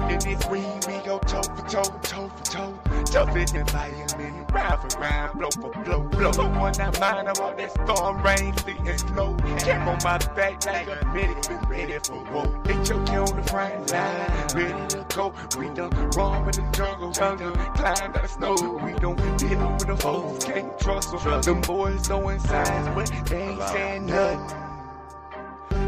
in this ring, we go toe for toe, toe for toe. Tougher than firemen, round for round, blow for blow, blow. So one I mind of all that storm, rain, sleet, and snow. Cap on my back like a medic, been ready for war. They choke you on the front line, ready to go. We done run with the jungle, climb out the snow. We don't deal with the foes, can't trust them. Them boys throwing signs, but they ain't saying nothing.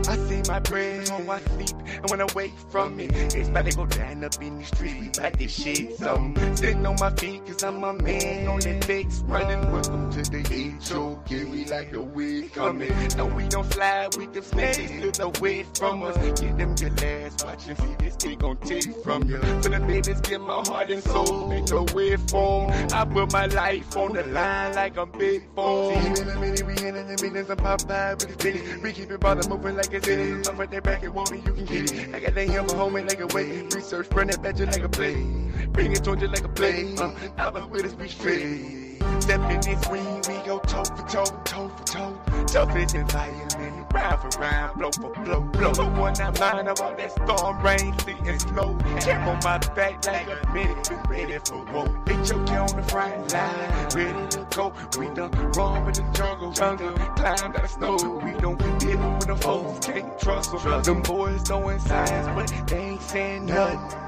I see my bread on my sleep, and when I wake from it, it's about to go down up in the street. We bout this shit, something. Sitting on my feet, cause I'm a man on that fix, running. Welcome to the HO, get me like a wig coming. No, we don't slide with the snakes, live away from us. Get them your last, watch and see this thing gon' take from you. For the babies, get my heart and soul, make a way for 'em. I put my life on the line like I'm big phone. See, in a minute, we in the minutes, I'm Popeye with the bitty. We keep it bottom moving like it's in it. I'm right there back and want me, you can get it. I got that here for home like a way. Research, run that badger like a play. Bring it to you like a play. I'm with us, we straight. Step in this ring, we go toe for toe, toe for toe. Tougher than firemen, round for round, blow for blow, blow. So one I mind of all that storm, rain, sleet, and snow. Cap on my back like a medic, been ready for war. They choke you on the front line, ready to go. We done run with the jungle, climb out the snow. We don't deal with the foes, can't trust them. Them boys throwing signs, but they ain't saying nothing.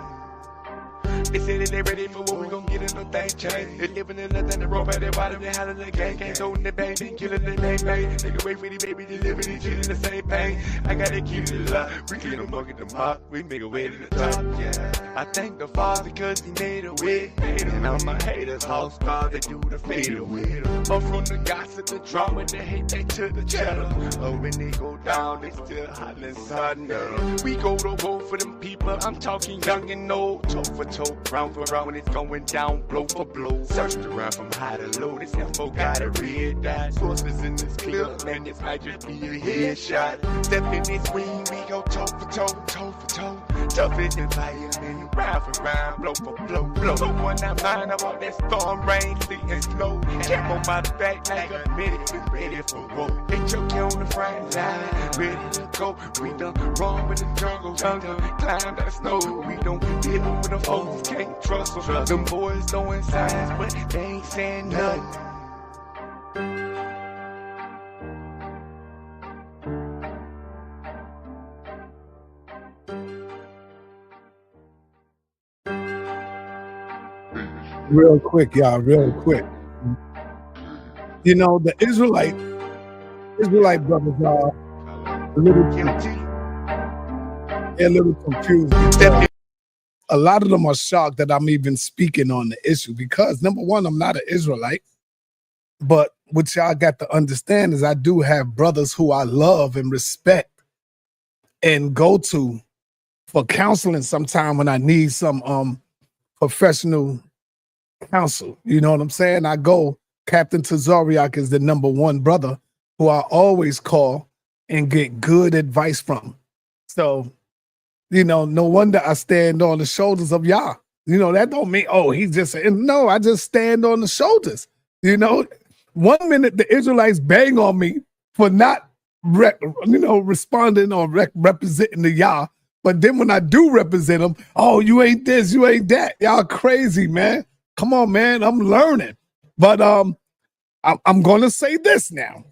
They say that they ready for what we gon' get in no thing change. They living in nothing, the rope at their bottom, they hollering the gang, can't hold in the bang, they killing the bang bang. They can wait for the baby, they living and chillin' the same pain. I gotta keep it alive, we clean them up, get them hot, we make a way to the top, yeah. I thank the Father cause he made a way, and all my haters, all stars, they do the fade away. Up from the gossip, the drama, the hate, they to the chatter. Oh, when they go down, they still hollering thunder. We go to war for them people, I'm talking young and old, toe for toe. Round for round when it's going down, blow for blow. Searched around from high to low, this info got a red dot. Sources in this clip, man, this might just be a headshot. Step in this ring, we go toe for toe, toe for toe. Tougher than firemen, round for round, blow for blow, blow. So one I mind of all that storm, rain, sleet, and snow. Cap on my back like a medic, been ready for war. They choke you on the front line, ready to go. We done run with the jungle, climb out the snow. We don't deal with the foes, can't trust them. Them boys throwing signs, but they ain't saying nothing. Real quick, y'all, real quick. You know, the Israelite brothers are a little confused. A lot of them are shocked that I'm even speaking on the issue because, number one, I'm not an Israelite. But what y'all got to understand is I do have brothers who I love and respect and go to for counseling sometime when I need some professional counsel. You know what I'm saying? I go, Captain Tazayach is the number one brother who I always call and get good advice from. So, you know, no wonder I stand on the shoulders of Yah. You know, that don't mean, oh, he's just, no, I just stand on the shoulders. You know, 1 minute the Israelites bang on me for not, responding or representing the Yah. But then when I do represent them, oh, you ain't this, you ain't that. Y'all crazy, man. Come on, man, I'm learning. But I'm going to say this now.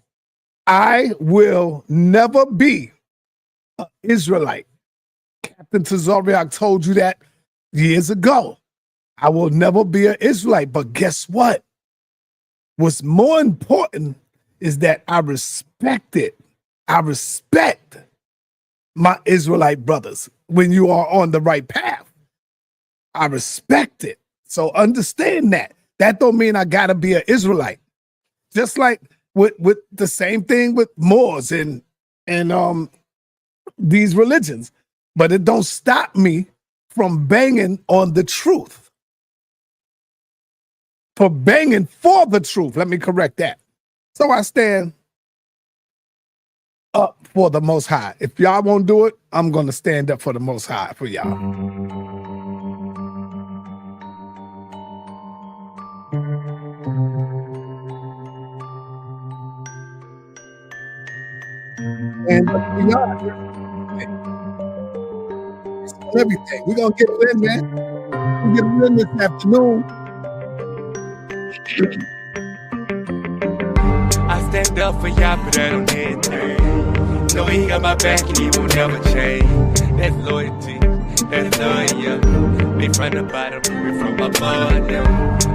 I will never be an Israelite. Captain Tazayach told you that years ago. I will never be an Israelite. But guess what? What's more important is that I respect it. I respect my Israelite brothers when you are on the right path. I respect it. So understand that. That don't mean I gotta be an Israelite. Just like with the same thing with Moors and these religions. But it don't stop me from banging on the truth. For banging for the truth. Let me correct that. So I stand up for the Most High. If y'all won't do it, I'm going to stand up for the Most High for y'all. And everything. We're gonna get it in, man. We'll get it in this afternoon. I stand up for y'all, but I don't hear anything. No, he got my back and he won't never change. That's loyalty, that's loyal. Me from the bottom, me from above.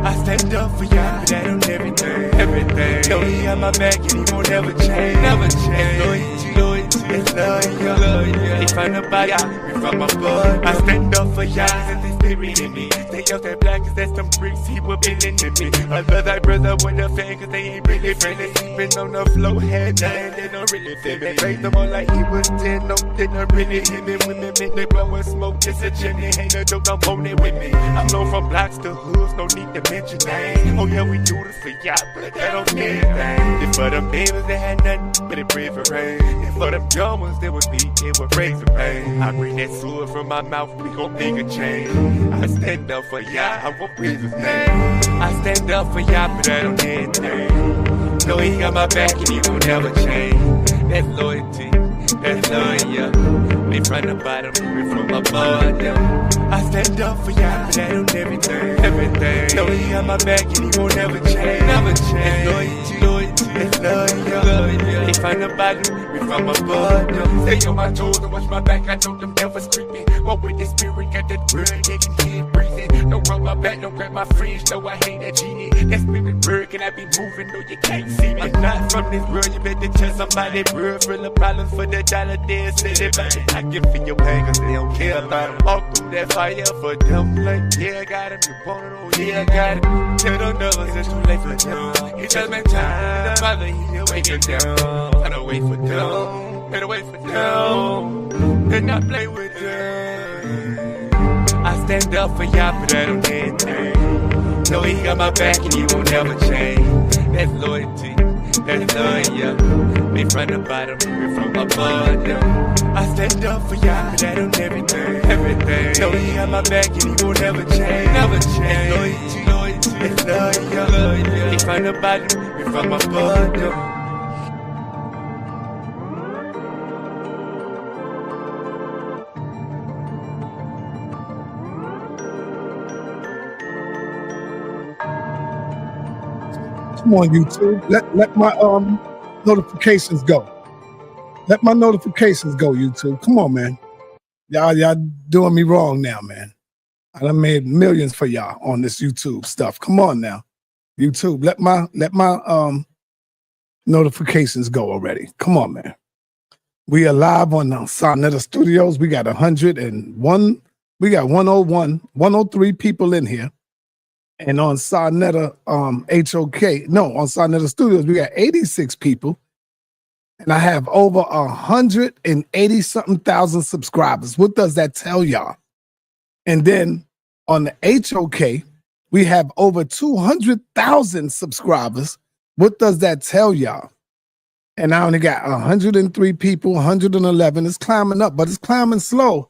I stand up for y'all, but I don't everything. No, he got my back and he won't never change. Never change. Loyalty, that's loyal. Me from the bottom, me from above. I stand up for y'all, and the spirit in me. They out that black, cause that's some bricks he was building in me. My brother with a fan, cause they ain't really friendly. Sleeping on the floor, had nothing, they don't really feel me. Raised them on like he was 10, no, they don't really hit me. Women make they blowin' smoke, just a chimney. Ain't no dope, don't hold it with me. I'm known from blocks to hoods, no need to mention names. Oh yeah, we do this for y'all, but that don't mean anything. If for them babies, they had nothing but a breathe for rain. If for them young ones, they would be, it would raise the pain. I bring that sword from my mouth, we gon' make a change. I stand up for y'all, I won't breathe his name. I stand up for y'all, but I don't hear anything. No, he got my back and he won't never change. That's loyalty, that's loyal. Me from the bottom, we from above them. I stand up for y'all, but I don't everything. No, he got my back and he won't never change. Never change. Loyalty, that's loyal. Me from the bottom, we from above them. Stay on my toes and watch my back, I know them never creeping. Walk with the spirit, got that word, they can hear it breathing. Don't rub my back, don't grab my fringe, no, I hate that genie. That spirit bird, can I be moving, no, you can't see me. I'm not from this world, you better tell somebody, bro. Full of problems for the dollar, they'll say they about it. I give for your pain, cause they don't care about them. Walk through that fire for them, like, yeah, I got him, you want it, oh, yeah, I got it. Tell them never, it's too late for them. It just been time, the mother, he'll wake it down. Better wait for them, better wait for them, and not play with them. I stand up for y'all, but I don't hear anything. No, he got my back and he won't never change. That's loyalty, that's loyal. Me from the bottom, we from above them. I stand up for y'all, but I don't everything. No, he got my back and he won't never change. Never change. Loyalty, that's loyal. Me from the bottom, we from above them. Come on, YouTube. Let my notifications go. Let my notifications go, YouTube. Come on, man. Y'all doing me wrong now, man. I done made millions for y'all on this YouTube stuff. Come on now. YouTube, let my notifications go already. Come on, man. We are live on sa.neter Studios. We got 101, we got 101, 103 people in here. And on sa.neter HOK, no, on sa.neter Studios, we got 86 people. And I have over 180-something thousand subscribers. What does that tell y'all? And then on the HOK, we have over 200,000 subscribers. What does that tell y'all? And I only got 103 people, 111. It's climbing up, but it's climbing slow.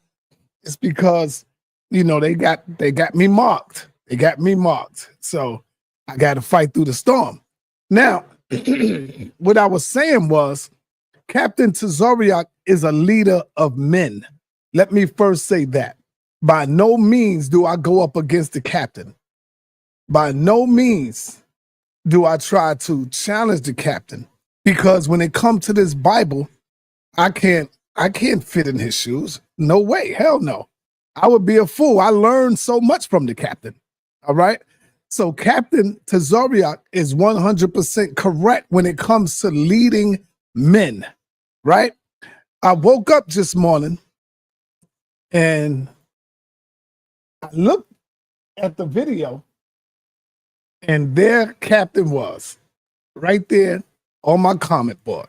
It's because, you know, they got me marked. They got me marked. So I got to fight through the storm. Now, what I was saying was, Captain Tazayach is a leader of men. Let me first say that. By no means do I go up against the captain. By no means do I try to challenge the captain. Because when it comes to this Bible, I can't fit in his shoes. No way. Hell no. I would be a fool. I learned so much from the captain. All right. So Captain Tazayach is 100% correct when it comes to leading men. Right. I woke up this morning and I looked at the video and there Captain was right there on my comment board.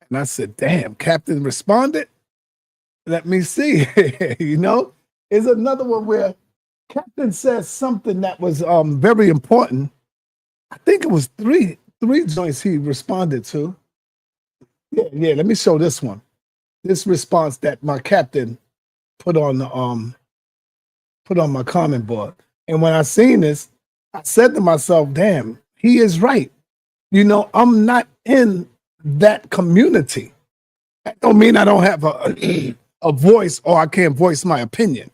And I said, damn, Captain responded. Let me see. You know, is another one where Captain says something that was very important. I think it was three joints he responded to. Yeah, let me show this one. This response that my captain put on my comment board. And when I seen this, I said to myself, damn, he is right. You know, I'm not in that community. That don't mean I don't have a a voice or I can't voice my opinion.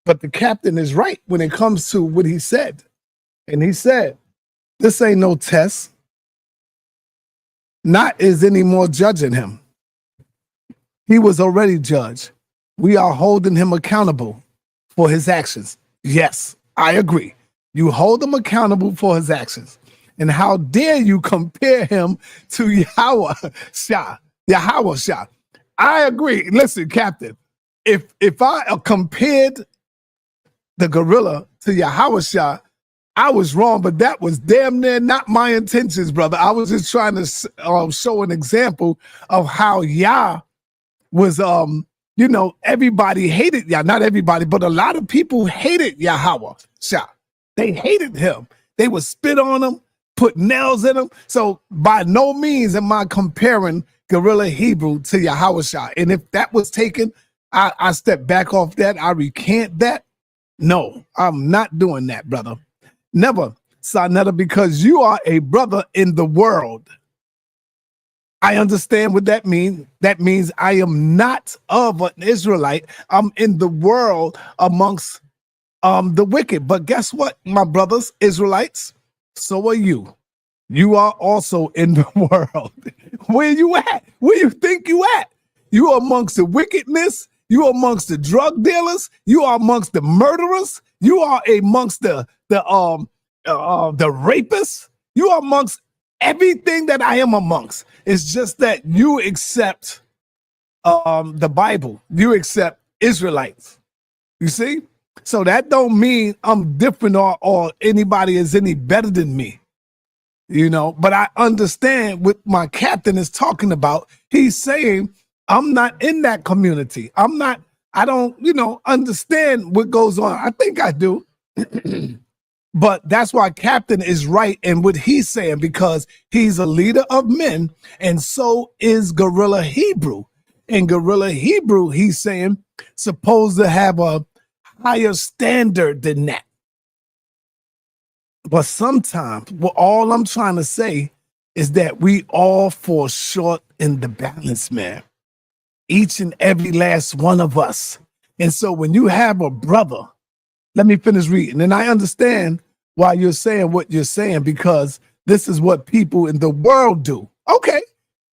But the captain is right when it comes to what he said. And he said, this ain't no test. Not is any more judging him. He was already judged. We are holding him accountable for his actions. Yes, I agree. You hold him accountable for his actions. And how dare you compare him to Yahweh Shah? I agree. Listen, Captain, if I compared the gorilla to Yahweh Shah, I was wrong, but that was damn near not my intentions, brother. I was just trying to show an example of how Yah was, everybody hated Yah. Not everybody, but a lot of people hated Yahweh Shah. They hated him. They would spit on him, put nails in him. So by no means am I comparing Gorilla Hebrew to Yahweh Shah. And if that was taken, I step back off that. I recant that. No, I'm not doing that, brother. Never, sa.neter, because you are a brother in the world. I understand what that means. That means I am not of an Israelite. I'm in the world amongst the wicked. But guess what, my brothers, Israelites? So are you. You are also in the world. Where you at? Where you think you at? You are amongst the wickedness. You are amongst the drug dealers. You are amongst the murderers. You are amongst the rapists. You are amongst everything that I am amongst. It's just that you accept the Bible. You accept Israelites. You see? So that don't mean I'm different or anybody is any better than me. But I understand what my captain is talking about. He's saying, I'm not in that community. I don't understand what goes on. I think I do. But that's why Captain is right in what he's saying, because he's a leader of men, and so is Gorilla Hebrew. And Gorilla Hebrew, he's saying, supposed to have a higher standard than that. But sometimes, all I'm trying to say is that we all fall short in the balance, man. Each and every last one of us. And so when you have a brother, let me finish reading. And I understand why you're saying what you're saying, because this is what people in the world do. Okay,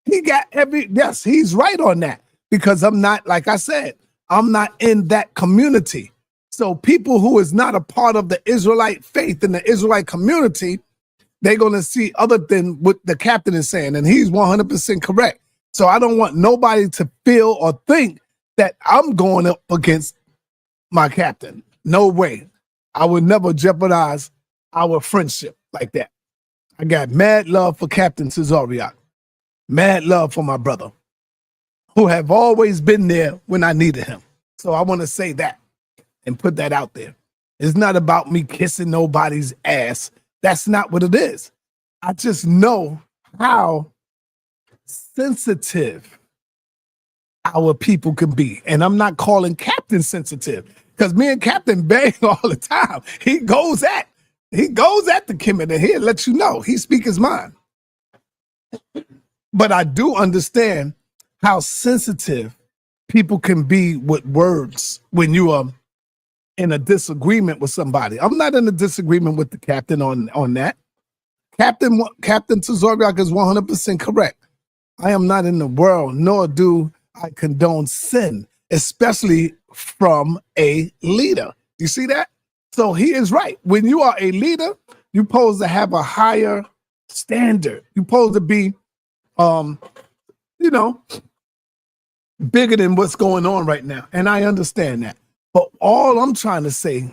yes, he's right on that, because I'm not, like I said, I'm not in that community. So people who is not a part of the Israelite faith and the Israelite community, they're going to see other than what the captain is saying. And he's 100% correct. So I don't want nobody to feel or think that I'm going up against my captain. No way. I would never jeopardize our friendship like that. I got mad love for Captain Tazayach. Mad love for my brother, who have always been there when I needed him. So I want to say that and put that out there. It's not about me kissing nobody's ass. That's not what it is. I just know how sensitive our people can be. And I'm not calling Captain sensitive, because me and Captain bang all the time. He goes at the Kemet, and he'll let you know he speaks his mind. But I do understand how sensitive people can be with words when you are in a disagreement with somebody. I'm not in a disagreement with the captain on that. Captain Tazayach is 100% correct. I am not in the world, nor do I condone sin, especially from a leader. You see that? So he is right. When you are a leader, you're supposed to have a higher standard. You're supposed to be, bigger than what's going on right now. And I understand that. But all I'm trying to say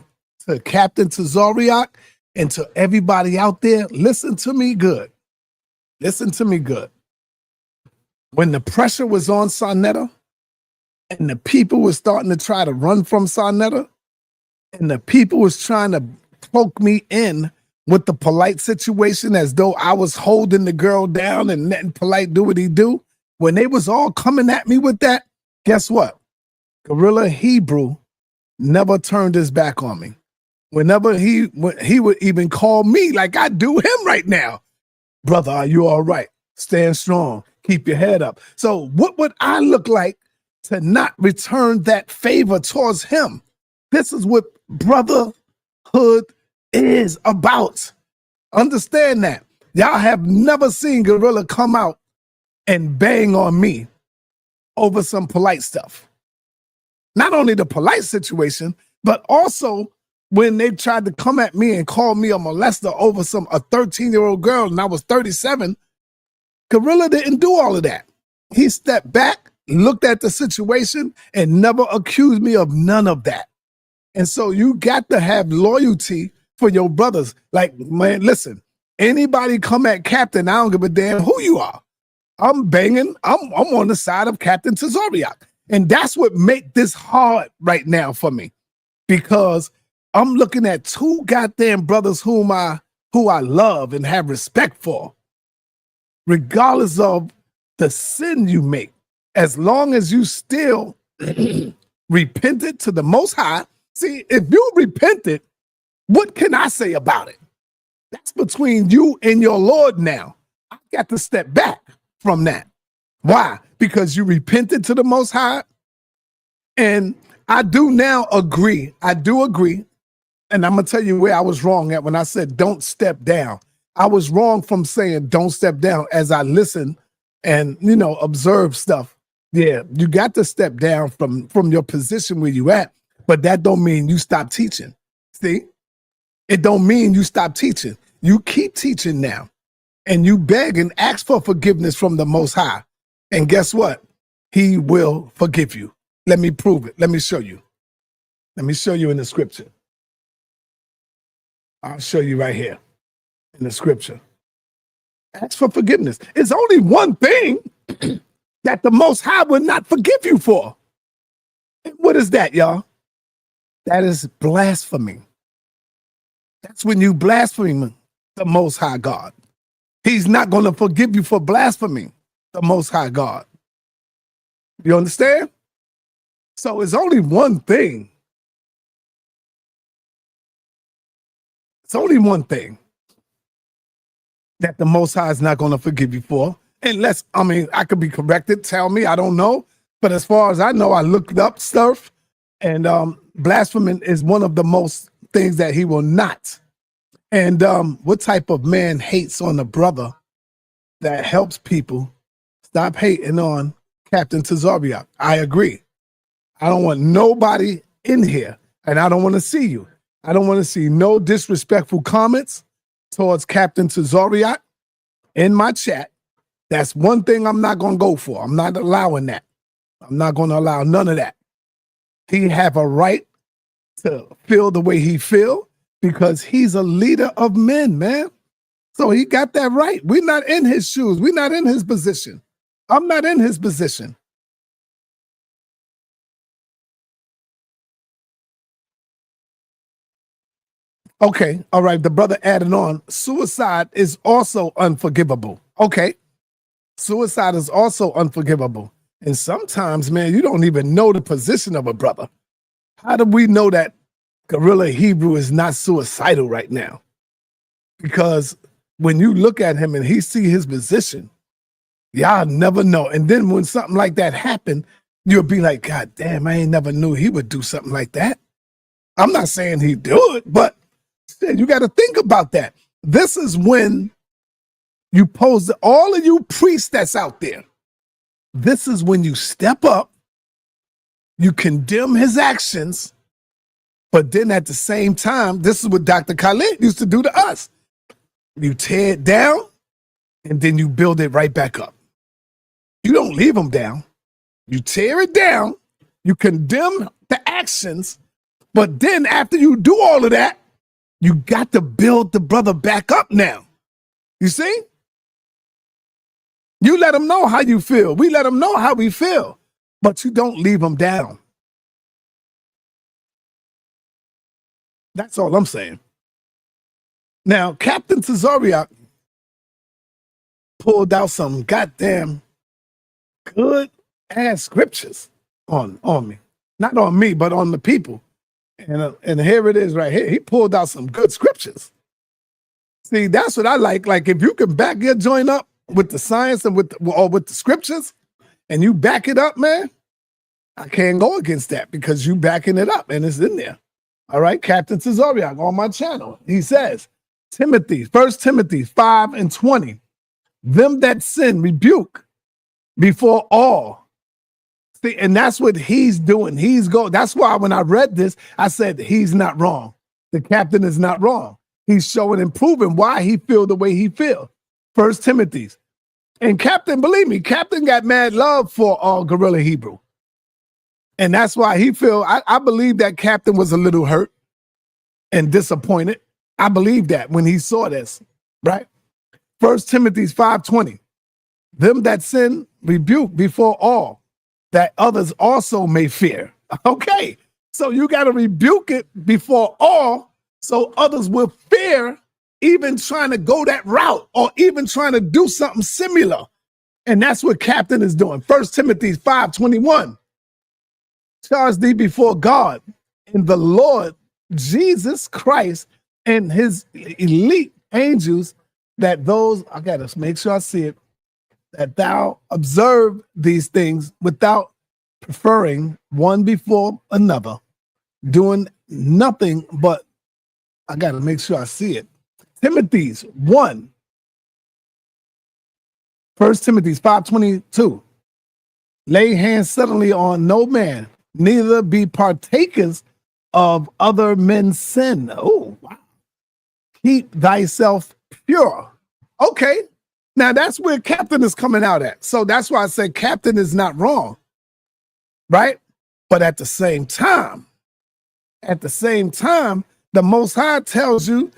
to Captain Tazayach and to everybody out there, listen to me good. Listen to me good. When the pressure was on sa.neter and the people were starting to try to run from sa.neter and the people was trying to poke me in with the polite situation as though I was holding the girl down and letting polite do what he do, when they was all coming at me with that, guess what? Gorilla Hebrew never turned his back on me. Whenever he would even call me like I do him right now. Brother, are you all right? Stand strong. Keep your head up. So what would I look like to not return that favor towards him. This is what brotherhood is about. Understand that. Y'all have never seen Gorilla come out and bang on me over some polite stuff. Not only the polite situation, but also when they tried to come at me and call me a molester over a 13-year-old girl and I was 37, Gorilla didn't do all of that. He stepped back, looked at the situation, and never accused me of none of that. And so you got to have loyalty for your brothers. Like, man, listen, anybody come at Captain, I don't give a damn who you are. I'm banging. I'm on the side of Captain Tazayach. And that's what make this hard right now for me, because I'm looking at two goddamn brothers who I love and have respect for, regardless of the sin you make. As long as you still repented to the Most High. See, if you repented, what can I say about it? That's between you and your Lord now. I got to step back from that. Why? Because you repented to the Most High. And I do now agree. I do agree. And I'm going to tell you where I was wrong at when I said don't step down. I was wrong from saying don't step down as I listen and, observe stuff. Yeah, you got to step down from your position where you at, but that don't mean you stop teaching. See? It don't mean you stop teaching. You keep teaching now, and you beg and ask for forgiveness from the Most High. And guess what? He will forgive you. Let me prove it. Let me show you. Let me show you in the scripture. I'll show you right here in the scripture. Ask for forgiveness. It's only one thing that the Most High will not forgive you for. What is that, y'all? That is blasphemy. That's when you blaspheme the Most High God. He's not going to forgive you for blaspheming the Most High God. You understand? So it's only one thing. It's only one thing that the Most High is not going to forgive you for. Unless, I could be corrected. Tell me, I don't know. But as far as I know, I looked up stuff, and blasphemy is one of the most things that he will not. And what type of man hates on a brother that helps people? Stop hating on Captain Tazayach. I agree. I don't want nobody in here, and I don't want to see you. I don't want to see no disrespectful comments towards Captain Tazayach in my chat. That's one thing I'm not going to go for. I'm not allowing that. I'm not going to allow none of that. He have a right to feel the way he feel because he's a leader of men, man. So he got that right. We're not in his shoes. We're not in his position. I'm not in his position. Okay, all right. The brother added on, suicide is also unforgivable. Okay, suicide is also unforgivable. And sometimes, man, you don't even know the position of a brother. How do we know that Gorilla Hebrew is not suicidal right now? Because when you look at him and he see his position, y'all never know. And then when something like that happened, you'll be like, God damn, I ain't never knew he would do something like that. I'm not saying he'd do it, but you got to think about that. This is when you pose all of you priests that's out there. This is when you step up, you condemn his actions, but then at the same time, this is what Dr. Khalid used to do to us. You tear it down, and then you build it right back up. You don't leave him down. You tear it down, you condemn the actions, but then after you do all of that, you got to build the brother back up now. You see? You let him know how you feel. We let him know how we feel, but you don't leave him down. That's all I'm saying. Now, Captain Tazayach pulled out some goddamn good ass scriptures on me. Not on me, but on the people. And here it is right here. He pulled out some good scriptures. See, that's what I like. Like if you can back your joint up with the science and with the scriptures, and you back it up, man, I can't go against that because you backing it up and it's in there. All right, Captain Tazayach on my channel. He says, Timothy, 1 Timothy 5:20, them that sin rebuke before all. See, and that's what he's doing. That's why when I read this, I said he's not wrong. The captain is not wrong. He's showing and proving why he feel the way he feel. 1 Timothy's. And Captain, believe me, Captain got mad love for Guerrilla Hebrew. And that's why he feel, I believe that Captain was a little hurt and disappointed. I believe that when he saw this, right? 1 Timothy 5:20, them that sin rebuke before all, that others also may fear. Okay, so you got to rebuke it before all so others will fear even trying to go that route or even trying to do something similar. And that's what Captain is doing. 1 Timothy 5:21, charge thee before God and the Lord Jesus Christ and his elite angels, that those, I got to make sure I see it, that thou observe these things without preferring one before another, doing nothing but, I got to make sure I see it. Timothy's 1 Timothy 5:22, lay hands suddenly on no man, neither be partakers of other men's sin. Oh, wow. Keep thyself pure. Okay, now that's where Captain is coming out at. So that's why I said Captain is not wrong, right? But at the same time, the Most High tells you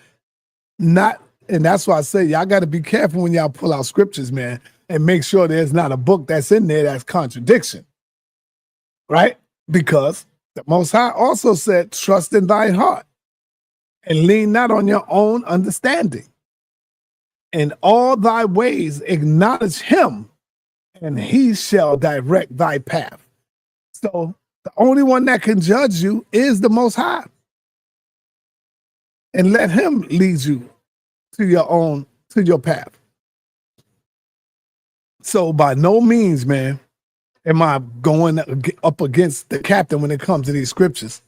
not, and that's why I say y'all got to be careful when y'all pull out scriptures, man, and make sure there's not a book that's in there that's contradiction, right? Because the Most High also said, trust in thy heart and lean not on your own understanding. In all thy ways acknowledge him, and he shall direct thy path. So the only one that can judge you is the Most High. And let him lead you to your path. So by no means, man, am I going up against the captain when it comes to these scriptures.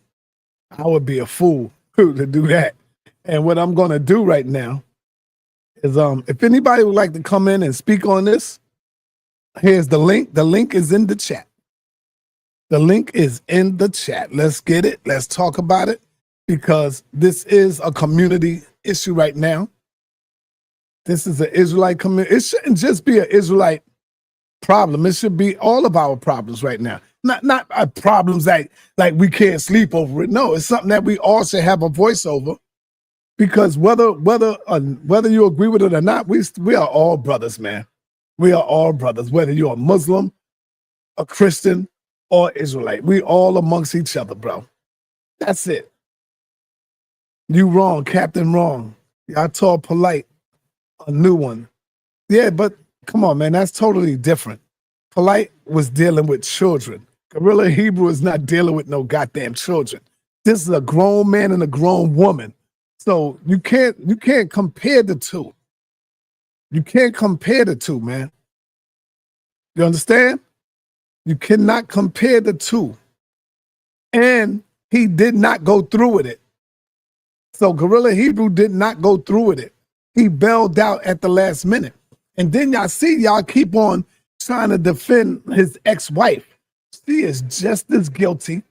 I would be a fool to do that. And what I'm going to do right now is, if anybody would like to come in and speak on this, here's the link. The link is in the chat. The link is in the chat. Let's get it. Let's talk about it, because this is a community issue right now. This is an Israelite community. It shouldn't just be an Israelite problem. It should be all of our problems right now. Not problems that like we can't sleep over it. No, it's something that we all should have a voice over, because whether you agree with it or not, we are all brothers, man. We are all brothers, whether you're a Muslim, a Christian, or Israelite. We all amongst each other, bro. That's it. You wrong, Captain wrong. Y'all tall polite, a new one. Yeah, but come on, man, that's totally different. Polite was dealing with children. Guerrilla Hebrew is not dealing with no goddamn children. This is a grown man and a grown woman. So you can't compare the two. You can't compare the two, man. You understand? You cannot compare the two. And he did not go through with it. So Guerrilla Hebrew did not go through with it. He bailed out at the last minute. And then y'all keep on trying to defend his ex-wife. She is just as guilty.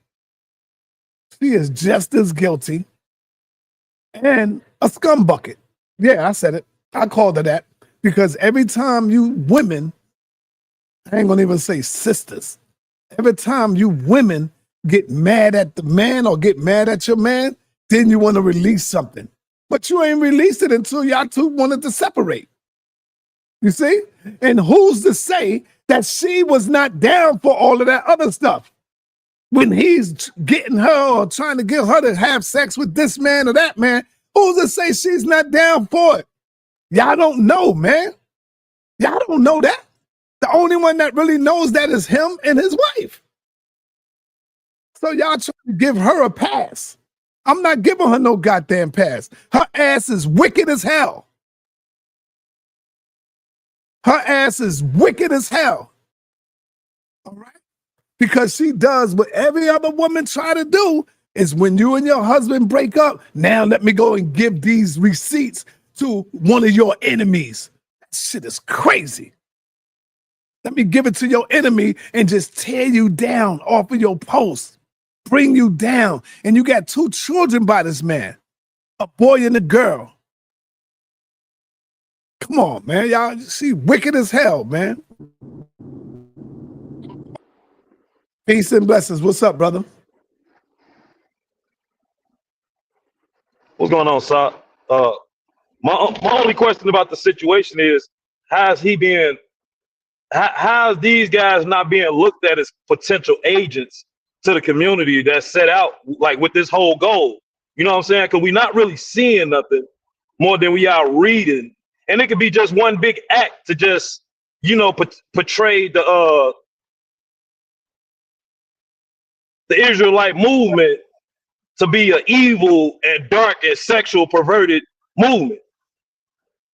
She is just as guilty. And a scumbucket. Yeah, I said it. I called her that. Because every time you women, I ain't gonna even say sisters, every time you women get mad at the man or get mad at your man, then you want to release something. But you ain't released it until y'all two wanted to separate. You see? And who's to say that she was not down for all of that other stuff? When he's getting her or trying to get her to have sex with this man or that man, who's to say she's not down for it? Y'all don't know, man. Y'all don't know that. The only one that really knows that is him and his wife. So y'all trying to give her a pass. I'm not giving her no goddamn pass. Her ass is wicked as hell. Her ass is wicked as hell. All right? because she does what every other woman try to do is when you and your husband break up, now let me go and give these receipts to one of your enemies. That shit is crazy. Let me give it to your enemy and just tear you down off of your post, bring you down. And you got 2 children by this man, a boy and a girl. Come on, man. Y'all, she wicked as hell, man. Peace and blessings. What's up, brother? What's going on, Sa? My only question about the situation is, how's these guys not being looked at as potential agents to the community that set out like with this whole goal? You know what I'm saying? Because we're not really seeing nothing more than we are reading, and it could be just one big act to just, you know, portray the Israelite movement to be an evil and dark and sexual perverted movement.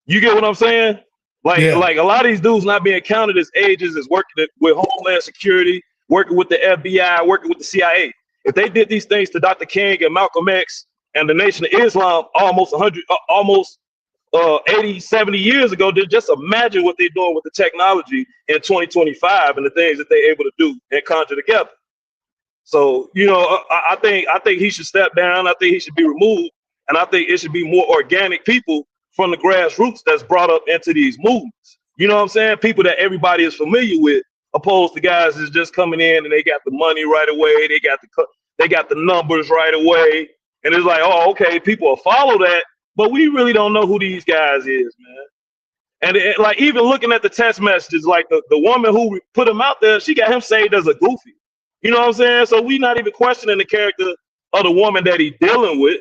You get what I'm saying? Like a lot of these dudes not being counted as agents, is working with Homeland Security, working with the FBI, working with the CIA. If they did these things to Dr. King and Malcolm X and the Nation of Islam almost 80, 70 years ago, then just imagine what they're doing with the technology in 2025 and the things that they're able to do and conjure together. So, you know, I think he should step down. I think he should be removed. And I think it should be more organic people from the grassroots that's brought up into these movements. You know what I'm saying? People that everybody is familiar with, opposed to guys that's just coming in and they got the money right away. They got the numbers right away. And it's like, oh, okay, people will follow that. But we really don't know who these guys is, man. And like, even looking at the text messages, like the woman who put him out there, she got him saved as a goofy. You know what I'm saying? So we not even questioning the character of the woman that he's dealing with.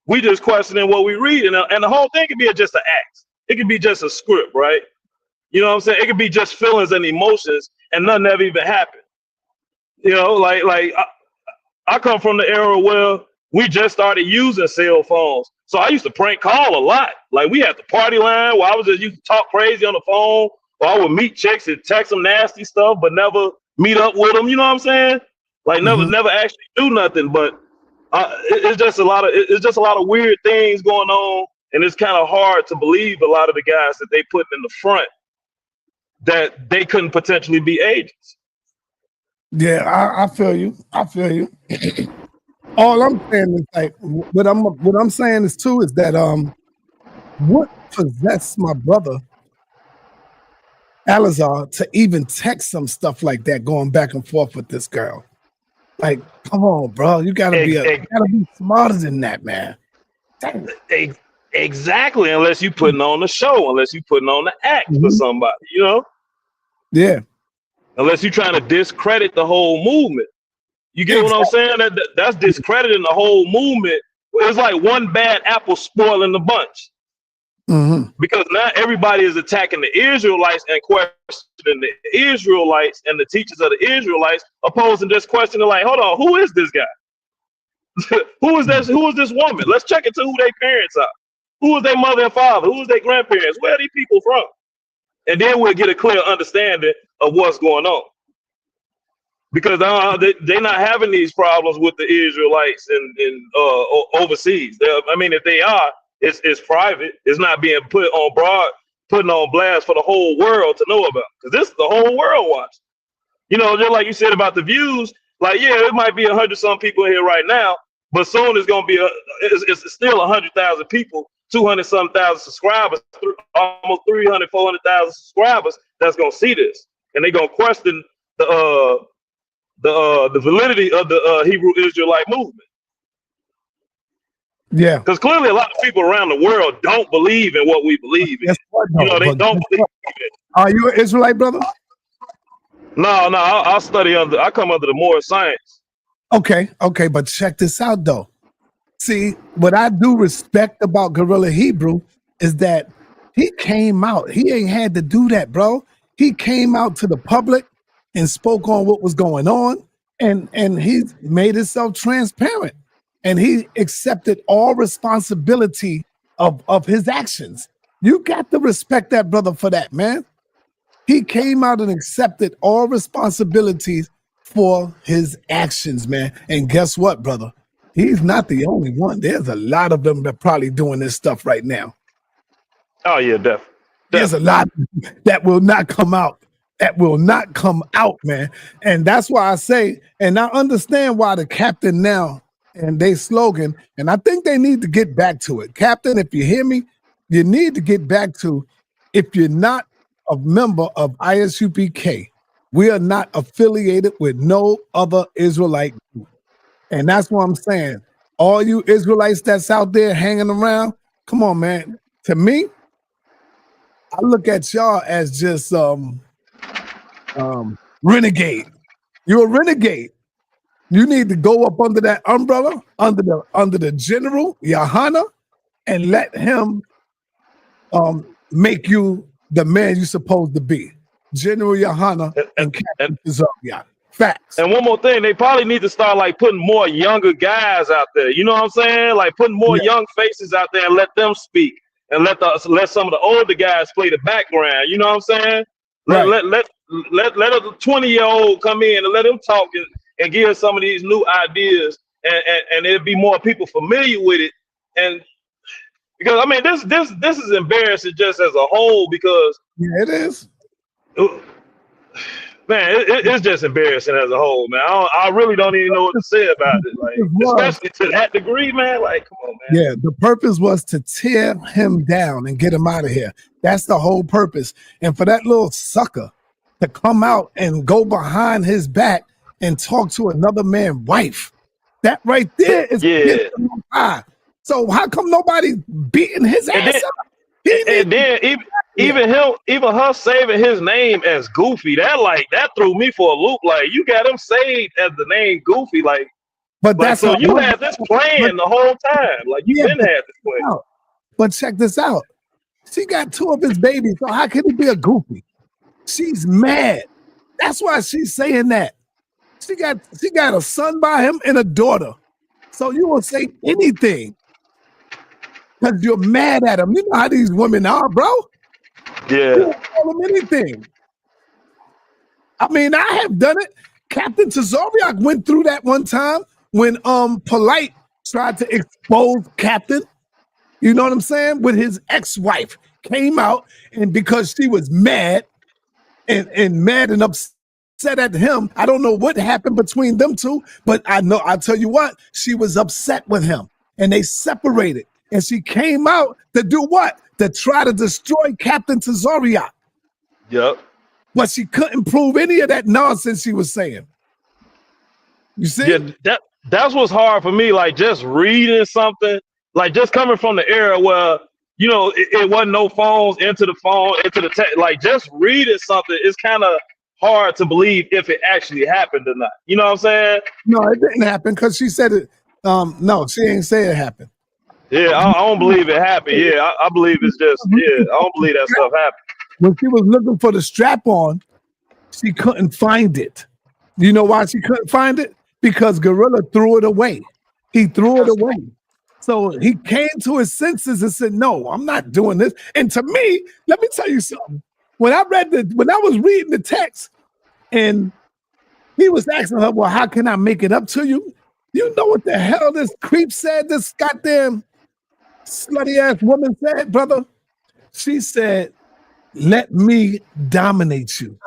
We just questioning what we read. And the whole thing could be just an act. It could be just a script, right? You know what I'm saying? It could be just feelings and emotions and nothing ever even happened. You know, like I come from the era where we just started using cell phones. So I used to prank call a lot. Like, we had the party line where I was just used to talk crazy on the phone, or I would meet chicks and text them nasty stuff, but never meet up with them. You know what I'm saying? Like, never actually do nothing. But it's just a lot of weird things going on, and it's kind of hard to believe a lot of the guys that they put in the front that they couldn't potentially be agents. Yeah, I feel you. I feel you. All I'm saying is, like, what I'm saying is too is that what possessed my brother Alazar to even text some stuff like that, going back and forth with this girl. Like, come on, bro, you gotta be smarter than that, man. Exactly, unless you putting on the show, unless you putting on the act for somebody, you know. Yeah. Unless you're trying to discredit the whole movement. You get what I'm saying? That's discrediting the whole movement. It's like one bad apple spoiling the bunch. Because now everybody is attacking the Israelites and questioning the Israelites and the teachers of the Israelites, opposed to just questioning, like, hold on, who is this guy? Who is this woman? Let's check into who their parents are. Who is their mother and father? Who is their grandparents? Where are these people from? And then we'll get a clear understanding of what's going on. Because they're not having these problems with the Israelites in overseas. I mean, if they are, it's private. It's not being putting on blast for the whole world to know about. Because this is the whole world watching. You know, just like you said about the views. Like, yeah, it might be 100-some people here right now, but soon it's gonna be it's still 100,000 people, 200-some thousand subscribers, almost 300, 400,000 subscribers that's gonna see this, and they're gonna question the validity of the Hebrew Israelite movement. Yeah, because clearly a lot of people around the world don't believe in what we believe in. You know, they don't believe in it. Are you an Israelite, brother? No, I'll study I come under the more science. Okay, but check this out though. See, what I do respect about Guerrilla Hebrew is that he came out. He ain't had to do that, bro. He came out to the public and spoke on what was going on, and he made himself transparent, and he accepted all responsibility of his actions. You got to respect that brother for that, man. He came out and accepted all responsibilities for his actions, man. And guess what, brother? He's not the only one. There's a lot of them that probably doing this stuff right now. Oh yeah, definitely. There's a lot that will not come out. That will not come out, man. And that's why I say, and I understand why the captain now and they slogan, and I think they need to get back to it. Captain, if you hear me, you need to get back to, if you're not a member of ISUPK, we are not affiliated with no other Israelite group. And that's what I'm saying. All you Israelites that's out there hanging around, come on, man. To me, I look at y'all as just renegade. You're a renegade. You need to go up under that umbrella, under the general Yahana, and let him make you the man you're supposed to be. General Yahana and Captain Tazayach. Facts. And one more thing, they probably need to start like putting more younger guys out there. You know what I'm saying? Like putting more young faces out there and let them speak, and let some of the older guys play the background. You know what I'm saying? Let a 20-year-old come in and let him talk and give some of these new ideas, and there'll be more people familiar with it. And because I mean, this is embarrassing just as a whole, because it is. Man, it's just embarrassing as a whole, man. I really don't even know what to say about it, like, especially to that degree, man. Like, come on, man. Yeah, the purpose was to tear him down and get him out of here. That's the whole purpose. And for that little sucker to come out and go behind his back and talk to another man's wife, that right there is high. So how come nobody beating his ass up? And then even her saving his name as Goofy, that threw me for a loop. Like, you got him saved as the name Goofy, like, that's so you had this plan the whole time. Like, you didn't have this plan. But check this out. She got 2 of his babies, so how can he be a Goofy? She's mad. That's why she's saying that. She got a son by him and a daughter. So you will say anything because you're mad at him. You know how these women are, bro. Yeah. You don't tell them anything. I mean, I have done it. Captain Tazayach went through that one time when Polite tried to expose Captain. You know what I'm saying? With his ex-wife came out, and because she was mad and mad and upset at him, I don't know what happened between them two, but I'll tell you what, she was upset with him, and they separated. And she came out to do what? To try to destroy Captain Tazayach. Yep. But she couldn't prove any of that nonsense she was saying. You see? Yeah, that's what's hard for me. Like, just reading something, like just coming from the era where, you know, it wasn't no phones, into the text. Like, just reading something is kind of hard to believe if it actually happened or not. You know what I'm saying? No, it didn't happen because she said it. No, she ain't say it happened. Yeah, I don't believe it happened. Yeah, I believe it's just, I don't believe that stuff happened. When she was looking for the strap on, she couldn't find it. You know why she couldn't find it? Because Gorilla threw it away. He threw it away. So he came to his senses and said, no, I'm not doing this. And to me, let me tell you something. When I was reading the text and he was asking her, well, how can I make it up to you? You know what the hell this creep said, this goddamn slutty ass woman said, brother? She said, let me dominate you.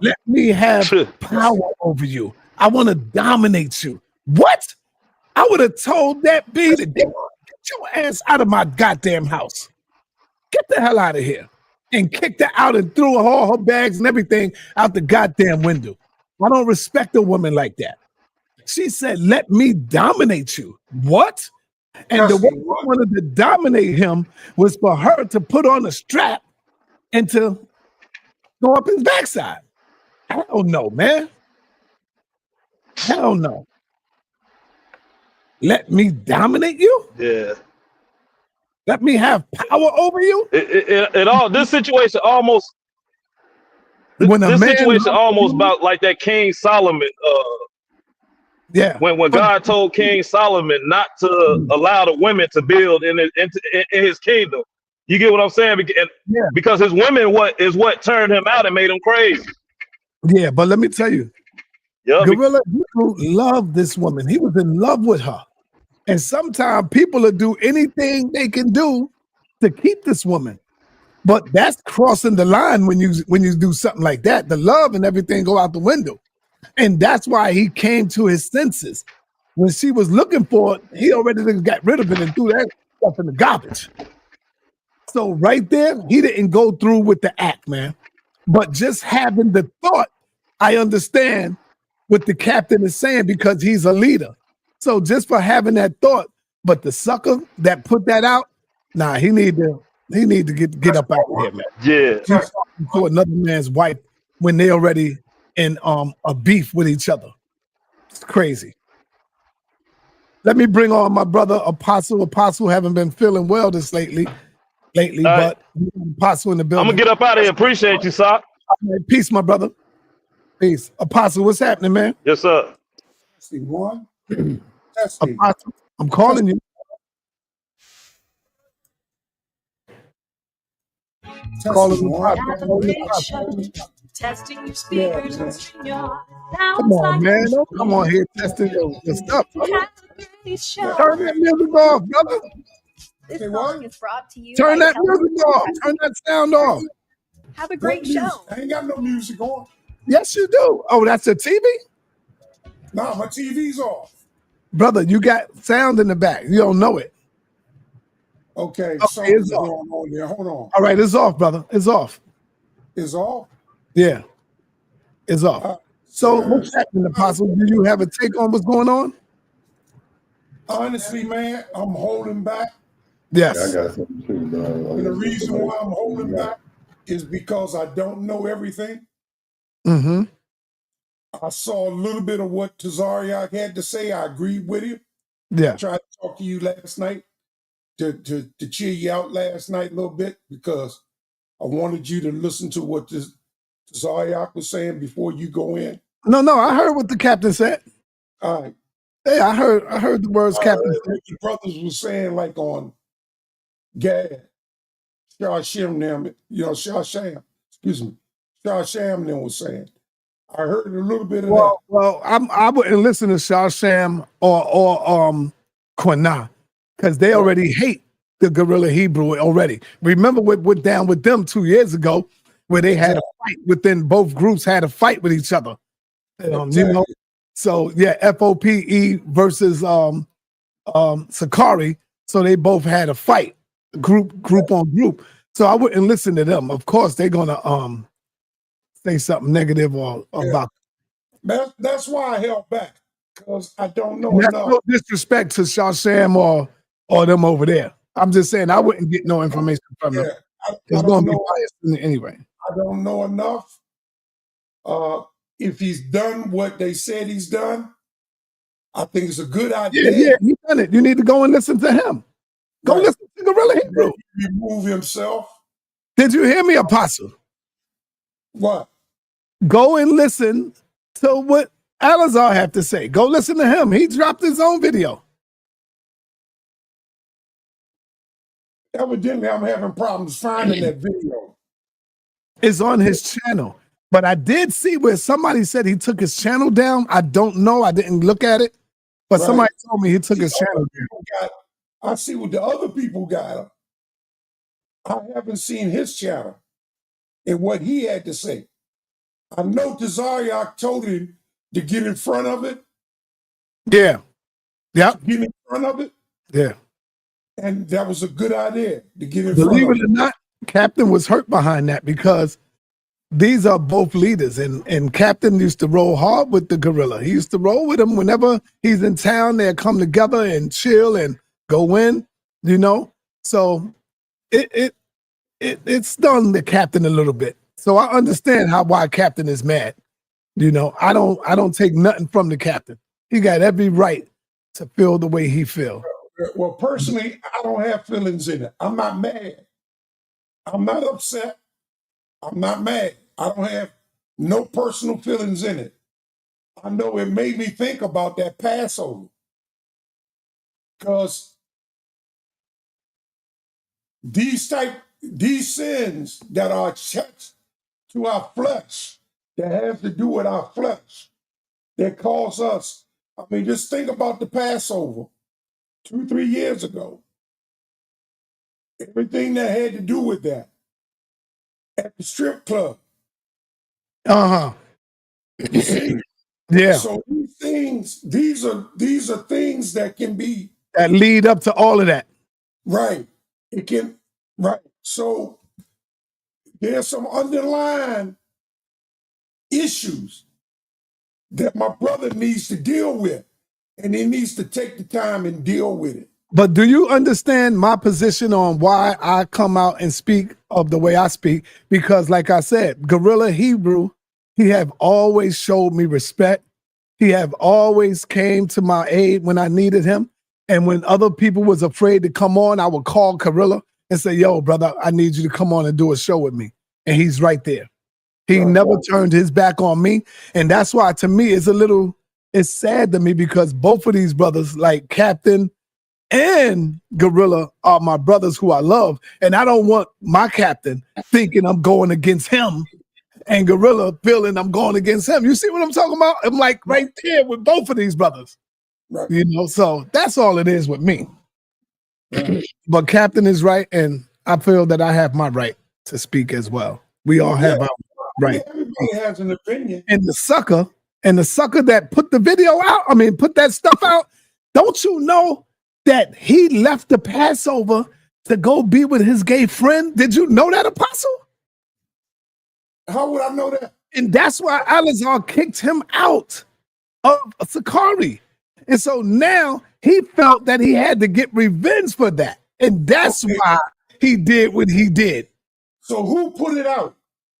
Let me have power over you. I want to dominate you. What? I would have told that B to get your ass out of my goddamn house. Get the hell out of here. And kicked her out and threw all her bags and everything out the goddamn window. I don't respect a woman like that. She said, let me dominate you. What? And the way she wanted to dominate him was for her to put on a strap and to go up his backside. Hell no, man. Hell no. Let me dominate you? Yeah. Let me have power over you? This situation almost about like that King Solomon. When God told King Solomon not to allow the women to build in his kingdom. You get what I'm saying? Because his women is what turned him out and made him crazy. Yeah, but let me tell you, Yeah, Gorilla Hebrew loved this woman. He was in love with her. And sometimes people will do anything they can do to keep this woman. But that's crossing the line when you do something like that. The love and everything go out the window. And that's why he came to his senses. When she was looking for it, he already got rid of it and threw that stuff in the garbage. So right there, he didn't go through with the act, man. But just having the thought, I understand what the captain is saying because he's a leader. So just for having that thought, but the sucker that put that out, nah, he need to get up out of here, man. yeah. He's talking to another man's wife when they already in a beef with each other. It's crazy. Let me bring on my brother Apostle. Apostle haven't been feeling well this lately, but Apostle in the building. I'm gonna get up out of here. Appreciate you, Sock. Peace, my brother. Peace. Apostle, what's happening, man? Yes, sir. Testing one. Testing. Apostle, I'm calling you. Testing one. Testing your speakers, testing your Come on, man. Don't come on here testing your stuff. Turn that music off, brother. This song is brought to you. Turn that music off. Turn that sound off. Have a great show. I ain't got no music on. Yes, you do. Oh, that's a TV? Nah, my TV's off. Brother, you got sound in the back. You don't know it. Okay, it's something's off. going on there. Hold on. All right, it's off, brother. It's off. It's off? Yeah, it's off. So what's happening, Apostle? Do you have a take on what's going on? Honestly, man, I'm holding back. Yes. I got something too, bro. And the reason why I'm holding back is because I don't know everything. Mm-hmm. I saw a little bit of what Tazayach had to say. I agreed with him. Yeah. I tried to talk to you last night to cheer you out last night a little bit because I wanted you to listen to what Tazayach was saying before you go in. No, I heard what the captain said. All right. Hey, I heard the words captain said. What the brothers were saying, like on Gad, Shasham, them, Shasham, Shasham them was saying. I heard a little bit of that. Well, I wouldn't listen to Shasham or Quanah because they already hate the Gorilla Hebrew already. Remember what went down with them 2 years ago, where they had a fight within both groups had a fight with each other. You know, so yeah, FOPE versus Sakari. So they both had a fight, group on group. So I wouldn't listen to them. Of course, they're gonna say something negative or about. That's why I held back because I don't know That's enough. no disrespect to Shasham or them over there. I'm just saying I wouldn't get no information from them. It's going to be biased anyway. I don't know enough. If he's done what they said he's done, I think it's a good idea. Yeah, he's done it. You need to go and listen to him. Go listen to Gorilla Hebrew. Remove himself. Did you hear me, Apostle? What? Go and listen to what Alazar have to say. Go listen to him. He dropped his own video. Evidently, I'm having problems finding that video. It's on his channel. But I did see where somebody said he took his channel down. I don't know. I didn't look at it. But somebody told me he took his channel down. I see what the other people got. I haven't seen his channel and what he had to say. I know Tazayach told him to get in front of it. Yeah. Yep. Get in front of it. Yeah. And that was a good idea to get in front of it. Believe it or not, Captain was hurt behind that because these are both leaders. And Captain used to roll hard with the Gorilla. He used to roll with him whenever he's in town. They'll come together and chill and go in, you know. So it stung the Captain a little bit. So I understand why Captain is mad. You know, I don't take nothing from the Captain. He got every right to feel the way he feel. Well, personally, I don't have feelings in it. I'm not mad. I'm not upset. I'm not mad. I don't have no personal feelings in it. I know it made me think about that Passover. Because these sins that are attached to our flesh, that have to do with our flesh, that caused us. I mean, just think about the Passover 2-3 years ago. Everything that had to do with that at the strip club. Uh-huh. You see? Yeah. So these are things that can be that lead up to all of that. right. It can right. So there's some underlying issues that my brother needs to deal with, and he needs to take the time and deal with it. But do you understand my position on why I come out and speak of the way I speak? Because like I said, Gorilla Hebrew, he have always showed me respect. He have always came to my aid when I needed him. And when other people was afraid to come on, I would call Gorilla and say, yo, brother, I need you to come on and do a show with me. And he's right there. He never turned his back on me. And that's why, to me, it's sad to me because both of these brothers, like Captain and Gorilla, are my brothers who I love. And I don't want my captain thinking I'm going against him and Gorilla feeling I'm going against him. You see what I'm talking about? I'm like right there with both of these brothers. Right. You know, so that's all it is with me. Right. But Captain is right, and I feel that I have my right to speak as well. We all have our right. Everybody has an opinion. And the sucker that put the video out, put that stuff out, don't you know that he left the Passover to go be with his gay friend? Did you know that, Apostle? How would I know that? And that's why Alizar kicked him out of Sakari. And so now he felt that he had to get revenge for that. And that's why he did what he did. So who put it out?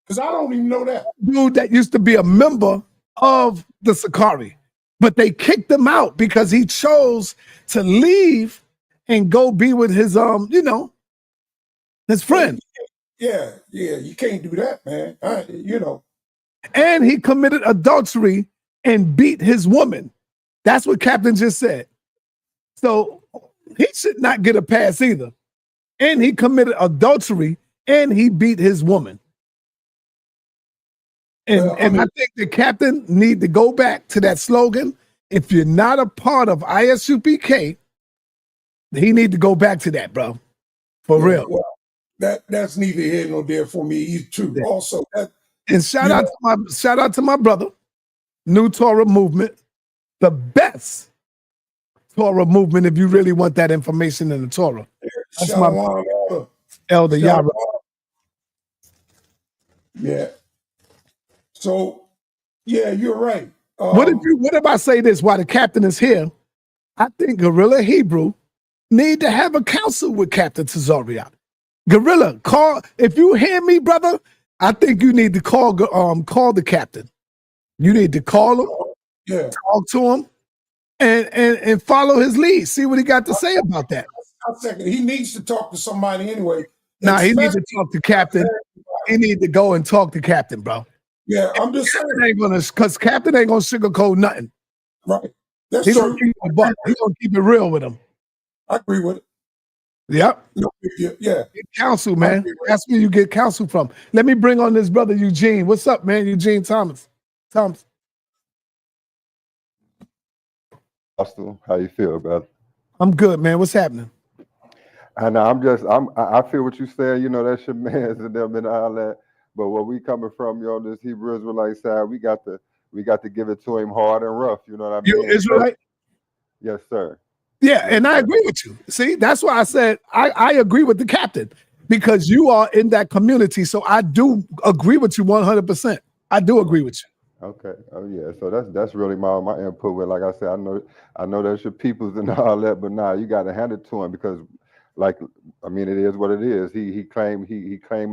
Because I don't even know that. Dude that used to be a member of the Sakari. But they kicked him out because he chose to leave and go be with his his friend. Yeah, you can't do that, man. And he committed adultery and beat his woman. That's what Captain just said. So he should not get a pass either. And he committed adultery and he beat his woman. And I think the Captain need to go back to that slogan. If you're not a part of ISUPK, he need to go back to that, bro. For real. Well, that's neither here nor there for me either, too. Yeah. Also, and shout out to my brother, New Torah Movement, the best Torah movement. If you really want that information in the Torah, that's my Elder Yara. Yeah. So, yeah, you're right. What if I say this while the Captain is here? I think Gorilla Hebrew need to have a council with Captain Tazayach. Gorilla, call, if you hear me, brother, I think you need to call the Captain. You need to call him, talk to him, and follow his lead. See what he got to say about that. He needs to talk to somebody anyway. Nah, he needs to talk to Captain. He need to go and talk to Captain, bro. Yeah, I'm just saying. Because Captain ain't gonna sugarcoat nothing. Right. That's He true. gonna keep it real with him. I agree with it. Yep. Yeah. Get counsel, man. That's where you get counsel from. Let me bring on this brother Eugene. What's up, man? Eugene Thomas. How you feel, brother? I'm good, man. What's happening? I know. I feel what you saying. You know, that's your man's and them and all that. But where we coming from, this Hebrew Israelite side, we got to give it to him hard and rough. You know what I mean? You Israelite? Yes, sir. Yeah, and I agree with you. See, that's why I said I agree with the Captain, because you are in that community. So I do agree with you 100%. I do agree with you. Okay. Oh yeah. So that's really my input with. Like I said, I know that's your peoples and all that, but you got to hand it to him because, it is what it is. He claiming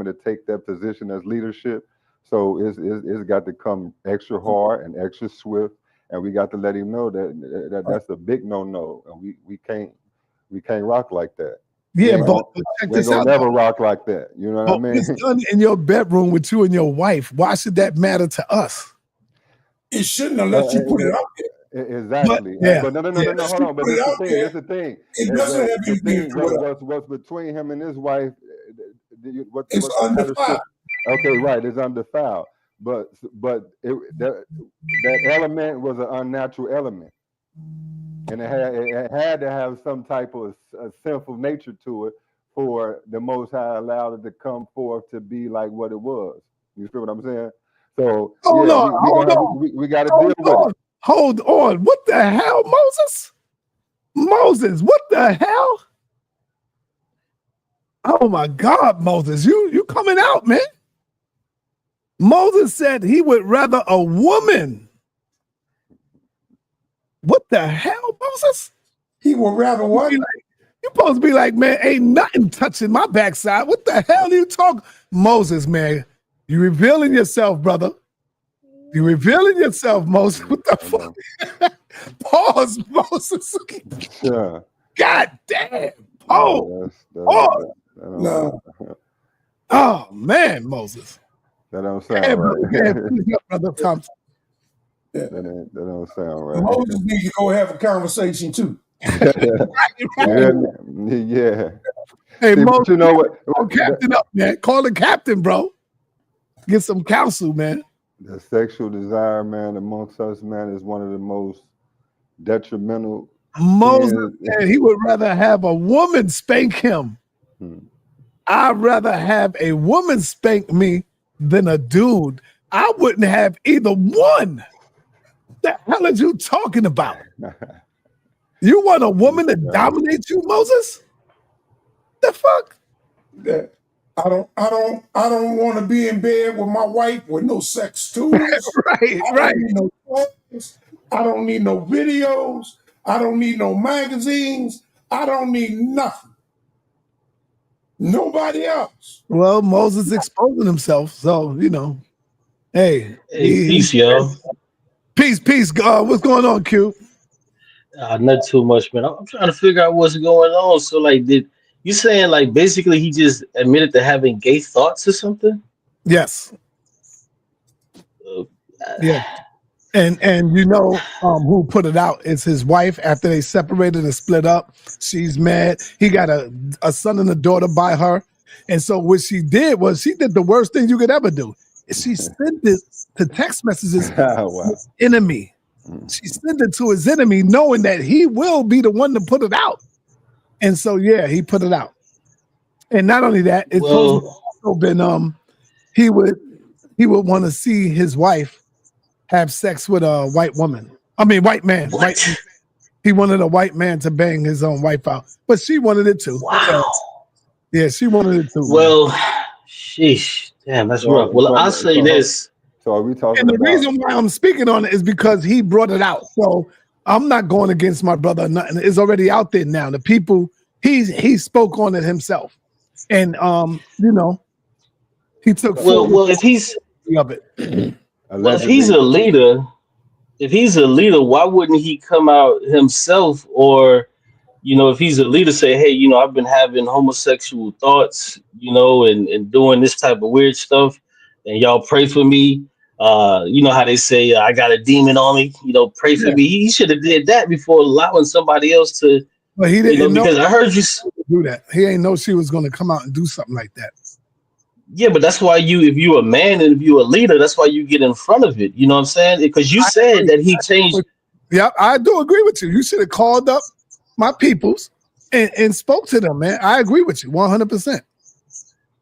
to take that position as leadership. So it's got to come extra hard and extra swift, and we got to let him know that's a big no. And we can't rock like that. Yeah, but check this out. Never rock like that. You know what I mean? It's done in your bedroom with you and your wife. Why should that matter to us? It shouldn't unless you put it out there. Exactly. But no, hold on. But that's the thing. It doesn't have anything to do with it. What's between him and his wife? It's undefiled. Okay, right. It's undefiled. but that element was an unnatural element, and it had to have some type of a sinful nature to it for the Most High allowed it to come forth to be like what it was. You see what I'm saying? So Hold yeah, on. we got to deal with it. Hold on. What the hell, Moses? Moses, what the hell? Oh my God, Moses, you coming out, man. Moses said he would rather a woman. What the hell, Moses? He would rather what? You're supposed to be like, man, ain't nothing touching my backside. What the hell are you talking? Moses, man, you revealing yourself, brother. You revealing yourself, Moses. What the fuck? Pause, Moses. Yeah. God damn. Oh. No. Oh, man, Moses. That don't sound right. Brother Thompson. That don't sound right. Moses needs to go have a conversation too. Yeah. Hey, See, Moses, you know what? call Captain up, man. Call the captain, bro. Get some counsel, man. The sexual desire, man, amongst us, man, is one of the most detrimental. Moses said he would rather have a woman spank him. I'd rather have a woman spank me than a dude. I wouldn't have either one. What the hell are you talking about? You want a woman to dominate you, Moses? The fuck? I don't want to be in bed with my wife with no sex tools. Right. Don't need no toys. I don't need no videos. I don't need no magazines. I don't need nothing. Nobody else. Well, Moses exposing himself, so you know. Hey, peace, y'all. Peace. What's going on, Q? Not too much, man. I'm trying to figure out what's going on. So, like, did you saying like basically he just admitted to having gay thoughts or something? Yes. Yeah. And you know who put it out is his wife after they separated and split up. She's mad. He got a son and a daughter by her. And so what she did was she did the worst thing you could ever do. She sent it to text messages to his enemy. She sent it to his enemy knowing that he will be the one to put it out. And so yeah, he put it out. And not only that, it's also been he would want to see his wife have sex with a white woman. I mean, white man. What? He wanted a white man to bang his own wife out, but she wanted it too. Wow. Yeah, she wanted it too. Well, sheesh, damn, that's rough. Well, I'll say this. So are we talking? And the reason why I'm speaking on it is because he brought it out. So I'm not going against my brother or nothing. It's already out there now. The people he spoke on it himself, and you know, he took well if he's of it. Well, if he's a leader, why wouldn't he come out himself? Or, you know, if he's a leader, say, hey, you know, I've been having homosexual thoughts, you know, and doing this type of weird stuff, and y'all pray for me. You know how they say, I got a demon on me, you know, pray for me. He should have did that before allowing somebody else to, but he didn't know because I heard you do that. He ain't know she was going to come out and do something like that. Yeah, but that's why if you're a man and if you're a leader, that's why you get in front of it. You know what I'm saying? Because you said that he changed. Yeah, I do agree with you. You should have called up my peoples and spoke to them, man. I agree with you 100%.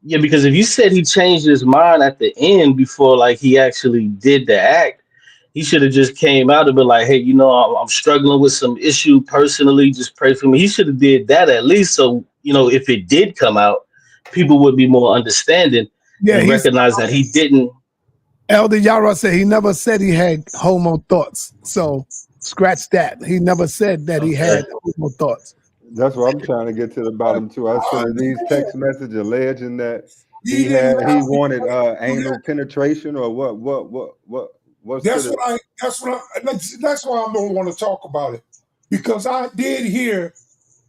Yeah, because if you said he changed his mind at the end before like he actually did the act, he should have just came out and been like, hey, you know, I'm struggling with some issue personally. Just pray for me. He should have did that at least. So, you know, if it did come out, people would be more understanding and recognize that he didn't. Elder Yara said he never said he had homo thoughts. So scratch that. He never said that he had homo thoughts. That's what I'm trying to get to the bottom too. I sent these text messages alleging that he wanted anal penetration or what. That's why I don't want to talk about it, because I did hear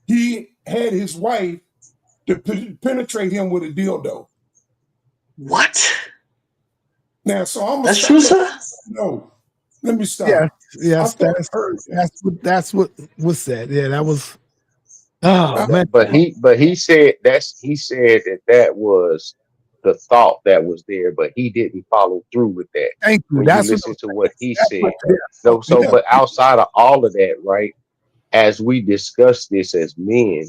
he had his wife to penetrate him with a dildo. What? Now, so I'm. That's true, sir. No, let me stop. Yeah, yes, that's what was said. Yeah, that was. Oh man! But he said that was the thought that was there, but he didn't follow through with that. Thank you. When That's you what listen to what he that's said. what it is. So, Yeah. but outside of all of that, right, as we discuss this as men,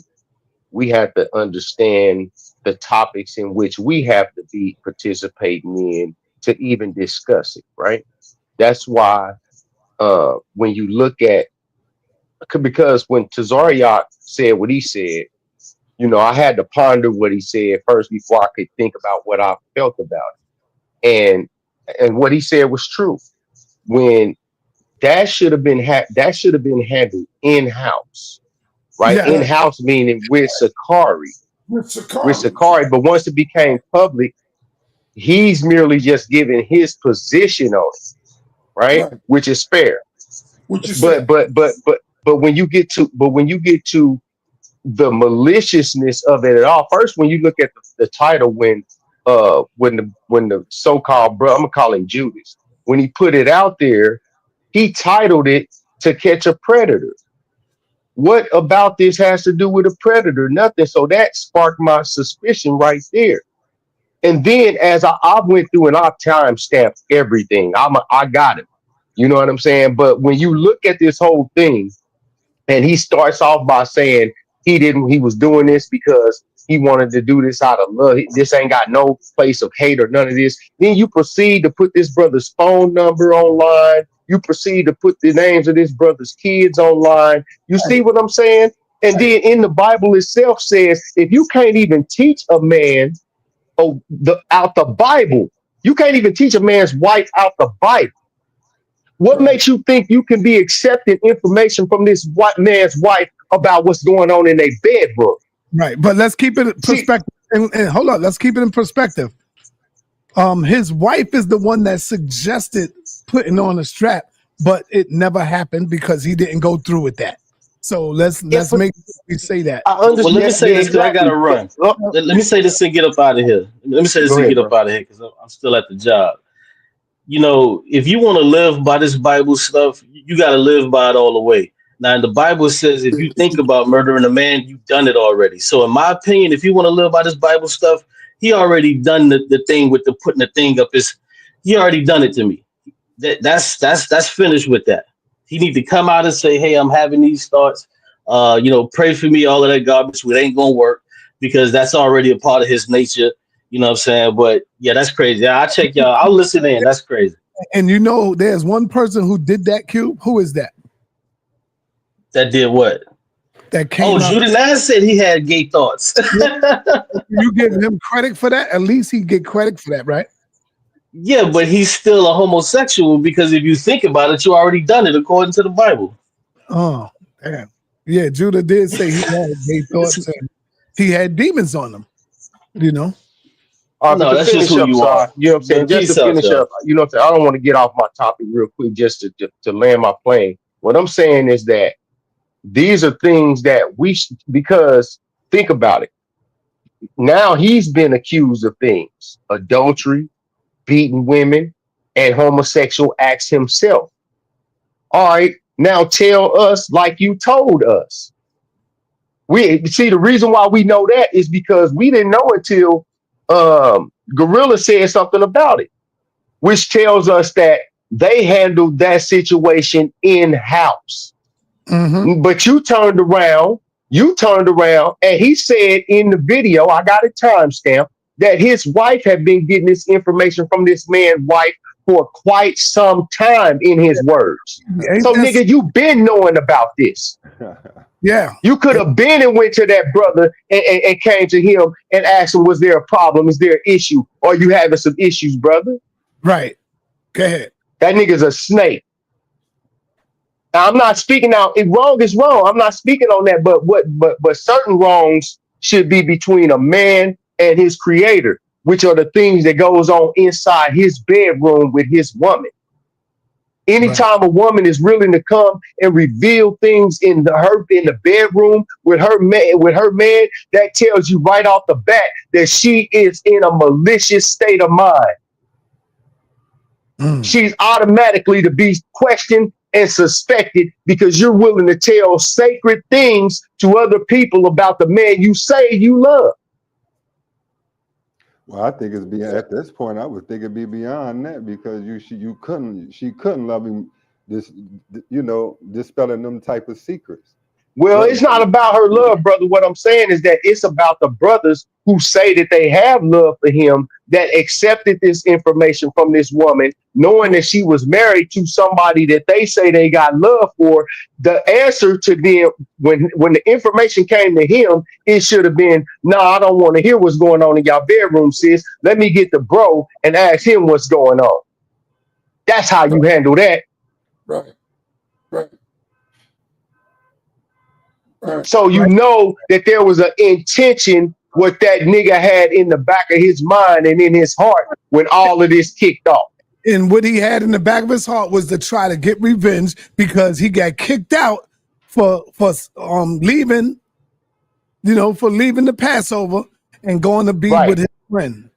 we have to understand the topics in which we have to be participating in to even discuss it, right? That's why when you look at, because when Tazayach said what he said, you know, I had to ponder what he said first before I could think about what I felt about it. And what he said was true. When that should have been that should have been handled in house, right? Yeah. In house meaning with Sakari, With with Sakari. Sakari. But once it became public, he's merely just giving his position on it, right? Right. Which is fair. What you But said. when you get to the maliciousness of it at all, first when you look at the title, when the so-called brother, I'm gonna call him Judas, when he put it out there, he titled it "To Catch a Predator." What about this has to do with a predator? Nothing. So that sparked my suspicion right there. And then as I went through and I time stamped everything, I got it. You know what I'm saying? But when you look at this whole thing, and he starts off by saying he was doing this because he wanted to do this out of love. This ain't got no place of hate or none of this. Then you proceed to put this brother's phone number online. You proceed to put the names of this brother's kids online. You see what I'm saying? And then in the Bible itself says, if you can't even teach a man out the Bible, you can't even teach a man's wife out the Bible. What makes you think you can be accepting information from this white man's wife about what's going on in their bedroom? Right, but let's keep it in perspective. And hold on, let's keep it in perspective. His wife is the one that suggested putting on a strap, but it never happened because he didn't go through with that. So let's make sure we say that. I understand. Well, let me say this because I gotta run. Let me say this and get up out of here. Let me say this and get up out of here because I'm still at the job. You know, if you want to live by this Bible stuff, you got to live by it all the way. Now, the Bible says if you think about murdering a man, you've done it already. So, in my opinion, if you want to live by this Bible stuff, he already done the thing with the putting the thing up. He already done it to me. That's finished with that. He need to come out and say, "Hey, I'm having these thoughts. Pray for me." All of that garbage, it ain't gonna work because that's already a part of his nature. You know what I'm saying? But yeah, that's crazy. I'll check y'all. I'll listen in. That's crazy. And you know, there's one person who did that, Cube. Who is that? That did what? That came out. Judas said he had gay thoughts. You give him credit for that? At least he get credit for that, right? Yeah, but he's still a homosexual because if you think about it, you already done it according to the Bible. Oh, damn. Yeah, Judah did say he had gay thoughts and he had demons on him, you know? No, that's just who you are. You know what I'm saying? Just to finish up, you know what I'm saying? I don't want to get off my topic real quick just to land my plane. What I'm saying is that these are things that because think about it. Now he's been accused of things: adultery, beating women, and homosexual acts himself. All right, now tell us like you told us. We see the reason why we know that is because we didn't know until Gorilla said something about it, which tells us that they handled that situation in-house. Mm-hmm. But you turned around, and he said in the video, I got a timestamp, that his wife had been getting this information from this man's wife for quite some time, in his words. So nigga, you been knowing about this. Yeah. You could have been and went to that brother and came to him and asked him, was there a problem? Is there an issue? Or you having some issues, brother? Right. Go ahead. That nigga's a snake. Now, I'm not speaking out. If wrong is wrong, I'm not speaking on that. But certain wrongs should be between a man and his creator, which are the things that goes on inside his bedroom with his woman. Anytime a woman is willing to come and reveal things in the bedroom with her man, that tells you right off the bat that she is in a malicious state of mind. She's automatically to be questioned and suspected because you're willing to tell sacred things to other people about the man you say you love. Well, I think it's beyond, at this point, I would think it'd be beyond that, because she couldn't love him, this, dispelling them type of secrets. Well, it's not about her love, brother. What I'm saying is that it's about the brothers who say that they have love for him, that accepted this information from this woman, knowing that she was married to somebody that they say they got love for. The answer to them, when the information came to him, it should have been, no, I don't want to hear what's going on in y'all bedroom, sis. Let me get the bro and ask him what's going on. That's how you handle that. Right. So you know that there was an intention what that nigga had in the back of his mind and in his heart when all of this kicked off. And what he had in the back of his heart was to try to get revenge, because he got kicked out for leaving, for leaving the Passover and going to be with his friend.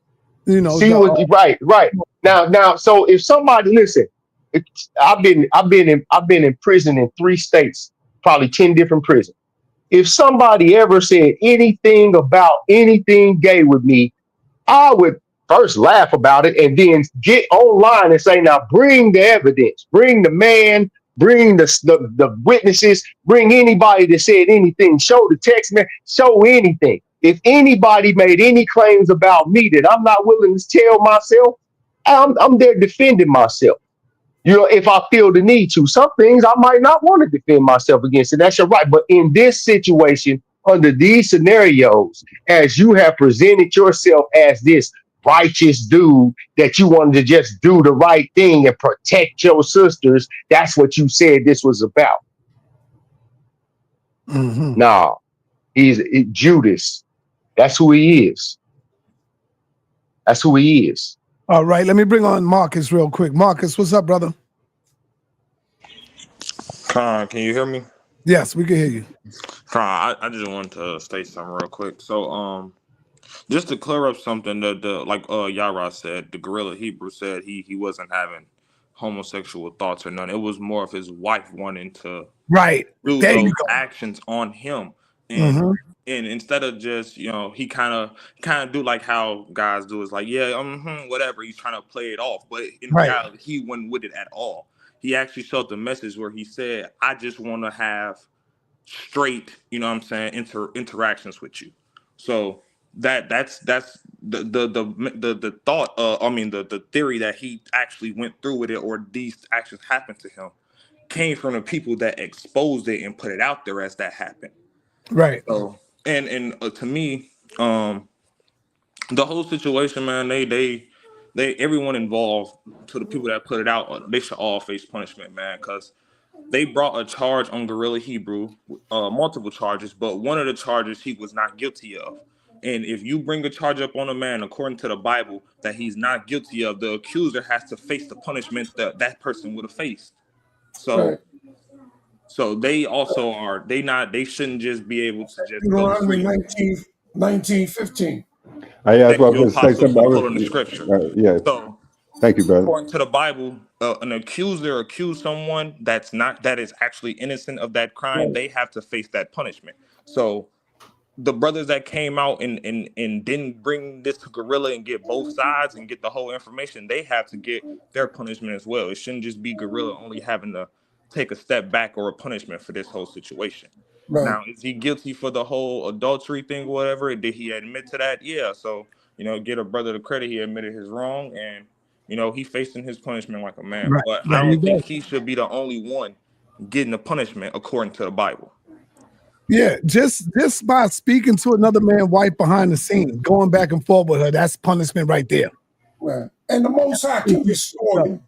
Right. Now, so if somebody listen, I've been in prison in 3 states, probably 10 different prisons. If somebody ever said anything about anything gay with me, I would first laugh about it and then get online and say, now bring the evidence, bring the man, bring the witnesses, bring anybody that said anything, show the text, man, show anything. If anybody made any claims about me that I'm not willing to tell myself, I'm there defending myself. If I feel the need to. Some things I might not want to defend myself against, and that's your right. But in this situation, under these scenarios, as you have presented yourself as this righteous dude that you wanted to just do the right thing and protect your sisters, that's what you said this was about. Mm-hmm. Nah, he's Judas. That's who he is. That's who he is. All right, let me bring on Marcus real quick. Marcus, what's up, brother? Can you hear me? Yes, we can hear you. I just wanted to state something real quick. So, just to clear up something that like Yara said, the gorilla Hebrew said he wasn't having homosexual thoughts or none. It was more of his wife wanting to do those actions on him, and and instead of just he kind of do like how guys do, is like whatever, he's trying to play it off, but in reality he wasn't with it at all. He actually showed the message where he said, I just want to have straight, interactions with you. So that's the thought, the theory that he actually went through with it, or these actions happened to him, came from the people that exposed it and put it out there as that happened. Right. So and to me, the whole situation, man, they everyone involved, to the people that put it out, they should all face punishment, man, because they brought a charge on Gorilla Hebrew, multiple charges, but one of the charges he was not guilty of. And if you bring a charge up on a man, according to the Bible, that he's not guilty of, the accuser has to face the punishment that person would have faced. So they also are, they shouldn't just be able to just go free. 1915. That's what I was going to say. Something pulling the scripture. Yeah. So thank you, brother. According to the Bible, an accuser accused someone that is actually innocent of that crime. They have to face that punishment. So the brothers that came out and didn't bring this to Gorilla and get both sides and get the whole information, they have to get their punishment as well. It shouldn't just be Gorilla only having to take a step back or a punishment for this whole situation. Now, is he guilty for the whole adultery thing or whatever? Did he admit to that? Yeah. So, get a brother the credit. He admitted his wrong, and he facing his punishment like a man. Right. But I don't think he should be the only one getting the punishment according to the Bible. Yeah, just by speaking to another man's wife behind the scenes, going back and forth with her, that's punishment right there. Right. And the Most High can restore him.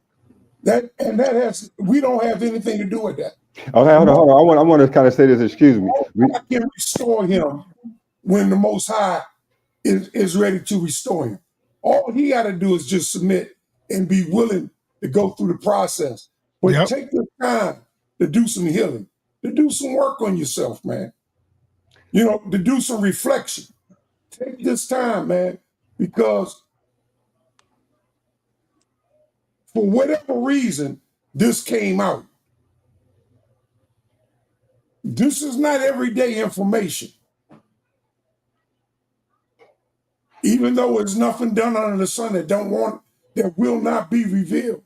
We don't have anything to do with that. Okay, hold on. I want to kind of say this. Excuse me. I can restore him when the Most High is ready to restore him. All he got to do is just submit and be willing to go through the process. But take the time to do some healing, to do some work on yourself, man. To do some reflection. Take this time, man, because for whatever reason, this came out. This is not everyday information. Even even though there's nothing done under the sun that will not be revealed.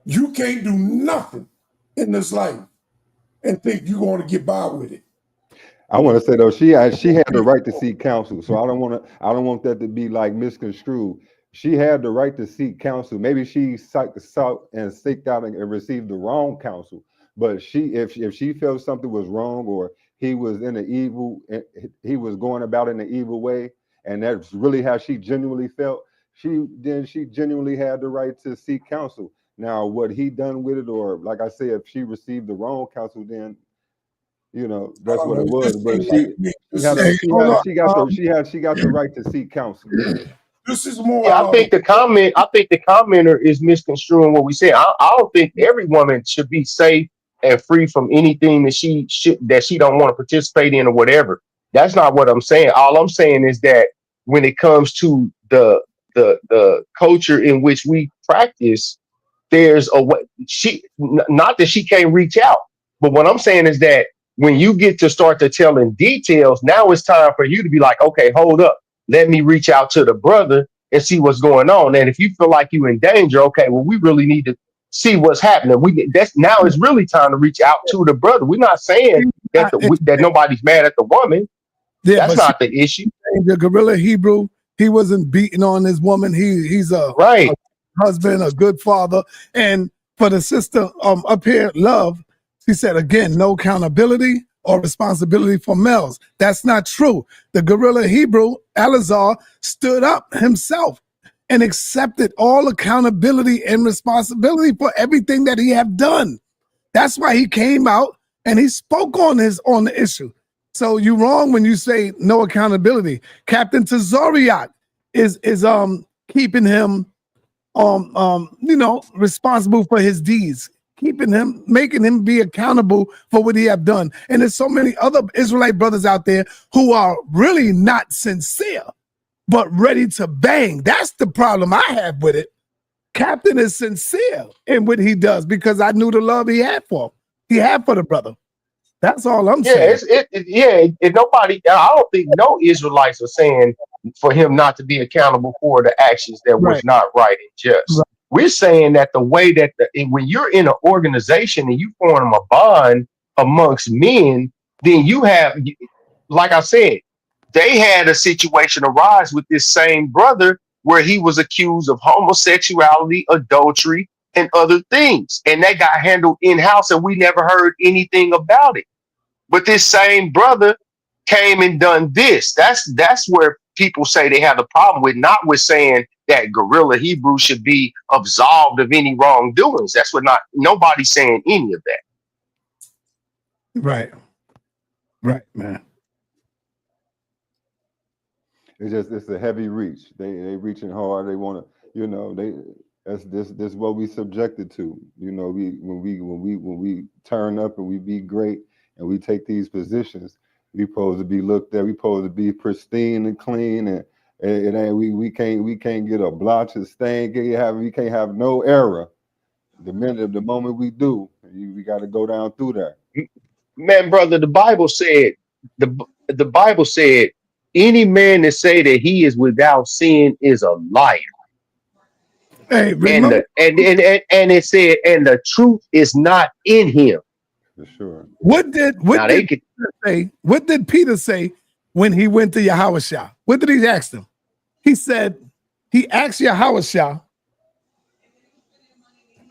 You can't do nothing in this life and think you're going to get by with it. I want to say though, she had the right to seek counsel. So I don't want that to be like misconstrued. She had the right to seek counsel. Maybe she sought and seeked out and received the wrong counsel. But if she felt something was wrong or he was he was going about in an evil way, and that's really how she genuinely felt, she genuinely had the right to seek counsel. Now, what he done with it, or like I said, if she received the wrong counsel, then that's what it was. But she got the right to seek counsel. This is more. Yeah, I think the commenter is misconstruing what we said. I don't think every woman should be safe and free from anything that she don't want to participate in or whatever. That's not what I'm saying. All I'm saying is that when it comes to the culture in which we practice, there's a way not that she can't reach out, but what I'm saying is that when you get to start to tell in details, now it's time for you to be like, okay, hold up. Let me reach out to the brother and see what's going on. And if you feel like you're in danger, okay, well, we really need to see what's happening. Now it's really time to reach out to the brother. We're not saying that that nobody's mad at the woman. Yeah, that's not the issue. The gorilla Hebrew, he wasn't beating on his woman. He's a husband, a good father. And for the sister up here, Love, she said again, no accountability or responsibility for males. That's not true. The gorilla Hebrew, Eleazar, stood up himself and accepted all accountability and responsibility for everything that he have done. That's why he came out and he spoke on the issue. So you're wrong when you say no accountability. Captain Tazayach is keeping him responsible for his deeds, making him be accountable for what he have done. And there's so many other Israelite brothers out there who are really not sincere, but ready to bang. That's the problem I have with it. Captain is sincere in what he does because I knew the love he had for the brother. That's all I'm saying. Nobody, I don't think no Israelites are saying for him not to be accountable for the actions that was not right and just. Right. We're saying that the way that when you're in an organization and you form a bond amongst men, then you have, like I said, they had a situation arise with this same brother where he was accused of homosexuality, adultery, and other things. And that got handled in-house and we never heard anything about it. But this same brother came and done this. That's where people say they have a problem with, not with saying that gorilla Hebrew should be absolved of any wrongdoings. That's what nobody's saying any of that. Right, man. It's a heavy reach. They reaching hard. They want to, this what we subjected to. When we turn up and we be great and we take these positions, we supposed to be looked at. We supposed to be pristine and clean, and it ain't. We can't get a blotch or stain. We can't have no error. The moment we do, we got to go down through that. Man, brother, the Bible said the Bible said any man that say that he is without sin is a liar. Hey, and it said, and the truth is not in him. For sure. What did Peter say when he went to Yahushua? What did he ask him? He asked Yahushua,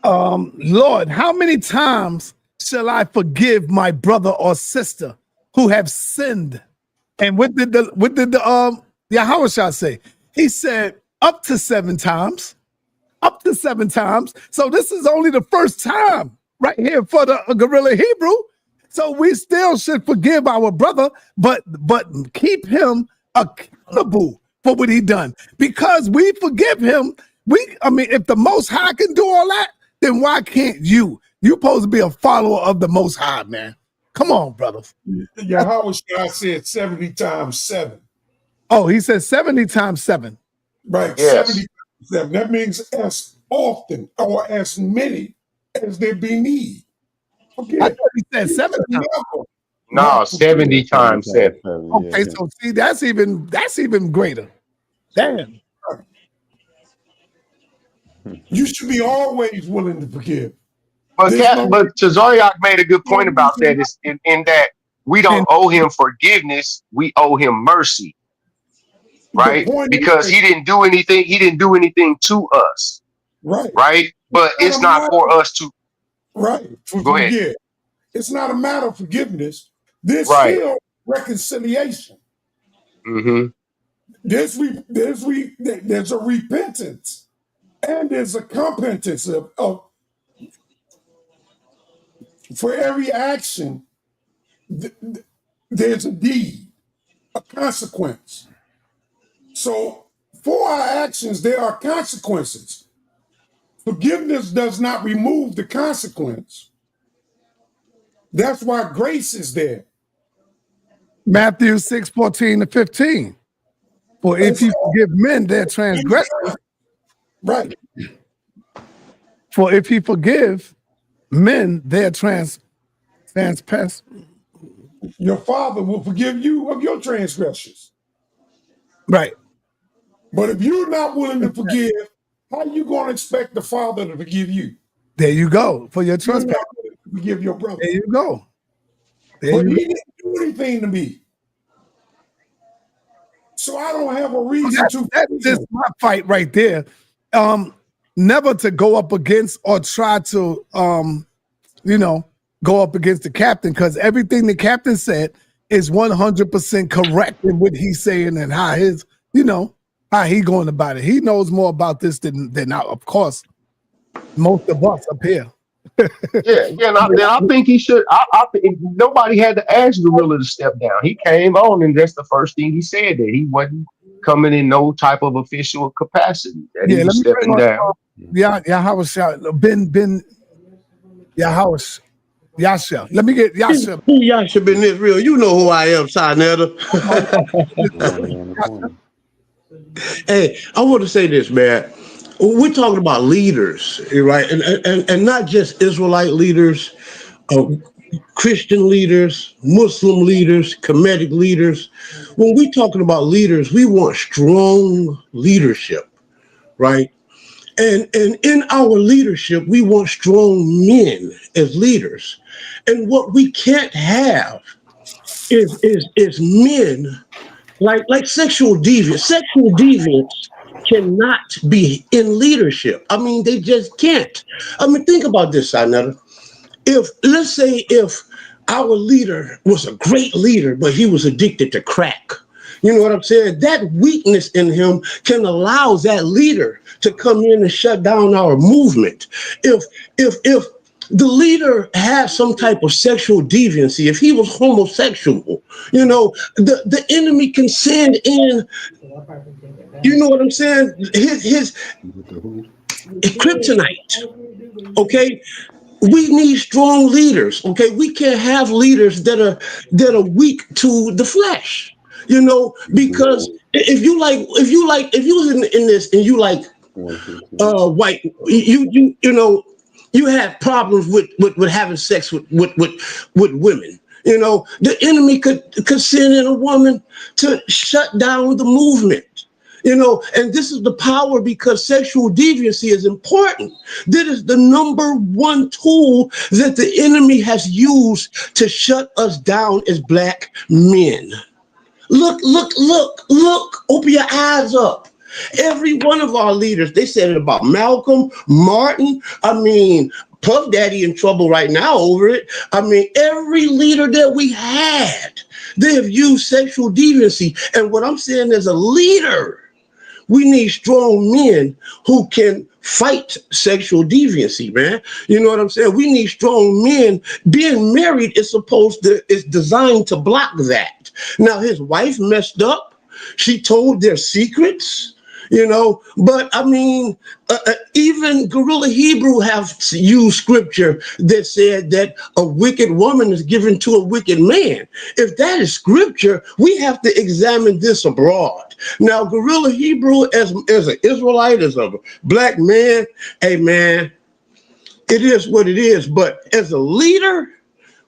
Lord, how many times shall I forgive my brother or sister who have sinned? And what did the Yahushua say? He said up to 7 times. Up to 7 times. So this is only the first time right here for the gorilla Hebrew. So we still should forgive our brother, but keep him accountable for what he done. Because we forgive him. If the Most High can do all that, then why can't you? You're supposed to be a follower of the Most High, man. Come on, brothers. Yahushua said 70 times 7. Oh, he said 70 times 7. Right, yes. 70 times 7. That means as often or as many as there be need. Okay. I thought he said 7 times. No, 70 times 7. Okay, so see, that's even greater. Damn. You should be always willing to forgive. But There's no but Tazayach made a good point about reason that. not. Is in that we don't And owe him forgiveness, we owe him mercy, The right? point Because is, he didn't do anything, he didn't do anything to us, right? right? But It's it's not a not for matter, us to right? To go ahead. forgive. It's not a matter of forgiveness. There's Right. still reconciliation. Mm-hmm. There's a repentance and there's a competence of for every action. There's a deed, a consequence. So for our actions, there are consequences. Forgiveness does not remove the consequence. That's why grace is there. Matthew 6:14-15. For if he forgive men their transgressions, Right. for if he forgive men their transpass. Your Father will forgive you of your transgressions. Right. But if you're not willing to forgive, how are you going to expect the Father to forgive you? There you go. For your You're trespass. not willing to forgive your brother. There you go. There But you he go. didn't do anything to me. So I don't have a reason to That's forgive just him. my fight right there. Never to go up against or try to go up against the captain, because everything the captain said is 100% correct in what he's saying and how how he going about it. He knows more about this than of course, most of us up here. Yeah, and I think he should. I think nobody had to ask Gorilla to step down. He came on, and that's the first thing he said, that he wasn't coming in no type of official capacity, that he Yeah, let was me bring stepping on down. Yasha. Let me get Yasha. Y'all should been Israel. You know who I am, sa.neter. Hey, I want to say this, man. We're talking about leaders, right? And not just Israelite leaders, Christian leaders, Muslim leaders, Kemetic leaders. When we're talking about leaders, we want strong leadership, right? And in our leadership, we want strong men as leaders. And what we can't have is men like sexual deviance. Sexual deviance cannot be in leadership. I mean, they just can't. I mean, think about this, sa.neter. Let's say our leader was a great leader, but he was addicted to crack. You know what I'm saying? That weakness in him can allow that leader to come in and shut down our movement. If the leader has some type of sexual deviancy, if he was homosexual, the enemy can send in, you know what I'm saying, his kryptonite. Okay, we need strong leaders. Okay, we can't have leaders that are weak to the flesh. Because if you was in this and you like white, you have problems with having sex with women. The enemy could send in a woman to shut down the movement. And this is the power, because sexual deviancy is important. That is the number one tool that the enemy has used to shut us down as black men. Look, open your eyes up. Every one of our leaders, they said it about Malcolm, Martin. I mean, Puff Daddy in trouble right now over it. I mean, every leader that we had, they have used sexual deviancy. And what I'm saying as a leader, we need strong men who can fight sexual deviancy, man. You know what I'm saying? We need strong men. Being married is designed to block that. Now, his wife messed up. She told their secrets, but I mean, even Gorilla Hebrew have used scripture that said that a wicked woman is given to a wicked man. If that is scripture, we have to examine this abroad. Now, Gorilla Hebrew, as an Israelite, as a black man, hey man, it is what it is. But as a leader,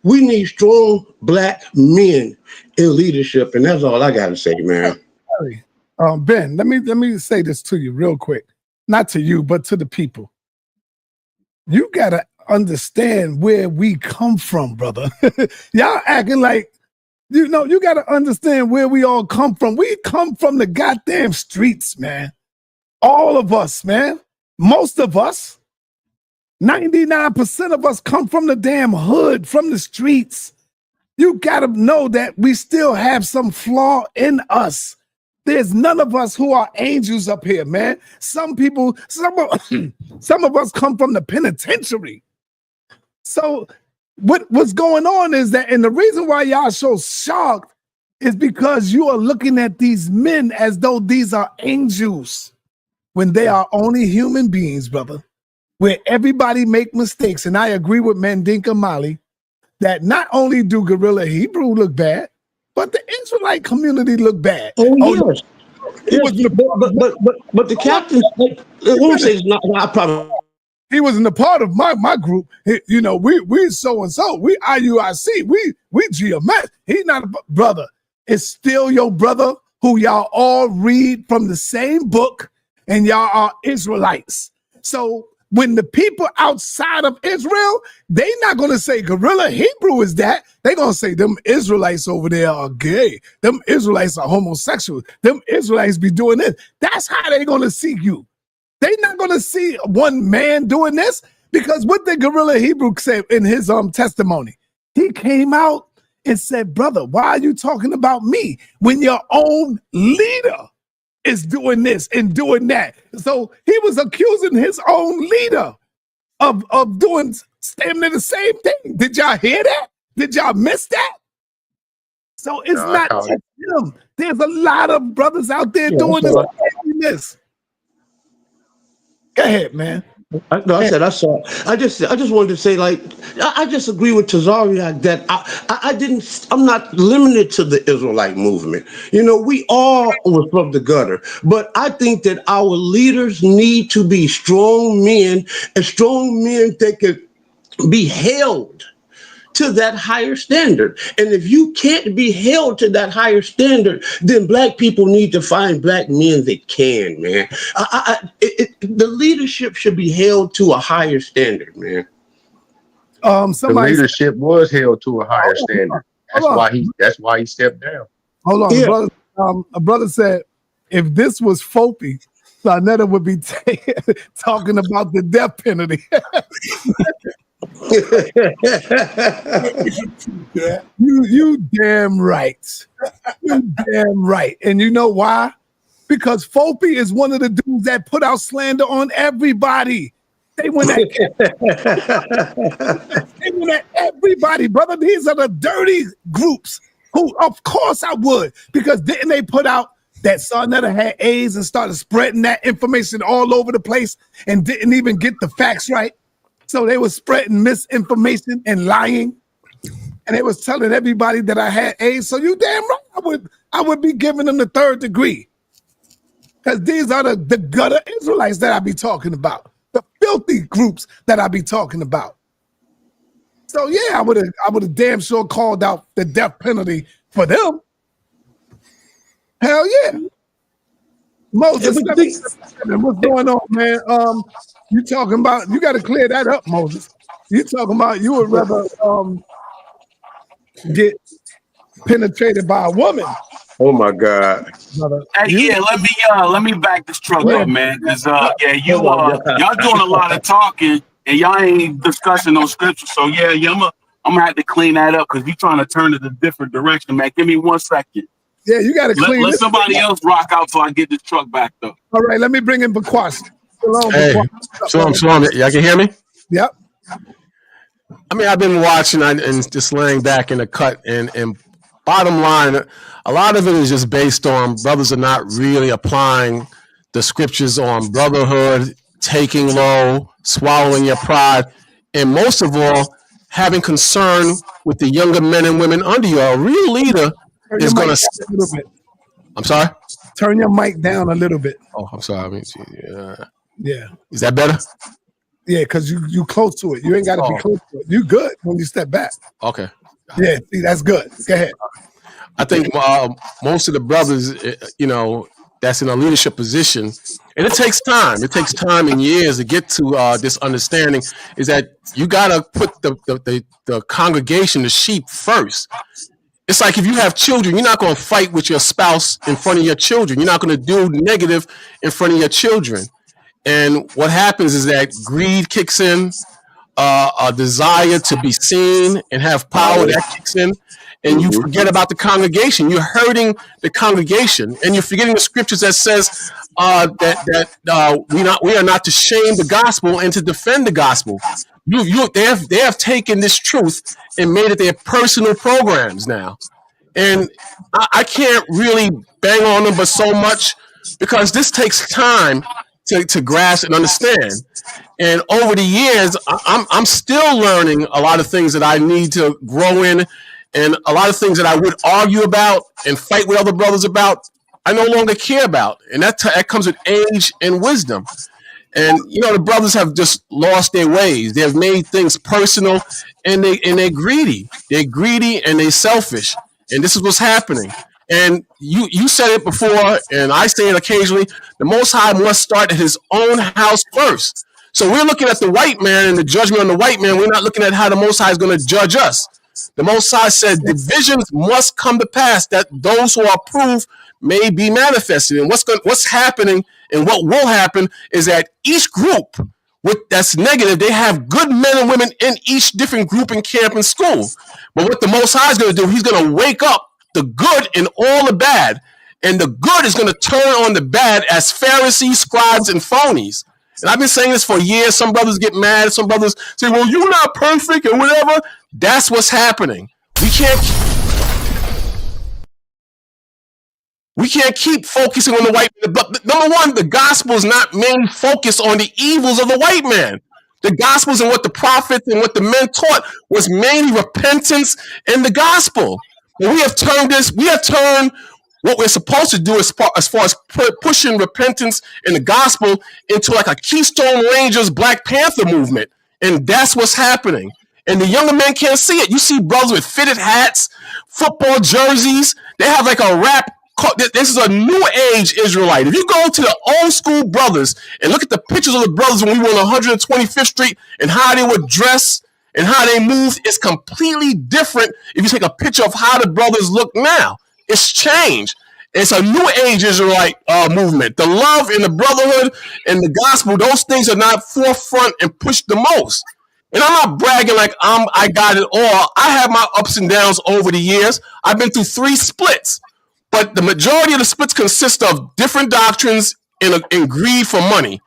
we need strong black men in leadership, and that's all I got to say, man. Ben, let me say this to you real quick. Not to you, but to the people. You gotta understand where we come from, brother. Y'all acting like, you know, you gotta understand where we all come from. We come from the goddamn streets, man. All of us, man. Most of us. 99% of us come from the damn hood, from the streets. You gotta know that we still have some flaw in us. There's none of us who are angels up here, man. Some people, some of us come from the penitentiary. So what's going on is that, and the reason why y'all so shocked is because you are looking at these men as though these are angels when they are only human beings, brother, where everybody make mistakes. And I agree with Mandinka Mali that not only do Guerrilla Hebrew look bad, but the Israelite community look bad. Yes. But the captain, let me say this, not probably. He wasn't a part of my group. You know, we so and so. We IUIC. We GMS. He's not a brother. It's still your brother who y'all all read from the same book, and y'all are Israelites. So when the people outside of Israel, they not going to say Guerrilla Hebrew is that. They're going to say them Israelites over there are gay. Them Israelites are homosexual. Them Israelites be doing this. That's how they're going to see you. They're not going to see one man doing this, because what did Guerrilla Hebrew say in his testimony? He came out and said, brother, why are you talking about me when your own leader is doing this and doing that? So he was accusing his own leader of doing, standing in the same thing. Did y'all hear that? Did y'all miss that? So it's not just him. There's a lot of brothers out there doing this. Go ahead, man. I saw. I just wanted to say, like, I just agree with Tazayach that I'm not limited to the Israelite movement. You know, we all were from the gutter, but I think that our leaders need to be strong men, and strong men that could be held to that higher standard. And if you can't be held to that higher standard, then black people need to find black men that can, man. The leadership should be held to a higher standard, man. The leadership was held to a higher standard. That's why he stepped down. Hold on, brother. A brother said, if this was Fopi, sa.neter would be talking about the death penalty. you damn right. You damn right. And you know why? Because Fopi is one of the dudes that put out slander on everybody. They went at everybody, brother. These are the dirty groups who, of course I would, because didn't they put out that sa.neter had AIDS and started spreading that information all over the place and didn't even get the facts right? So they were spreading misinformation and lying, and they was telling everybody that I had AIDS. So you damn right, I would be giving them the third degree, because these are the gutter Israelites that I be talking about, the filthy groups that I be talking about. So yeah, I would have damn sure called out the death penalty for them. Hell yeah. Moses, what's going on, man? You talking about, you got to clear that up, Moses. You talking about you would rather get penetrated by a woman. Oh my God. Hey, let me back this truck up, man. Because y'all doing a lot of talking and y'all ain't discussing no scripture. So I'm gonna have to clean that up, because you trying to turn it a different direction, man. Give me 1 second. Yeah, you got to clean. Let somebody else rock out so I get this truck backed up. All right, let me bring in Bakwash. Shalom. Y'all can hear me? Yep. I mean, I've been watching and just laying back in the cut, and bottom line, a lot of it is just based on brothers are not really applying the scriptures on brotherhood, taking low, swallowing your pride, and most of all, having concern with the younger men and women under you. A real leader is going to. I'm sorry? Turn your mic down a little bit. Oh, I'm sorry. I mean, yeah. Is that better? Yeah, because you close to it. You ain't got to be close to it. You good when you step back. Okay. Yeah, see, that's good. Go ahead. I think most of the brothers, that's in a leadership position, and it takes time. It takes time and years to get to this understanding. Is that you gotta put the congregation, the sheep, first. It's like if you have children, you're not going to fight with your spouse in front of your children. You're not going to do negative in front of your children. And what happens is that greed kicks in, a desire to be seen and have power that kicks in, and you forget about the congregation. You're hurting the congregation, and you're forgetting the scriptures that says we are not to shame the gospel and to defend the gospel. They have taken this truth and made it their personal programs now, and I can't really bang on them, but so much because this takes time to grasp and understand. And over the years, I'm still learning a lot of things that I need to grow in, and a lot of things that I would argue about and fight with other brothers about, I no longer care about, and that comes with age and wisdom. And the brothers have just lost their ways. They have made things personal, and they're greedy. They're greedy and they're selfish. And this is what's happening. And you said it before, and I say it occasionally. The Most High must start at His own house first. So we're looking at the white man and the judgment on the white man. We're not looking at how the Most High is going to judge us. The Most High said divisions must come to pass, that those who are approved may be manifested. And what's happening and what will happen is that each group that's negative, they have good men and women in each different group in camp and school. But what the Most High is going to do, He's going to wake up the good in all the bad, and the good is going to turn on the bad as Pharisees, scribes, and phonies. And I've been saying this for years. Some brothers get mad. Some brothers say, well, you're not perfect and whatever. That's what's happening. We can't keep focusing on the white man. But number one, the gospel is not mainly focused on the evils of the white man. The gospels and what the prophets and what the men taught was mainly repentance and the gospel. And we have turned what we're supposed to do as far as pushing repentance and the gospel into like a Keystone Rangers Black Panther movement. And that's what's happening. And the younger men can't see it. You see brothers with fitted hats, football jerseys. They have like a rap. This is a new age Israelite. If you go to the old school brothers and look at the pictures of the brothers when we were on 125th Street and how they would dress and how they moved, it's completely different if you take a picture of how the brothers look now. It's changed. It's a new age Israelite movement. The love and the brotherhood and the gospel, those things are not forefront and pushed the most. And I'm not bragging like I got it all. I have my ups and downs over the years. I've been through 3 splits. But the majority of the splits consist of different doctrines and greed for money.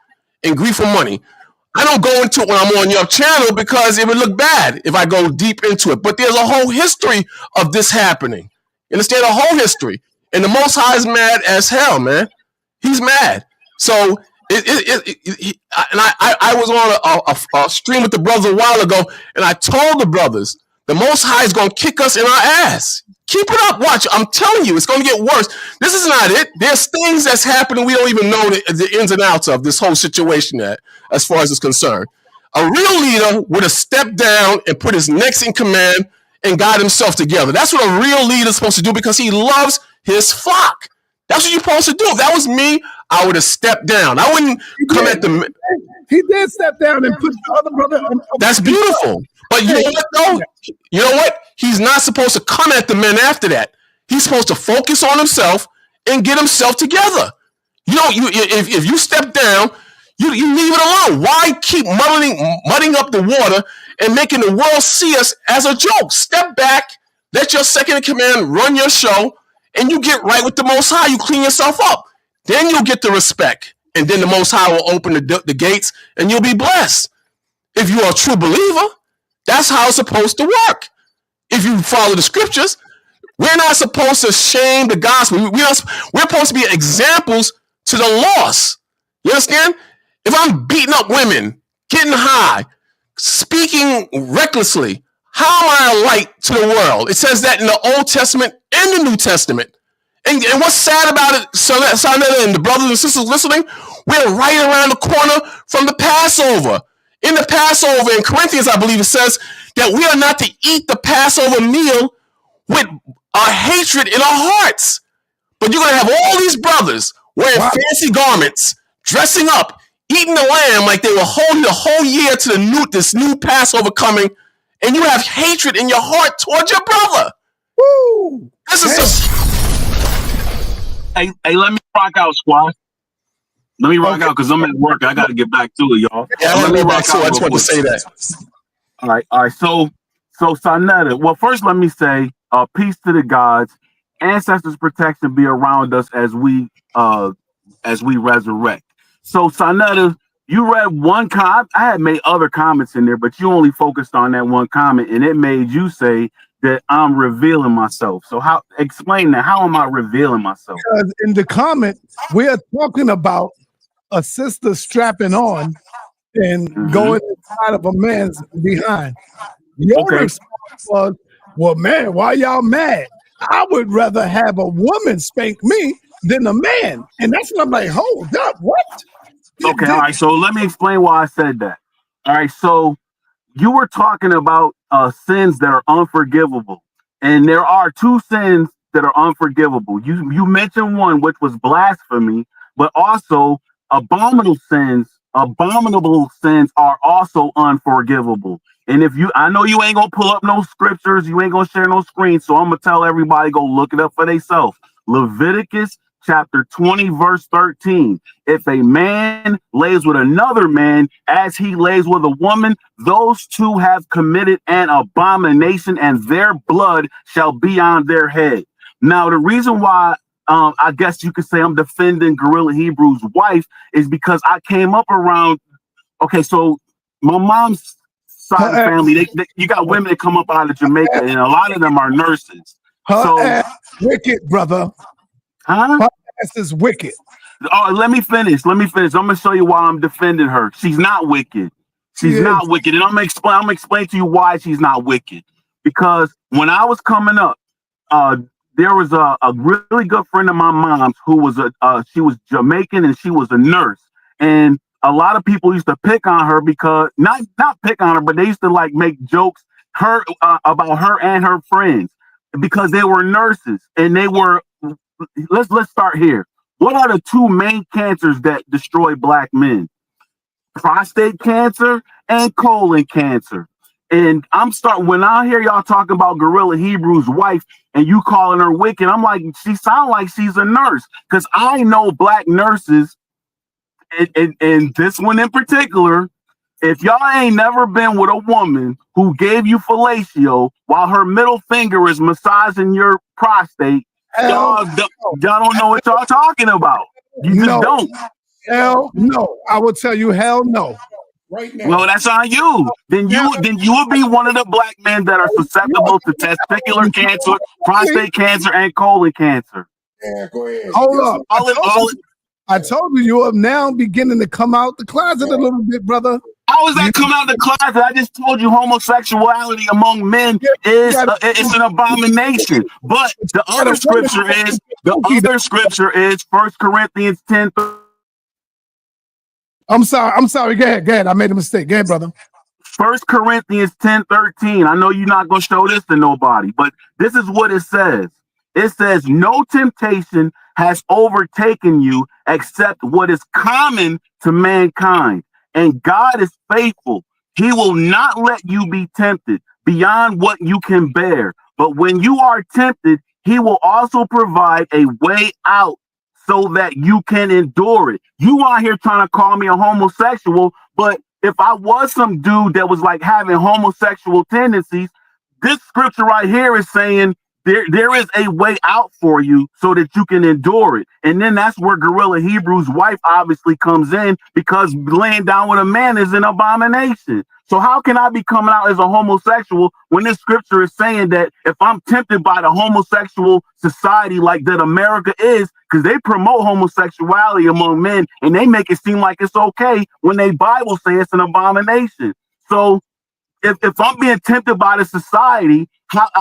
I don't go into it when I'm on your channel because it would look bad if I go deep into it. But there's a whole history of this happening. You understand? A whole history. And the Most High is mad as hell, man. He's mad. So, I was on a stream with the brothers a while ago, and I told the brothers, the Most High is going to kick us in our ass. Keep it up. Watch. I'm telling you, it's going to get worse. This is not it. There's things that's happening we don't even know the ins and outs of this whole situation as far as it's concerned. A real leader would have stepped down and put his next in command and got himself together. That's what a real leader is supposed to do because he loves his flock. That's what you're supposed to do. If that was me, I would have stepped down. I wouldn't come at the... He did step down and put the other brother... That's beautiful. But you know what, though? You know what? He's not supposed to come at the men after that. He's supposed to focus on himself and get himself together. If you step down, you leave it alone. Why keep mudding up the water and making the world see us as a joke? Step back, let your second in command run your show, and you get right with the Most High. You clean yourself up. Then you'll get the respect. And then the Most High will open the gates, and you'll be blessed. If you're a true believer, that's how it's supposed to work. If you follow the scriptures, we're not supposed to shame the gospel. We're supposed to be examples to the lost. You understand? If I'm beating up women, getting high, speaking recklessly, how am I a light to the world? It says that in the Old Testament and the New Testament. And what's sad about it, sa.neter and the brothers and sisters listening, we're right around the corner from the Passover. In the Passover, in Corinthians, I believe it says that we are not to eat the Passover meal with hatred in our hearts. But you're going to have all these brothers wearing fancy garments, dressing up, eating the lamb like they were holding the whole year to this new Passover coming, and you have hatred in your heart towards your brother. Woo! This is Hey, let me rock out, squad. Let me rock out because I'm at work. I got to get back to it, y'all. Yeah, let me rock out. I just want to say that. All right. So sa.neter. Well, first let me say, peace to the gods, ancestors' protection be around us as we resurrect. So sa.neter, you read one comment. I had made other comments in there, but you only focused on that one comment, and it made you say that I'm revealing myself. So explain that? How am I revealing myself? Because in the comment, we're talking about a sister strapping on and going inside of a man's behind. Your response was, well, man, why y'all mad? I would rather have a woman spank me than a man. And that's what I'm like, hold up, what? Okay, all right. So let me explain why I said that. All right, so you were talking about sins that are unforgivable. And there are two sins that are unforgivable. You mentioned one, which was blasphemy, but also abominable sins are also unforgivable. And I know you ain't gonna pull up no scriptures, you ain't gonna share no screens, so I'm gonna tell everybody go look it up for themselves. Leviticus chapter 20, verse 13. If a man lays with another man as he lays with a woman, those two have committed an abomination, and their blood shall be on their head. Now, the reason why I guess you could say I'm defending Gorilla Hebrew's wife is because I came up around. Okay, so my mom's side of the family, you got women that come up out of Jamaica, and a lot of them are nurses. Her ass wicked, brother. Huh? Her ass is wicked. Oh, let me finish. I'm gonna show you why I'm defending her. She's not wicked. She's not wicked, and I'm gonna explain to you why she's not wicked. Because when I was coming up, there was a really good friend of my mom's who was she was Jamaican and she was a nurse, and a lot of people used to pick on her because not pick on her, but they used to like make jokes about her and her friends because they were nurses and they were. Let's start here. What are the two main cancers that destroy black men? Prostate cancer and colon cancer. And when I hear y'all talking about Gorilla Hebrew's wife and you calling her wicked, I'm like, she sounds like she's a nurse. Because I know black nurses, and this one in particular, if y'all ain't never been with a woman who gave you fellatio while her middle finger is massaging your prostate, y'all don't know what y'all talking about. You just don't. Hell no. I will tell you, hell no. Right now. Well, that's on you. Then you will be one of the black men that are susceptible to testicular cancer, prostate cancer, and colon cancer. Yeah, go ahead. Hold up. I told you are now beginning to come out the closet a little bit, brother. How is that come out the closet? I just told you homosexuality among men is it's an abomination. But the other scripture is 1 Corinthians 10. I'm sorry. Go ahead. I made a mistake. Go ahead, brother. 1 Corinthians 10:13. I know you're not gonna show this to nobody, but this is what it says. It says, no temptation has overtaken you except what is common to mankind. And God is faithful. He will not let you be tempted beyond what you can bear. But when you are tempted, he will also provide a way out so that you can endure it. You out here trying to call me a homosexual, but if I was some dude that was like having homosexual tendencies, this scripture right here is saying there is a way out for you so that you can endure it. And then that's where Gorilla Hebrew's wife obviously comes in, because laying down with a man is an abomination. So how can I be coming out as a homosexual when this scripture is saying that if I'm tempted by the homosexual society like that America is, because they promote homosexuality among men and they make it seem like it's okay when they Bible say it's an abomination. So if I'm being tempted by the society,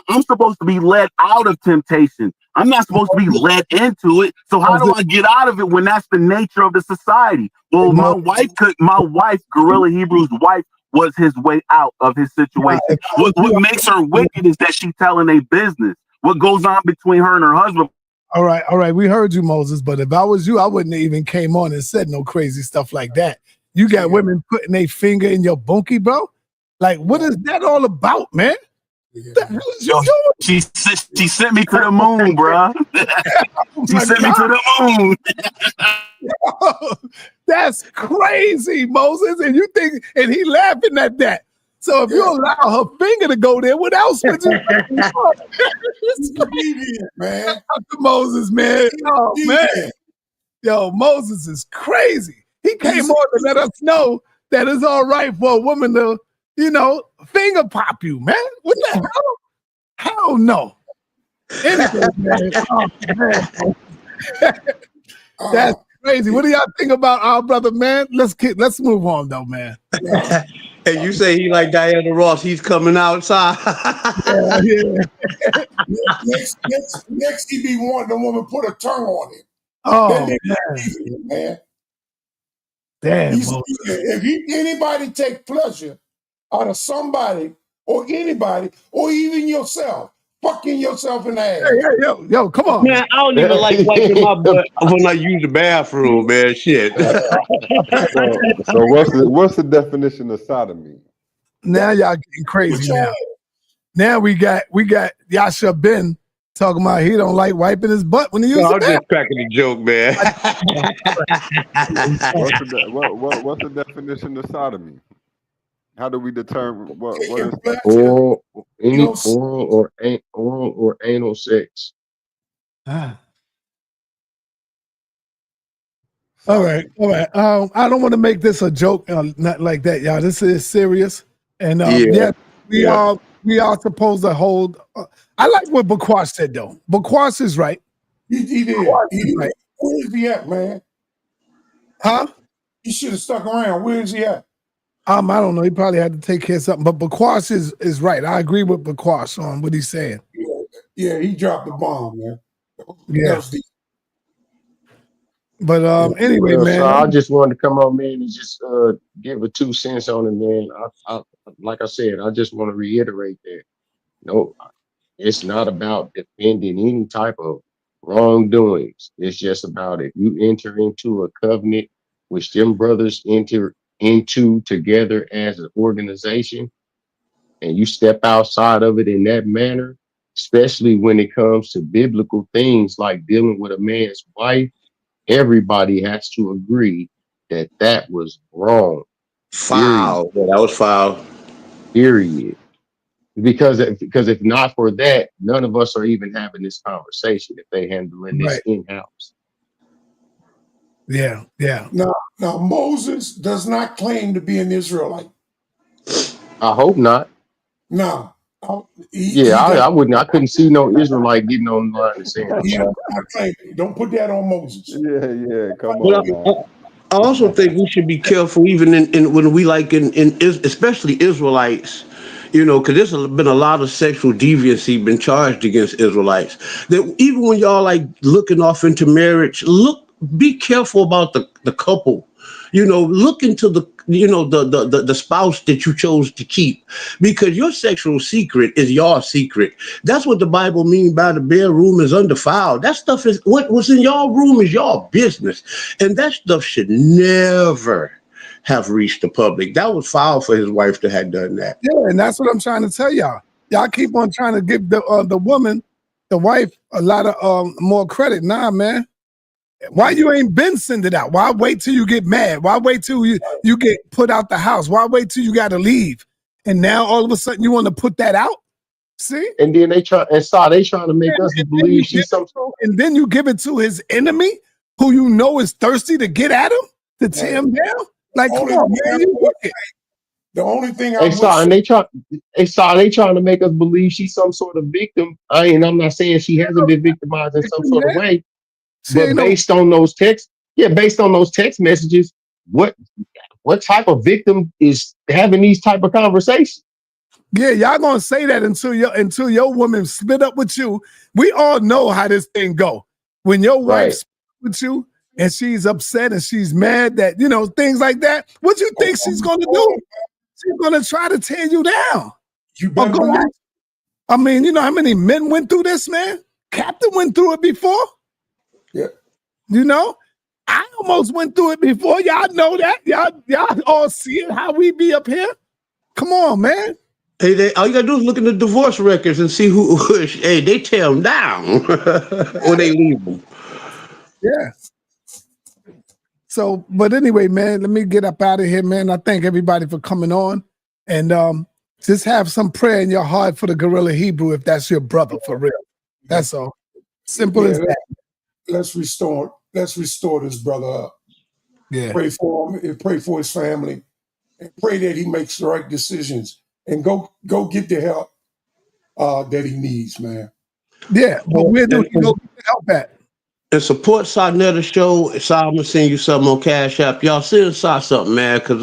I'm supposed to be led out of temptation. I'm not supposed to be led into it. So how do I get out of it when that's the nature of the society? Well, my wife, Gorilla Hebrew's wife, was his way out of his situation. What makes her wicked is that she's telling a business. What goes on between her and her husband All right. We heard you, Moses. But if I was you, I wouldn't have even came on and said no crazy stuff like that. You got women putting their finger in your bunkie, bro. Like, what is that all about, man? What the hell is you doing? She sent me to the moon, bro. She sent me to the moon. That's crazy, Moses. And you think, and he laughing at that. So if you allow her finger to go there, what else would you do? It's crazy, man. Moses, man. Oh, man. Yo, Moses is crazy. He came on to let us know that it's all right for a woman to, finger pop you, man. What the hell? Hell no. Anyway, man. Oh, man. That's crazy. What do y'all think about our brother, man? Let's move on, though, man. And you say he like Diana Ross, he's coming outside. Yeah. Next he be wanting the woman put a tongue on him. Oh, man. Damn. If anybody take pleasure out of somebody or anybody or even yourself, fucking yourself in the ass. Yo, come on. Man, I don't even like wiping my butt when I use the bathroom, man. Shit. So what's the definition of sodomy? Now y'all getting crazy now. Now we got Yasha Ben talking about he don't like wiping his butt when he uses I'm just cracking a joke, man. What's the definition of sodomy? How do we determine what is oral or anal sex? All right. I don't want to make this a joke, not like that, y'all. This is serious, and we are supposed to hold. I like what Bakwash said, though. Bakwash is right. He did. Right. Where is he at, man? Huh? He should have stuck around. Where is he at? I don't know. He probably had to take care of something. But Bakwash is right. I agree with Bakwash on what he's saying. Yeah, he dropped the bomb, man. Yeah. But anyway, man. So I just wanted to come on, man, and just give a 2 cents on it, man. I like I said, I just want to reiterate that. No, it's not about defending any type of wrongdoings. It's just about if you enter into a covenant which them brothers enter into together as an organization, and you step outside of it in that manner, especially when it comes to biblical things like dealing with a man's wife, everybody has to agree that that was wrong. Foul. Yeah, that was foul. Period. Because if not for that, none of us are even having this conversation if they handling this in-house. Yeah. Now, Moses does not claim to be an Israelite. I hope not. No. I wouldn't. I couldn't see no Israelite getting online and saying that. Don't put that on Moses. Yeah. Come on. I also think we should be careful, even in when we especially Israelites, because there's been a lot of sexual deviancy been charged against Israelites. That even when y'all like looking off into marriage, be careful about the couple. Look into the spouse that you chose to keep, because your sexual secret is your secret. That's what the Bible means by the bedroom is undefiled. That stuff is what's in your room is your business, and that stuff should never have reached the public. That was foul for his wife to have done that. Yeah, and that's what I'm trying to tell y'all. Y'all keep on trying to give the woman, the wife, a lot of more credit. Nah, man. Why you ain't been send it out? Why wait till you get mad? Why wait till you get put out the house? Why wait till you got to leave? And now all of a sudden you want to put that out? See? And then they trying to make us believe she's something. And then you give it to his enemy, who you know is thirsty to get at him, to tear him down. Like, come on, man. The only thing they trying to make us believe she's some sort of victim. I'm not saying she hasn't been victimized in some sort of way. But based on those text messages, what type of victim is having these type of conversations? Yeah, y'all gonna say that until your woman split up with you. We all know how this thing go. When your wife split up with you and she's upset and she's mad that things like that, what do you think she's gonna do? She's gonna try to tear you down. I mean, you know how many men went through this, man? Captain went through it before. You know, I almost went through it before. Y'all know that. Y'all all see it, how we be up here. Come on, man. Hey, all you gotta do is look at the divorce records and see who. Hey, they tear them down or they leave them. Yeah. So, but anyway, man, let me get up out of here, man. I thank everybody for coming on, and just have some prayer in your heart for the Gorilla Hebrew if that's your brother for real. That's all. Simple as that. Let's restore this brother up. Yeah. Pray for him and pray for his family, and pray that he makes the right decisions and go get the help that he needs, man. Yeah, but where do you go get the help at? And support sa.neter show. Sa, I'm gonna send you something on Cash App. Y'all send Sa something, man, because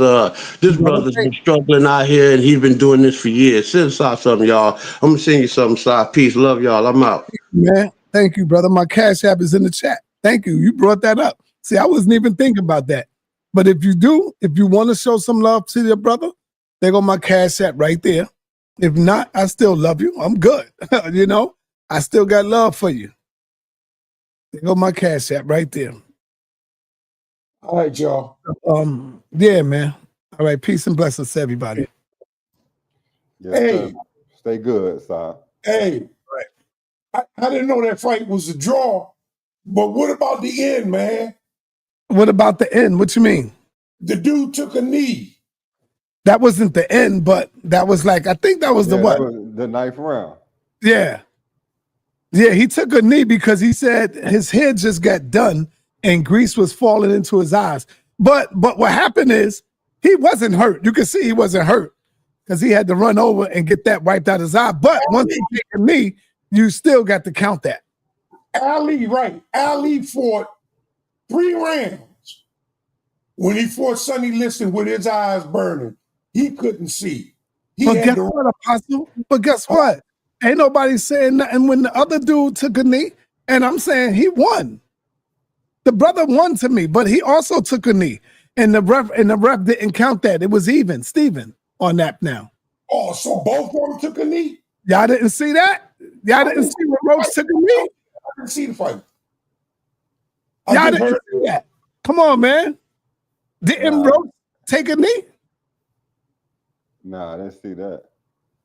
this brother's been struggling out here and he's been doing this for years. Send Sa something, y'all. I'm gonna send you something, Sa. Peace, love y'all. I'm out. Man, thank you, brother. My Cash App is in the chat. Thank you. You brought that up. See, I wasn't even thinking about that. But if you want to show some love to your brother, there go my Cash App right there. If not, I still love you. I'm good. You know, I still got love for you. There go my Cash App right there. All right, y'all. Yeah, man. All right, peace and blessings to everybody. Yes, Hey. sir. Stay good, Si. Hey, I didn't know that fight was a draw, but what about the end, man? What about the end? What you mean? The dude took a knee. That wasn't the end, but that was like, I think that was the what? That was the 9th round. Yeah. Yeah, he took a knee because he said his head just got done and grease was falling into his eyes. But what happened is he wasn't hurt. You can see he wasn't hurt because he had to run over and get that wiped out his eye. But once you take a knee, you still got to count that. Ali fought 3 rounds. When he fought Sonny Liston with his eyes burning, he couldn't see. But guess what, Apostle? But guess what? Ain't nobody saying nothing when the other dude took a knee, and I'm saying he won. The brother won to me, but he also took a knee, and the ref didn't count that. It was even, Steven, on that now. Oh, so both of them took a knee? Y'all didn't see that? Y'all didn't see when Roach took a knee? I didn't see the fight. Y'all didn't see that? Come on, man. Didn't Roach take a knee? Nah, I didn't see that.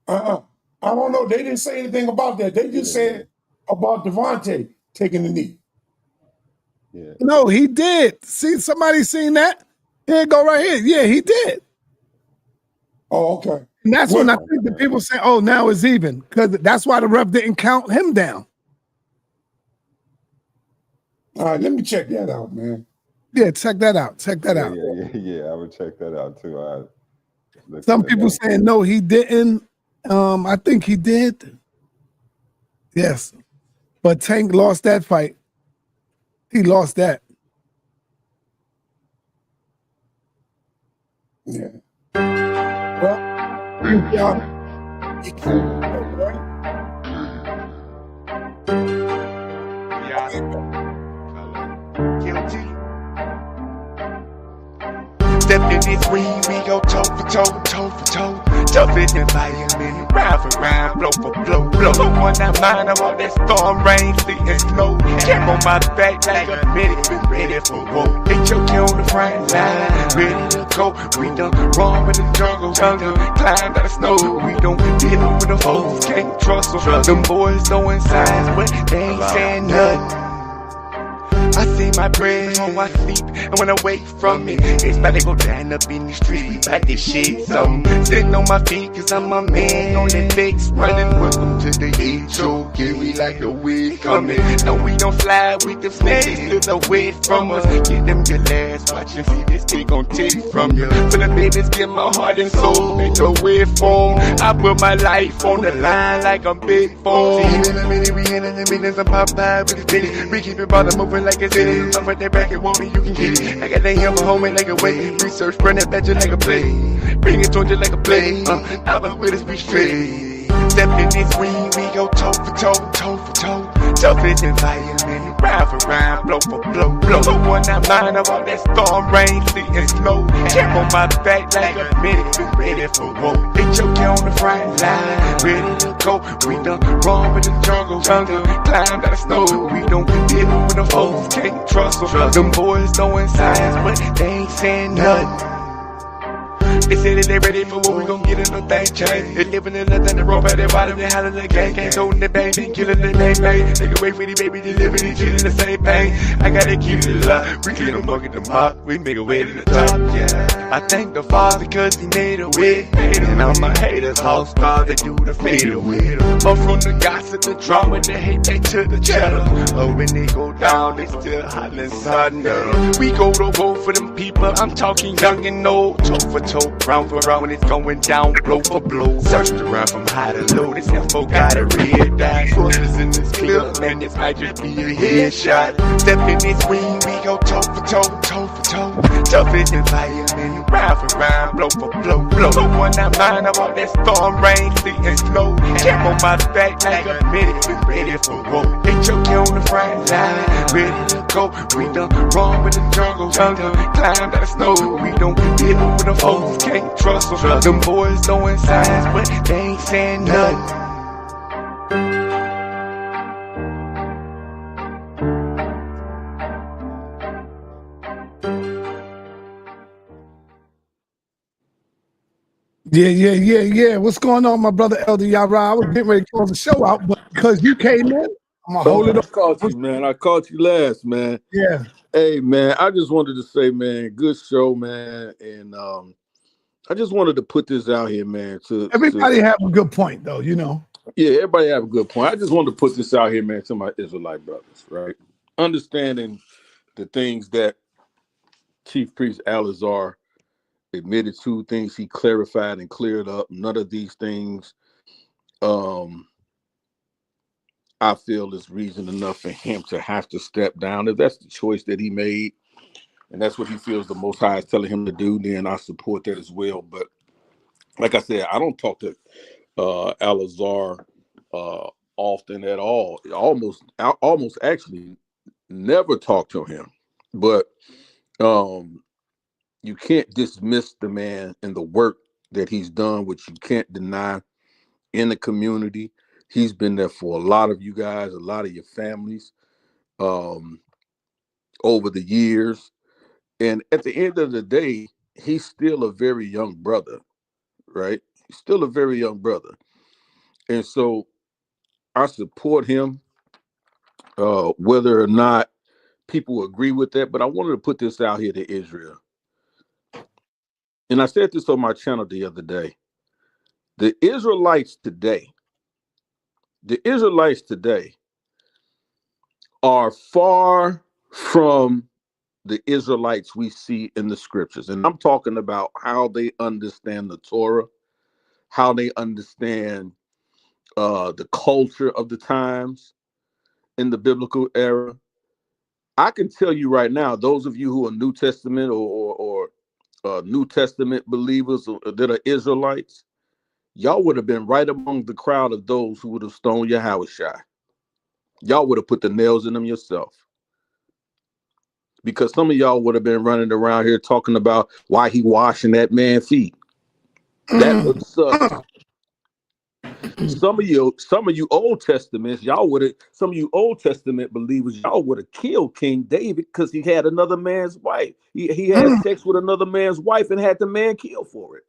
I don't know. They didn't say anything about that. They just said about Devontae taking the knee. Yeah. No, he did. See, somebody seen that? Here it go right here. Yeah, he did. Oh, okay. And that's when I think the people say, oh, now it's even. Because that's why the ref didn't count him down. All right, let me check that out, man. Yeah, check that out. Check that out. Yeah, I would check that out too. Some people saying, no, he didn't. I think he did. Yes. But Tank lost that fight. He lost that. Yeah. Well, y'all. Guilty. Step in this ring, we go toe for toe, toe for toe. Jump in the environment, round for round, blow for blow, blow. The one I mind, I'm on that storm, rain, sleet, and snow. Camp on my back like a medic, been ready for war. Hit your kid on the front line, ready to go. We done run with the jungle, climb out the snow. We don't deal with the foes, can't trust them. Them boys throwing signs, but they ain't saying nothing. I see my bread on my sleep, and when I wake from it, it's about to go down up in the street. We back this shit, something. Sitting on my feet, cause I'm a man on that fix. Running, welcome to the intro. Get me like the wind coming. No, we don't fly with the snakes to the wet from us. Get them your last watch and see this thing gon' take from you. For the babies, get my heart and soul, make the way form. I put my life on the line like I'm big phone. See, in a minute, we in a minute, some Popeye with the bitty. We keep it bottom moving like it's in it. I'm right there back and want me, you can get it. I got that hammer homie like a way. Research, run that badger like a blade. Bring it towards you like a blade. I'm with us, be straight. Step in this ring, we go toe for toe, toe for toe. Jump in the environment, round for round, blow for blow, blow. The one I mind, I'm on that storm, rain, sleet, and snow. Camp on my back like a medic, been ready for war. Hit your kid on the front line, ready to go. We done run with the jungle, climb out the snow. We don't deal with the folks, can't trust them. Them boys knowing science, but they ain't saying nothing. They say that they ready for what we gon' get in the thing change. They living in nothing, the rope at their bottom, they hollering the gang, can't hold the baby, killing the bang bang. They can wait for the baby to live in each in the same pain. I gotta keep it alive, we clean them bucket them up, we make a way to the top, yeah. I thank the Father cause he made a way. And all my haters, all stars, they do the fade away. Up from the gossip, the drama, the hate, they to the cheddar. Oh, when they go down, they still hollering thunder. We go to war for them people, I'm talking young and old, toe for toe. Round for round when it's going down, blow for blow. Searched around from high to low, this info got a red dot. Sources in this clip, man, this might just be a headshot. Step in this wing, we go toe for toe, toe for toe. Tough as environment, round for round, blow for blow, blow. So one I mind about that storm, rain, sleet and snow. Jam on my back like a minute, we ready for war. HOK on the front line, ready to go. We done run with the jungle, climb out the snow. We don't deal with the folks, can't trust them. Them boys knowing science, but they ain't saying nothing. Yeah. What's going on, my brother Elder Yara? I was getting ready to close the show out, but because you came in, I'm gonna hold it up. I caught you, man. I caught you last, man. Yeah. Hey, man, I just wanted to say, man, good show, man. And I just wanted to put this out here, man. Everybody have a good point, though, you know. Yeah, everybody have a good point. I just wanted to put this out here, man, to my Israelite brothers, right? Understanding the things that Chief Priest Alazar admitted to, things he clarified and cleared up. None of these things I feel is reason enough for him to have to step down. If that's the choice that he made, and that's what he feels the Most High is telling him to do, then I support that as well. But like I said, I don't talk to Alazar often at all. Almost actually never talk to him. But you can't dismiss the man and the work that he's done, which you can't deny in the community. He's been there for a lot of you guys, a lot of your families over the years. And at the end of the day, he's still a very young brother, right? He's still a very young brother. And so I support him, whether or not people agree with that. But I wanted to put this out here to Israel. And I said this on my channel the other day. The Israelites today are far from the Israelites we see in the scriptures. And I'm talking about how they understand the Torah, how they understand the culture of the times in the biblical era. I can tell you right now, those of you who are New Testament or New Testament believers that are Israelites, y'all would have been right among the crowd of those who would have stoned Yahushua. Y'all would have put the nails in them yourself. Because some of y'all would have been running around here talking about why he washing that man's feet. That look sucks. Some of you Old Testaments, some of you Old Testament believers, y'all would have killed King David because he had another man's wife. He had sex with another man's wife and had the man killed for it.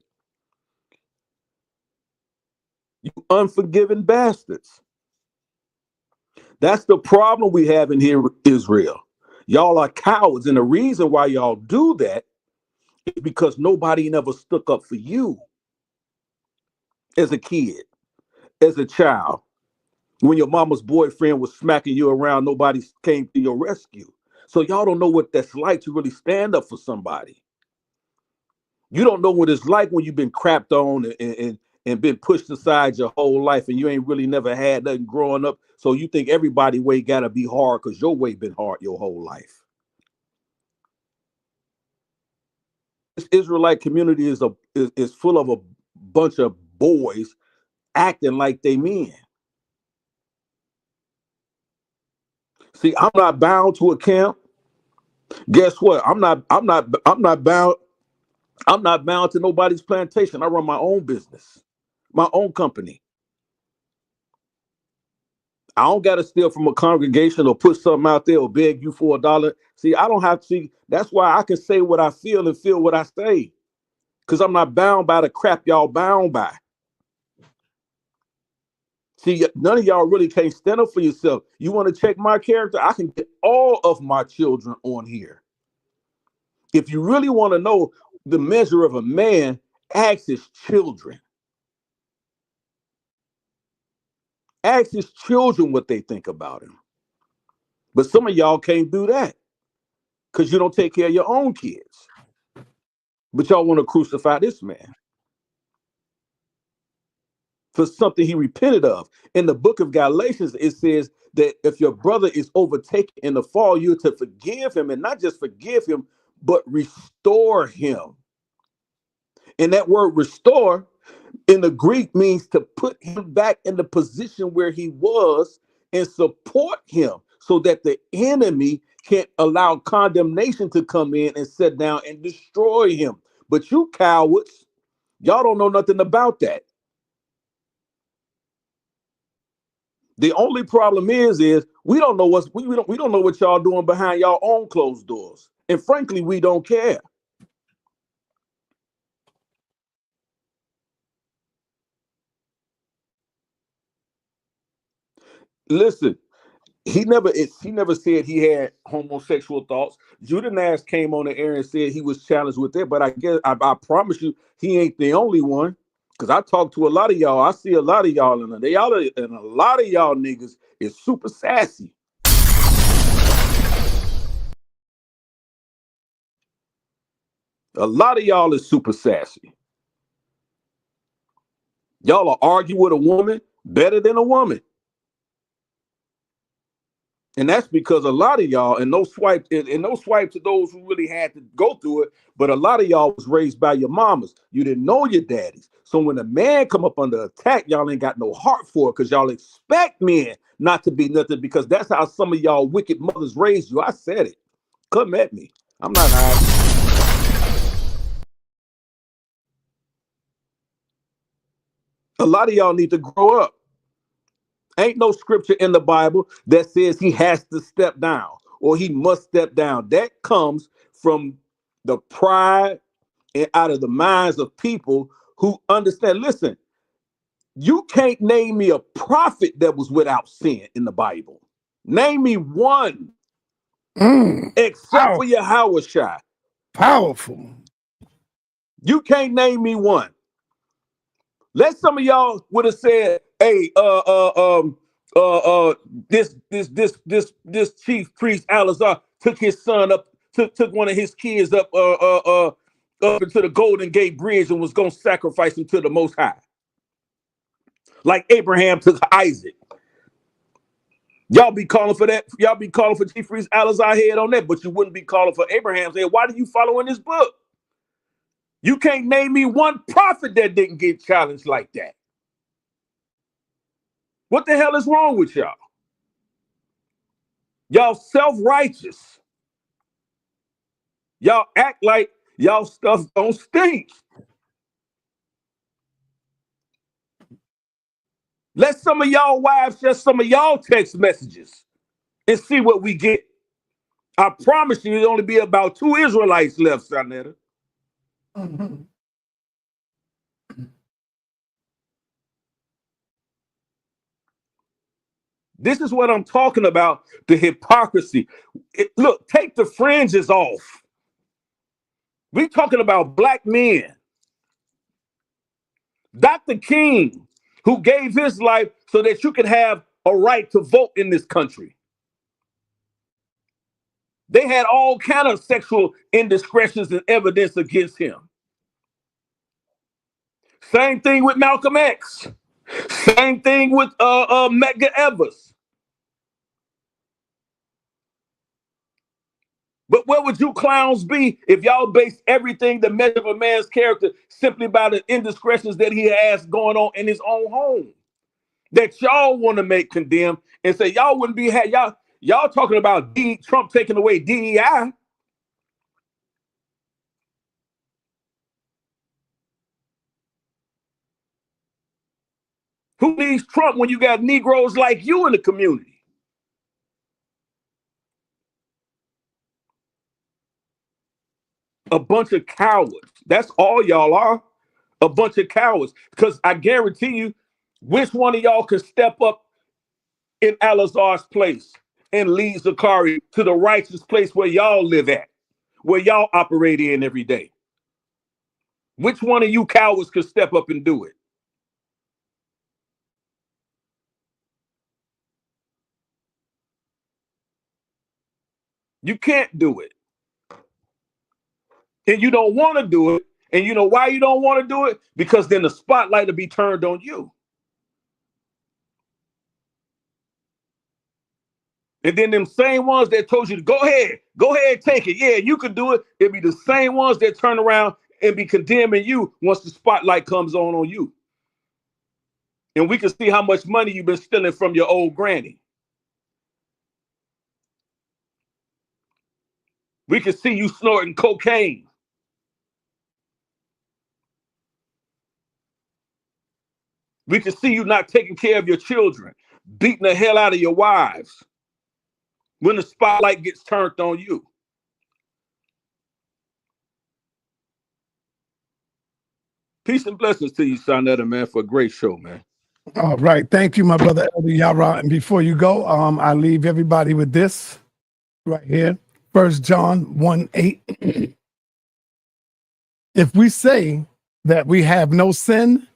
You unforgiving bastards. That's the problem we have in here with Israel. Y'all are cowards, and the reason why y'all do that is because nobody never stuck up for you as a kid, as a child. When your mama's boyfriend was smacking you around, nobody came to your rescue. So y'all don't know what that's like to really stand up for somebody. You don't know what it's like when you've been crapped on and been pushed aside your whole life, and you ain't really never had nothing growing up. So you think everybody's way gotta be hard because your way been hard your whole life. This Israelite community is full of a bunch of boys acting like they men. See, I'm not bound to a camp. Guess what? I'm not bound to nobody's plantation. I run my own business, my own company. I don't got to steal from a congregation or put something out there or beg you for $1. See, I don't have to see. That's why I can say what I feel and feel what I say. Because I'm not bound by the crap y'all bound by. See, none of y'all really can't stand up for yourself. You want to check my character? I can get all of my children on here. If you really want to know the measure of a man, ask his children. Ask his children what they think about him. But some of y'all can't do that because you don't take care of your own kids. But y'all want to crucify this man for something he repented of. In the book of Galatians, it says that if your brother is overtaken in the fall, you're to forgive him, and not just forgive him, but restore him. And that word restore in the Greek means to put him back in the position where he was and support him so that the enemy can't allow condemnation to come in and sit down and destroy him. But you cowards, y'all don't know nothing about that. The only problem is we don't know we don't know what y'all doing behind y'all own closed doors. And frankly, we don't care. Listen, he never said he had homosexual thoughts. Judenas came on the air and said he was challenged with that, but I guess I promise you he ain't the only one. Because I talk to a lot of y'all. I see a lot of y'all in there. And a lot of y'all niggas is super sassy. A lot of y'all is super sassy. Y'all will argue with a woman better than a woman. And that's because a lot of y'all, and no swipe to those who really had to go through it, but a lot of y'all was raised by your mamas. You didn't know your daddies. So when a man come up under attack, y'all ain't got no heart for it because y'all expect men not to be nothing because that's how some of y'all wicked mothers raised you. I said it. Come at me. I'm not hiding. A lot of y'all need to grow up. Ain't no scripture in the Bible that says he has to step down or he must step down. That comes from the pride and out of the minds of people who understand. Listen, you can't name me a prophet that was without sin in the Bible. Name me one. Except for Yahushua. Powerful. You can't name me one. Let some of y'all would have said, "Hey, this chief priest Alazar took his son up, took one of his kids up into the Golden Gate Bridge and was gonna sacrifice him to the Most High, like Abraham took Isaac." Y'all be calling for that. Y'all be calling for Chief Priest Alazar head on that, but you wouldn't be calling for Abraham's head. Why do you follow in this book? You can't name me one prophet that didn't get challenged like that. What the hell is wrong with y'all? Y'all self-righteous. Y'all act like y'all stuff don't stink. Let some of y'all wives share some of y'all text messages and see what we get. I promise you, there'll only be about 2 Israelites left, sa.neter. This is what I'm talking about, the hypocrisy. Look, take the fringes off. We're talking about black men. Dr. King, who gave his life so that you could have a right to vote in this country. They had all kind of sexual indiscretions and evidence against him. Same thing with Malcolm X. Same thing with Medgar Evers. But where would you clowns be if y'all based everything, the measure of a man's character, simply by the indiscretions that he has going on in his own home? That y'all want to make condemn and say y'all wouldn't be y'all talking about Trump taking away DEI. Who needs Trump when you got Negroes like you in the community? A bunch of cowards. That's all y'all are. A bunch of cowards. Because I guarantee you, which one of y'all could step up in Alazar's place and lead Zachari to the righteous place where y'all live at, where y'all operate in every day? Which one of you cowards could step up and do it? You can't do it. And you don't want to do it. And you know why you don't want to do it? Because then the spotlight will be turned on you. And then them same ones that told you to go ahead, take it. Yeah, you can do it. It'll be the same ones that turn around and be condemning you once the spotlight comes on you. And we can see how much money you've been stealing from your old granny. We can see you snorting cocaine. We can see you not taking care of your children, beating the hell out of your wives when the spotlight gets turned on you. Peace and blessings to you, sa.neter, man, for a great show, man. All right. Thank you, my brother Elder Yara. And before you go, I leave everybody with this right here. 1 John 1:8. If we say that we have no sin,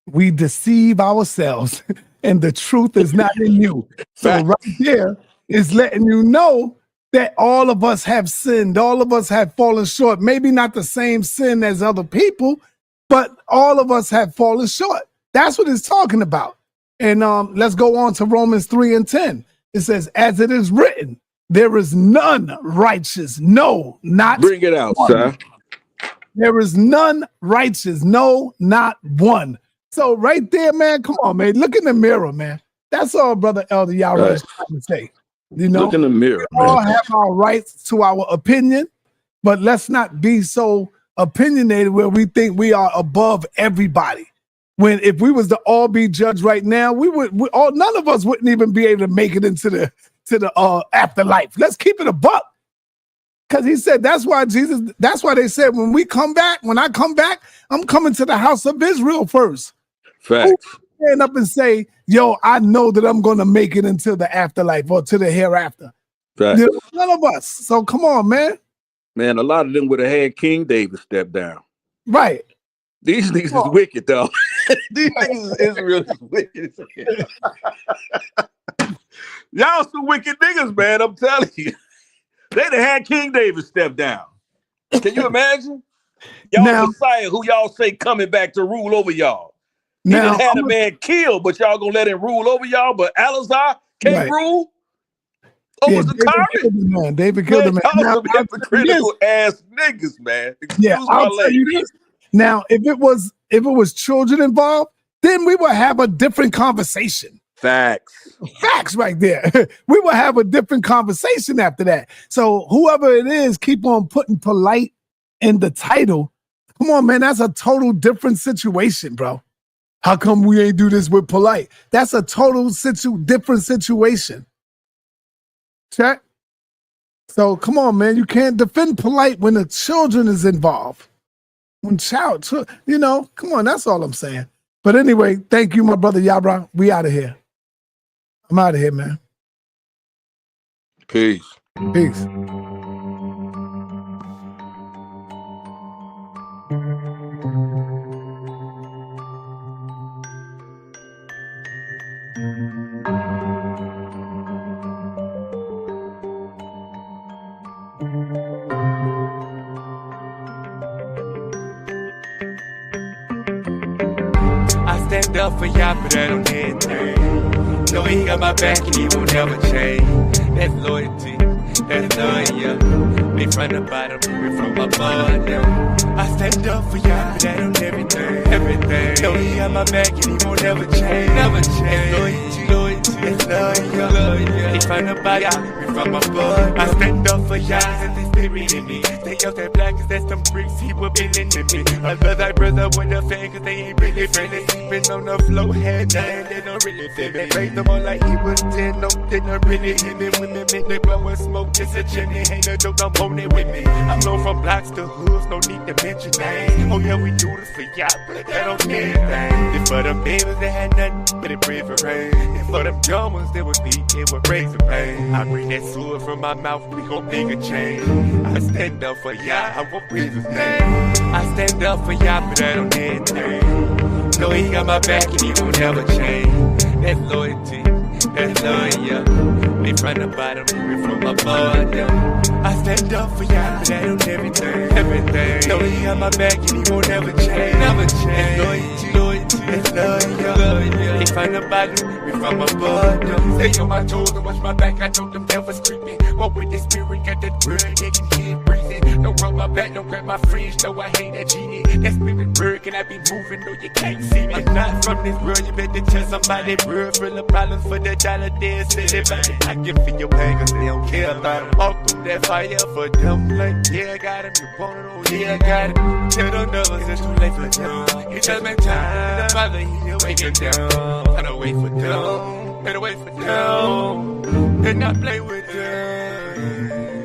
we deceive ourselves, and the truth is not in you. So right there is letting you know that all of us have sinned. All of us have fallen short. Maybe not the same sin as other people, but all of us have fallen short. That's what it's talking about. And let's go on to Romans 3:10. It says, as it is written, there is none righteous. No, not Bring it out, one. sir. There is none righteous. No, not one. So right there, man, come on, man. Look in the mirror, man. That's all brother Elder Yara is trying to say. You know, look in the mirror, we all have our rights to our opinion, but let's not be so opinionated where we think we are above everybody. When if we was to all be judged right now, none of us wouldn't even be able to make it into the afterlife. Let's keep it a buck. Because he said that's why they said when I come back, I'm coming to the house of Israel first. Facts. Who stand up and say, yo, I know that I'm gonna make it into the afterlife or to the hereafter. Facts. None of us. So come on, man. Man, a lot of them would have had King David step down. Right. These niggas is wicked, though. These niggas is Israel is wicked. Y'all some wicked niggas, man. I'm telling you. They'd have had King David step down. Can you imagine? Y'all now, Messiah, who y'all say coming back to rule over y'all. He now, done had a man killed, but y'all gonna let him rule over y'all. But Alazar can't rule over Zachari. David killed the man. Y'all some hypocritical ass niggas, man. Excuse my language. Now, if it was children involved, then we would have a different conversation. Facts right there. We will have a different conversation after that. So whoever it is, keep on putting polite in the title. Come on, man. That's a total different situation, bro. How come we ain't do this with polite? That's a total different situation. Check. So come on, man. You can't defend polite when the children is involved. When come on. That's all I'm saying. But anyway, thank you, my brother Yabra. We out of here. I'm out of here, man. Peace. Peace. I stand up for y'all, but I don't hear anything. Know he got my back and he won't ever change. That's loyalty, that's love, yeah. Me from the bottom, me from above, yeah. I stand up for y'all, but I don't everything. Know he got my back and he won't ever change. Never change. That's loyalty, loyalty. it's love, yeah. They find a body, we from above. I stand up for y'all, and the spirit in me. Stay out that black, cause that's some bricks he will be in me. I love that brother with a fan, cause they ain't really friendly. Sleeping on the floor, had nothing, they don't really feel me. Raised them on like he was 10, no, they don't really hit me. Women make me blowin' smoke, just a chimney. Ain't no joke, I'm on it with me. I'm known from blocks to hoods, no need to mention names. Oh yeah, we do this for y'all, but that don't mean anything. If for them babies, they had nothing but a breathe for rain. If for them young ones, they would be, it would raise the pain. I bring that sword from my mouth, we gon' make a change. I stand up for y'all, I won't breathe his name. I stand up for y'all, but I don't need anything. No, he got my back and he won't ever change. That's loyalty, that's love, yeah. We from the bottom, we from above, yeah. I stand up for y'all, but I don't everything, everything. No, he got my back and he won't ever change, never change. That's loyalty, that's love, yeah. They find the bottom, we from above, yeah. Stay on my toes and watch my back, I know them devils creeping. Walk with the spirit, got that word, they can keep breathing. Don't rub my back, don't grab my fringe, no, I hate that genie. That spirit bird, can I be moving, no, you can't see me. I'm not from this world, you better tell somebody, real, real a problem for the dollar, they say everybody. I can feel your pain, cause they don't care about it. Walk through that fire for them, like, yeah, I got him, you want it, oh, yeah, I got it. Tell them devils it's too late for them. It just make time, the mother, he'll wake it down. Better wait for them, better wait for them, and not play with them.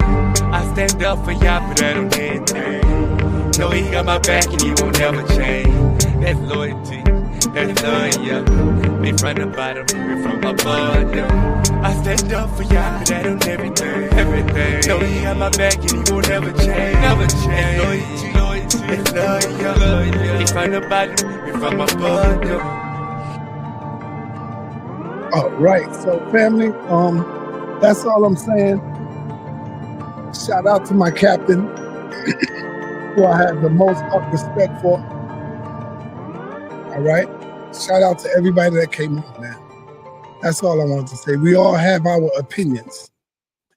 I stand up for y'all, but I don't need anything. No, he got my back and he won't ever change. That's loyalty, that's love, yeah. We from the bottom, we from above, yeah. I stand up for y'all, but I don't everything, everything. No, he got my back and he won't ever change, never change. Loyalty, loyalty, it's love, yeah. We from the bottom, we from above, yeah. All right, so family, that's all I'm saying. Shout out to my captain, who I have the most up respect for. All right, shout out to everybody that came on, man. That's all I wanted to say. We all have our opinions,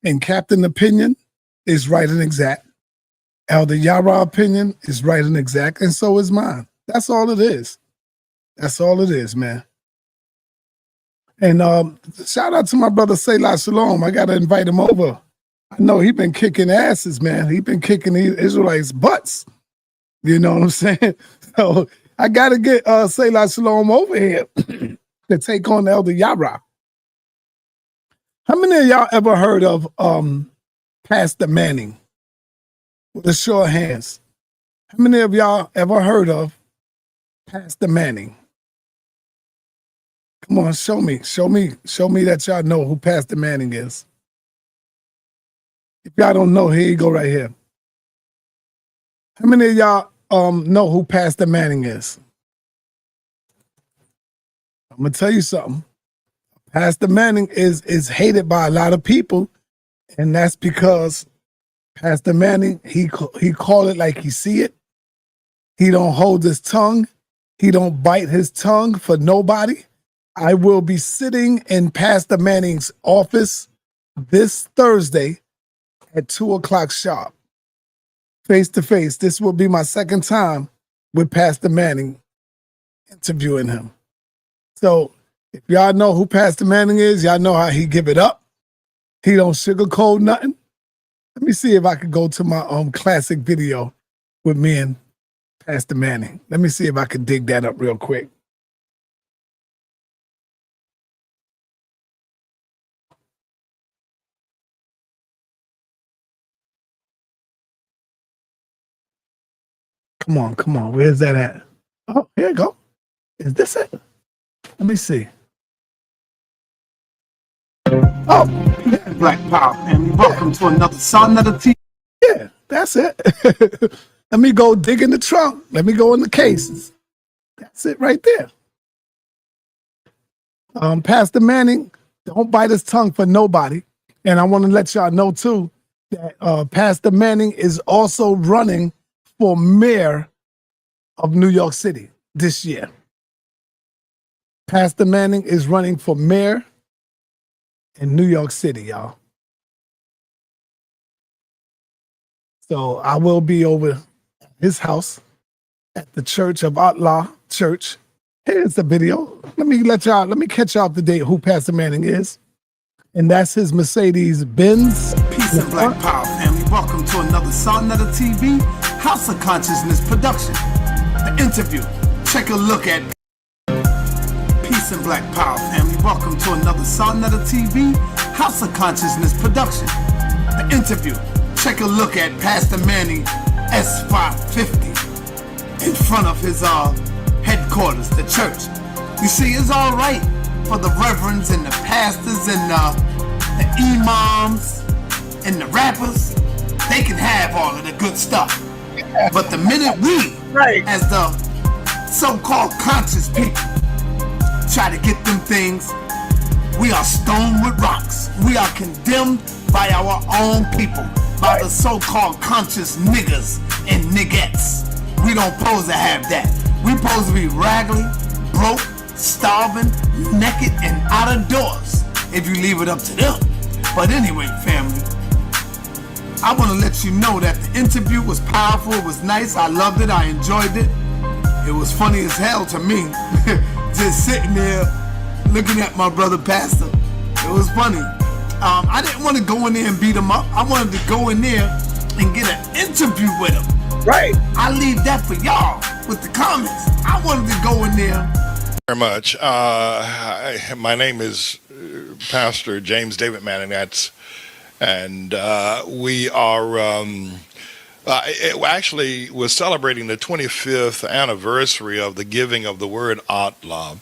and Captain opinion is right and exact. Elder Yara opinion is right and exact, and so is mine. That's all it is. That's all it is, man. And shout out to my brother Selah Shalom. I gotta invite him over. I know he been kicking asses, man. He been kicking the Israelites' butts. You know what I'm saying? So I gotta get Selah Shalom over here to take on Elder Yara. How many of y'all ever heard of Pastor Manning? With a show of hands. How many of y'all ever heard of Pastor Manning? Come on, show me that y'all know who Pastor Manning is. If y'all don't know, here you go right here. How many of y'all know who Pastor Manning is? I'm gonna tell you something. Pastor Manning is hated by a lot of people, and that's because Pastor Manning, he call it like he see it. He don't hold his tongue. He don't bite his tongue for nobody. I will be sitting in Pastor Manning's office this Thursday at 2:00 sharp, face to face. This will be my second time with Pastor Manning interviewing him. So if y'all know who Pastor Manning is, y'all know how he give it up. He don't sugarcoat nothing. Let me see if I could go to my classic video with me and Pastor Manning. Let me see if I can dig that up real quick. Come on. Where's that at? Oh, here you go. Is this it? Let me see. Oh, yeah. Black Power family. Welcome to another sa.neter TV. Yeah, that's it. Let me go dig in the trunk. Let me go in the cases. That's it right there. Pastor Manning, don't bite his tongue for nobody. And I want to let y'all know too that Pastor Manning is also running for mayor of New York City this year. Pastor Manning is running for mayor in New York City, y'all. So I will be over his house at the Church of Allah Church Here's the video. Let me catch y'all up to date who Pastor Manning is. And that's his Mercedes Benz. Peace and Black Power, family. Welcome to another sa.neter TV House of Consciousness production. The interview. Take a look at Peace and Black Power, family. Welcome to another sa.neter TV House of Consciousness production. The interview. Take a look at Pastor Manning S550 in front of his headquarters, the church. You see, it's all right for the reverends and the pastors and the imams and the rappers. They can have all of the good stuff. But the minute we, as the so-called conscious people, try to get them things, we are stoned with rocks. We are condemned by our own people, by the so-called conscious niggas and niggettes. We don't pose to have that. We supposed to be raggedy, broke, starving, naked, and out of doors if you leave it up to them. But anyway, family, I want to let you know that the interview was powerful, it was nice, I loved it, I enjoyed it. It was funny as hell to me, just sitting there looking at my brother pastor. It was funny. I didn't want to go in there and beat him up. I wanted to go in there and get an interview with him. Right. I leave that for y'all with the comments. I wanted to go in there. Very much. My name is Pastor James David Manning. And we are actually we're celebrating the 25th anniversary of the giving of the word Atlah.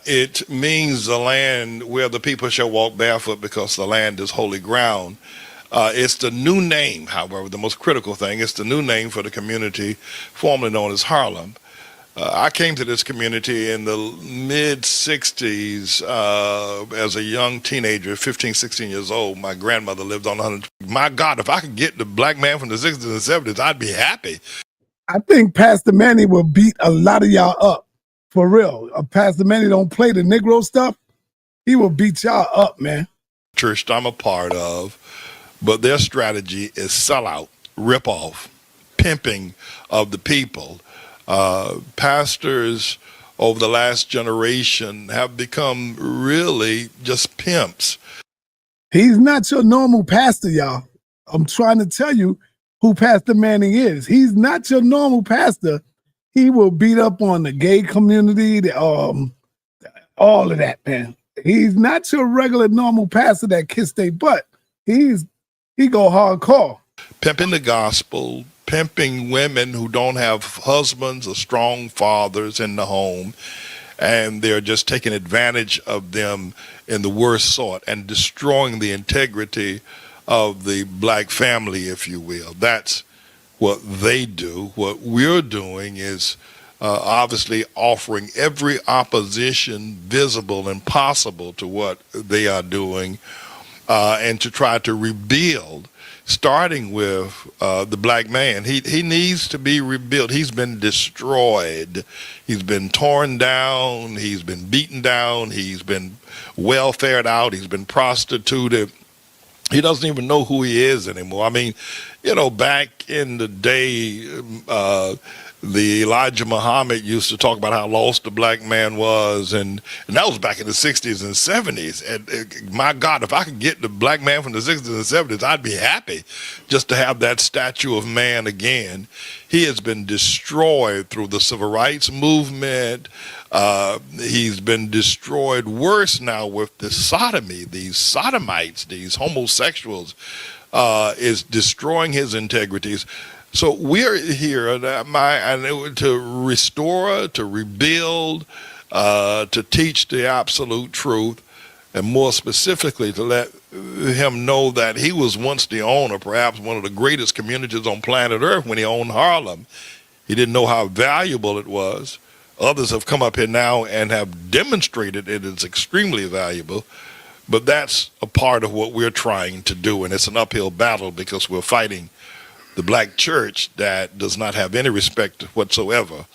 It means the land where the people shall walk barefoot because the land is holy ground. It's the new name, however, the most critical thing, it's the new name for the community formerly known as Harlem. I came to this community in the mid-60s as a young teenager, 15, 16 years old. My grandmother lived on 100. My God, if I could get the black man from the 60s and 70s, I'd be happy. I think Pastor Manny will beat a lot of y'all up. For real. Pastor Manny don't play the Negro stuff. He will beat y'all up, man. Church I'm a part of, but their strategy is sellout, rip off, pimping of the people. Pastors over the last generation have become really just pimps. He's not your normal pastor, y'all. I'm trying to tell you who Pastor Manning is. He's not your normal pastor. He will beat up on the gay community, all of that, man. He's not your regular normal pastor that kiss their butt. He go hardcore. Pimping the gospel, pimping women who don't have husbands or strong fathers in the home, and they're just taking advantage of them in the worst sort and destroying the integrity of the black family, if you will. That's what they do. What we're doing is obviously offering every opposition visible and possible to what they are doing, and to try to rebuild, starting with the black man. He needs to be rebuilt. He's been destroyed. He's been torn down. He's been beaten down. He's been welfared out. He's been prostituted. He doesn't even know who he is anymore. I mean, you know, back in the day, the Elijah Muhammad used to talk about how lost the black man was, and that was back in the 60s and 70s. And my God, if I could get the black man from the 60s and 70s, I'd be happy just to have that statue of man again. He has been destroyed through the civil rights movement. He's been destroyed worse now with the sodomy. These sodomites, these homosexuals, is destroying his integrities. So we're here to restore, to rebuild, to teach the absolute truth, and more specifically to let him know that he was once the owner, perhaps one of the greatest communities on planet Earth when he owned Harlem. He didn't know how valuable it was. Others have come up here now and have demonstrated it is extremely valuable, but that's a part of what we're trying to do, and it's an uphill battle because we're fighting the black church that does not have any respect whatsoever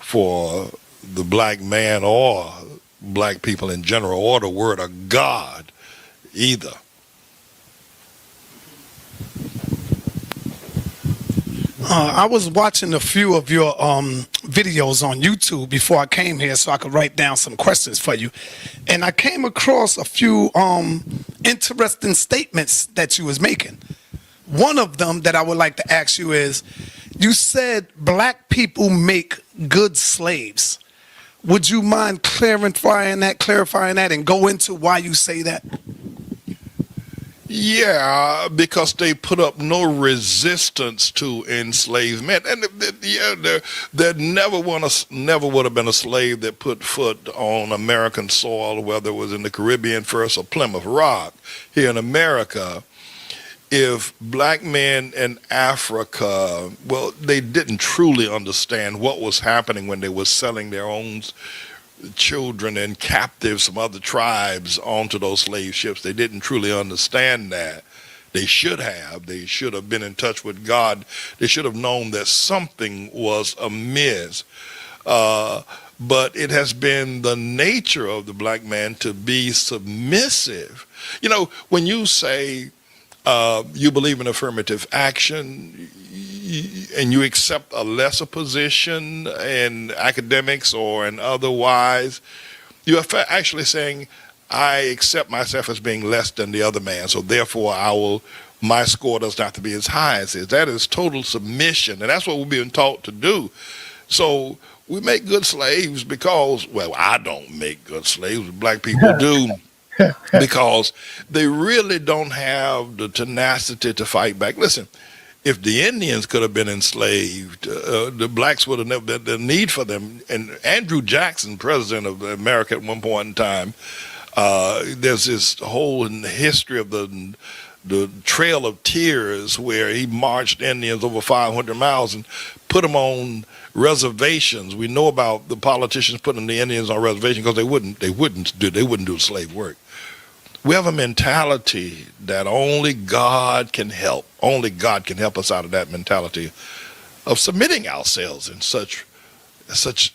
for the black man or black people in general or the word of God either. I was watching a few of your videos on YouTube before I came here so I could write down some questions for you. And I came across a few interesting statements that you was making. One of them that I would like to ask you is, you said black people make good slaves. Would you mind clarifying that and go into why you say that? Yeah, because they put up no resistance to enslavement, and there never would have been a slave that put foot on American soil, whether it was in the Caribbean first or Plymouth Rock here in America, if black men in Africa, well, they didn't truly understand what was happening when they were selling their own children and captives from other tribes onto those slave ships. They didn't truly understand that. They should have. They should have been in touch with God. They should have known that something was amiss. But it has been the nature of the black man to be submissive. You know, when you say you believe in affirmative action, and you accept a lesser position in academics or in otherwise, you are actually saying, I accept myself as being less than the other man, so therefore my score does not have to be as high as his. That is total submission, and that's what we're being taught to do. So we make good slaves because, well, I don't make good slaves, black people do. Because they really don't have the tenacity to fight back. Listen, if the Indians could have been enslaved, the blacks would have never been the need for them. And Andrew Jackson, president of America at one point in time, there's this whole history of the Trail of Tears where he marched Indians over 500 miles and put them on reservations. We know about the politicians putting the Indians on reservations because they wouldn't do slave work. We have a mentality that only God can help. Only God can help us out of that mentality of submitting ourselves in such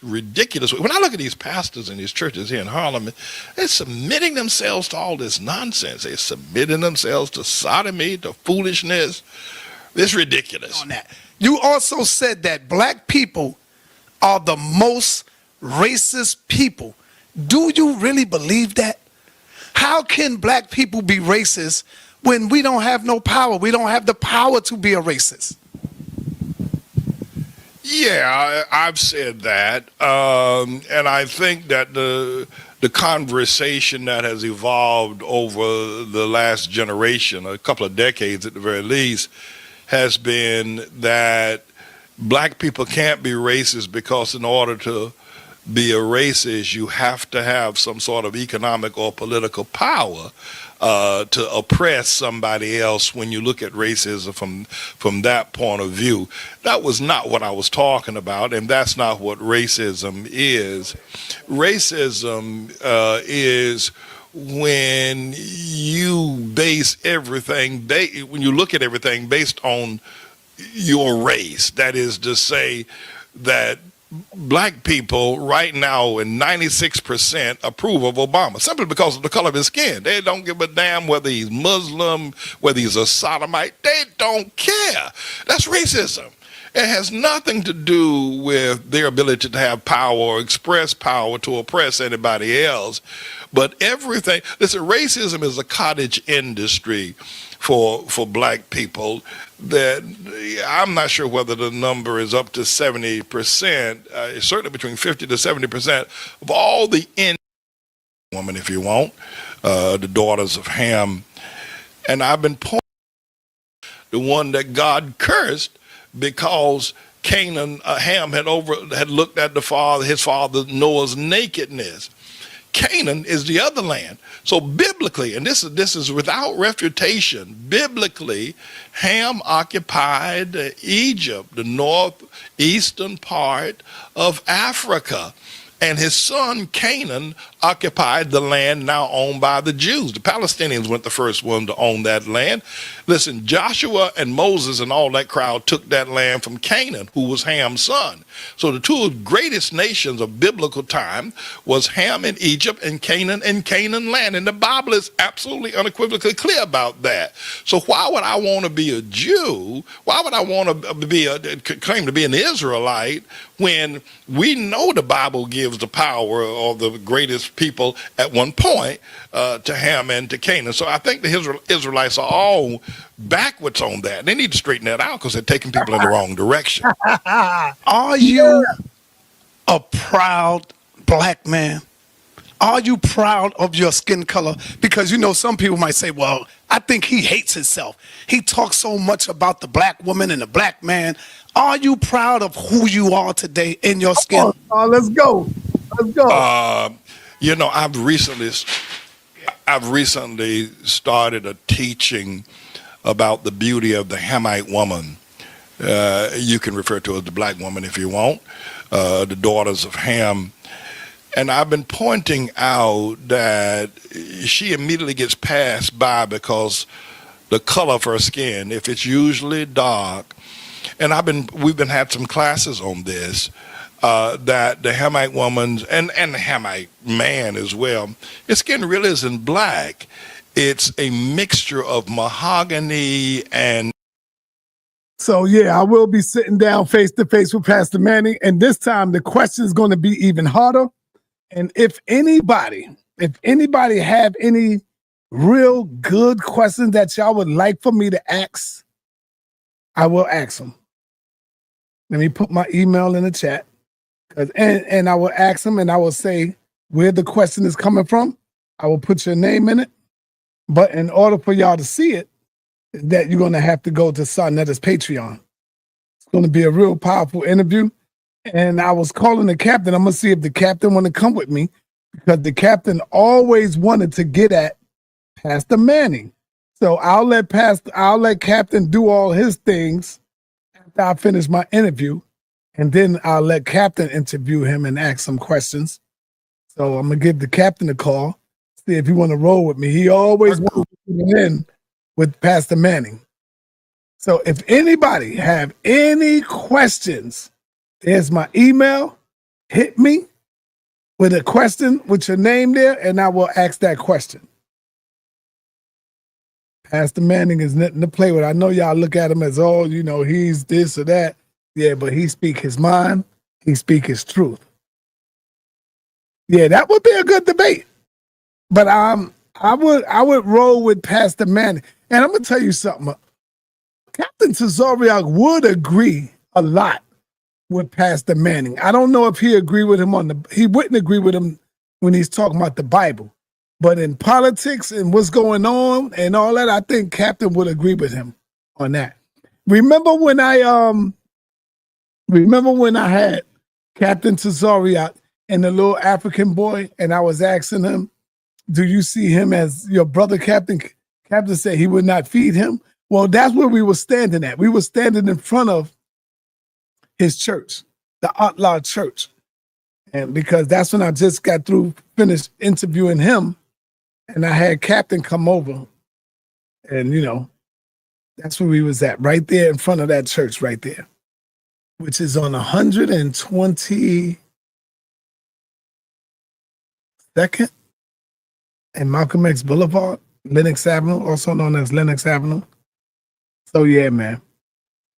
ridiculous way. When I look at these pastors in these churches here in Harlem, they're submitting themselves to all this nonsense. They're submitting themselves to sodomy, to foolishness. It's ridiculous. On that. You also said that black people are the most racist people. Do you really believe that? How can black people be racist when we don't have no power? We don't have the power to be a racist. Yeah, I've said that. And I think that the conversation that has evolved over the last generation, a couple of decades at the very least, has been that black people can't be racist because in order to be a racist, you have to have some sort of economic or political power to oppress somebody else when you look at racism from that point of view. That was not what I was talking about, and that's not what racism is. Racism is when you base everything, when you look at everything based on your race. That is to say that black people right now in 96% approve of Obama simply because of the color of his skin. They don't give a damn whether he's Muslim, whether he's a sodomite. They don't care. That's racism. It has nothing to do with their ability to have power or express power to oppress anybody else. But everything, listen, racism is a cottage industry for black people that I'm not sure whether the number is up to 70%, certainly between 50 to 70% of all the women, if you want, the daughters of Ham. And I've been pointing the one that God cursed because Canaan, Ham had looked at his father Noah's nakedness. Canaan is the other land. So biblically, and this is without refutation, biblically, Ham occupied Egypt, the northeastern part of Africa, and his son Canaan occupied the land now owned by the Jews. The Palestinians weren't the first one to own that land. Listen, Joshua and Moses and all that crowd took that land from Canaan, who was Ham's son. So the two greatest nations of biblical time was Ham in Egypt and Canaan land. And the Bible is absolutely unequivocally clear about that. So why would I want to be a Jew? Why would I want to claim to be an Israelite when we know the Bible gives the power of the greatest people at one point to Ham and to Canaan? So I think the Israelites are all backwards on that. They need to straighten that out because they're taking people in the wrong direction. Are you a proud black man? Are you proud of your skin color? Because, you know, some people might say, well, I think he hates himself. He talks so much about the black woman and the black man. Are you proud of who you are today in your skin? Let's go. Let's go. You know, I've recently started a teaching about the beauty of the Hamite woman. You can refer to her as the black woman if you want, the daughters of Ham. And I've been pointing out that she immediately gets passed by because the color of her skin, if it's usually dark, and we've been had some classes on this, that the Hamite woman and the Hamite man as well, his skin really isn't black. It's a mixture of mahogany and. So yeah, I will be sitting down face to face with Pastor Manning, and this time the question is going to be even harder. And if anybody have any real good questions that y'all would like for me to ask, I will ask them. Let me put my email in the chat, and I will ask them, and I will say where the question is coming from. I will put your name in it, but in order for y'all to see it, that you're going to have to go to sa.neter's Patreon. It's going to be a real powerful interview. And I was calling the captain. I'm going to see if the captain want to come with me, because the captain always wanted to get at Pastor Manning. So I'll let Captain do all his things after I finish my interview, and then I'll let Captain interview him and ask some questions. So I'm going to give the captain a call, see if he want to roll with me. He always wants to get in with Pastor Manning. So if anybody have any questions, there's my email. Hit me with a question with your name there, and I will ask that question. Pastor Manning is nothing to play with. I know y'all look at him as, oh, you know, he's this or that. Yeah, but he speak his mind. He speak his truth. Yeah, that would be a good debate. But I would roll with Pastor Manning. And I'm going to tell you something. Captain Tazayach would agree a lot with Pastor Manning. I don't know if he agree with him he wouldn't agree with him when he's talking about the Bible. But in politics and what's going on and all that, I think Captain would agree with him on that. Remember when I had Captain Tazayach and the little African boy, and I was asking him, do you see him as your brother, Captain? Captain said he would not feed him. Well, that's where we were standing at. We were standing in front of his church, the Outlaw Church. And because that's when I just got through, finished interviewing him, and I had Captain come over. And, you know, that's where we was at, right there in front of that church right there, which is on 122nd and Malcolm X Boulevard, Lenox Avenue, also known as Lenox Avenue. So yeah, man,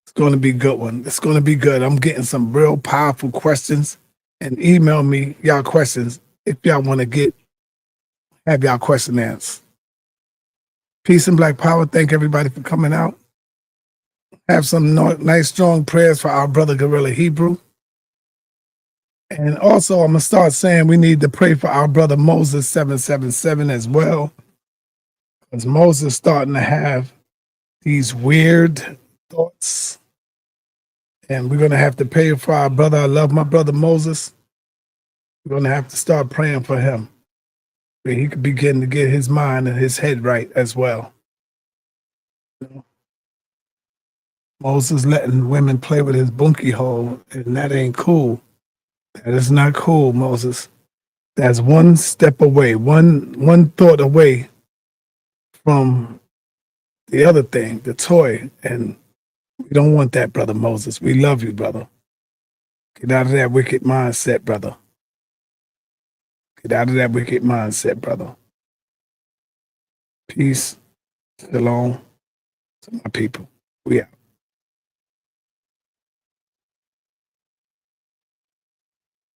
it's going to be a good one. It's going to be good. I'm getting some real powerful questions, and email me y'all questions if y'all want to have y'all question answered. Peace and black power. Thank everybody for coming out. Have some nice, strong prayers for our brother Gorilla Hebrew. And also, I'm going to start saying we need to pray for our brother Moses 777 as well. Because Moses starting to have these weird thoughts. And we're going to have to pray for our brother. I love my brother Moses. We're going to have to start praying for him, where he could begin to get his mind and his head right as well. Moses letting women play with his bunkie hole, and that ain't cool. That is not cool, Moses. that's one step away, one thought away from the other thing, the toy. And we don't want that, Brother Moses. We love you, brother. Get out of that wicked mindset, brother. Get out of that wicked mindset, brother. Peace. Shalom to my people. We out.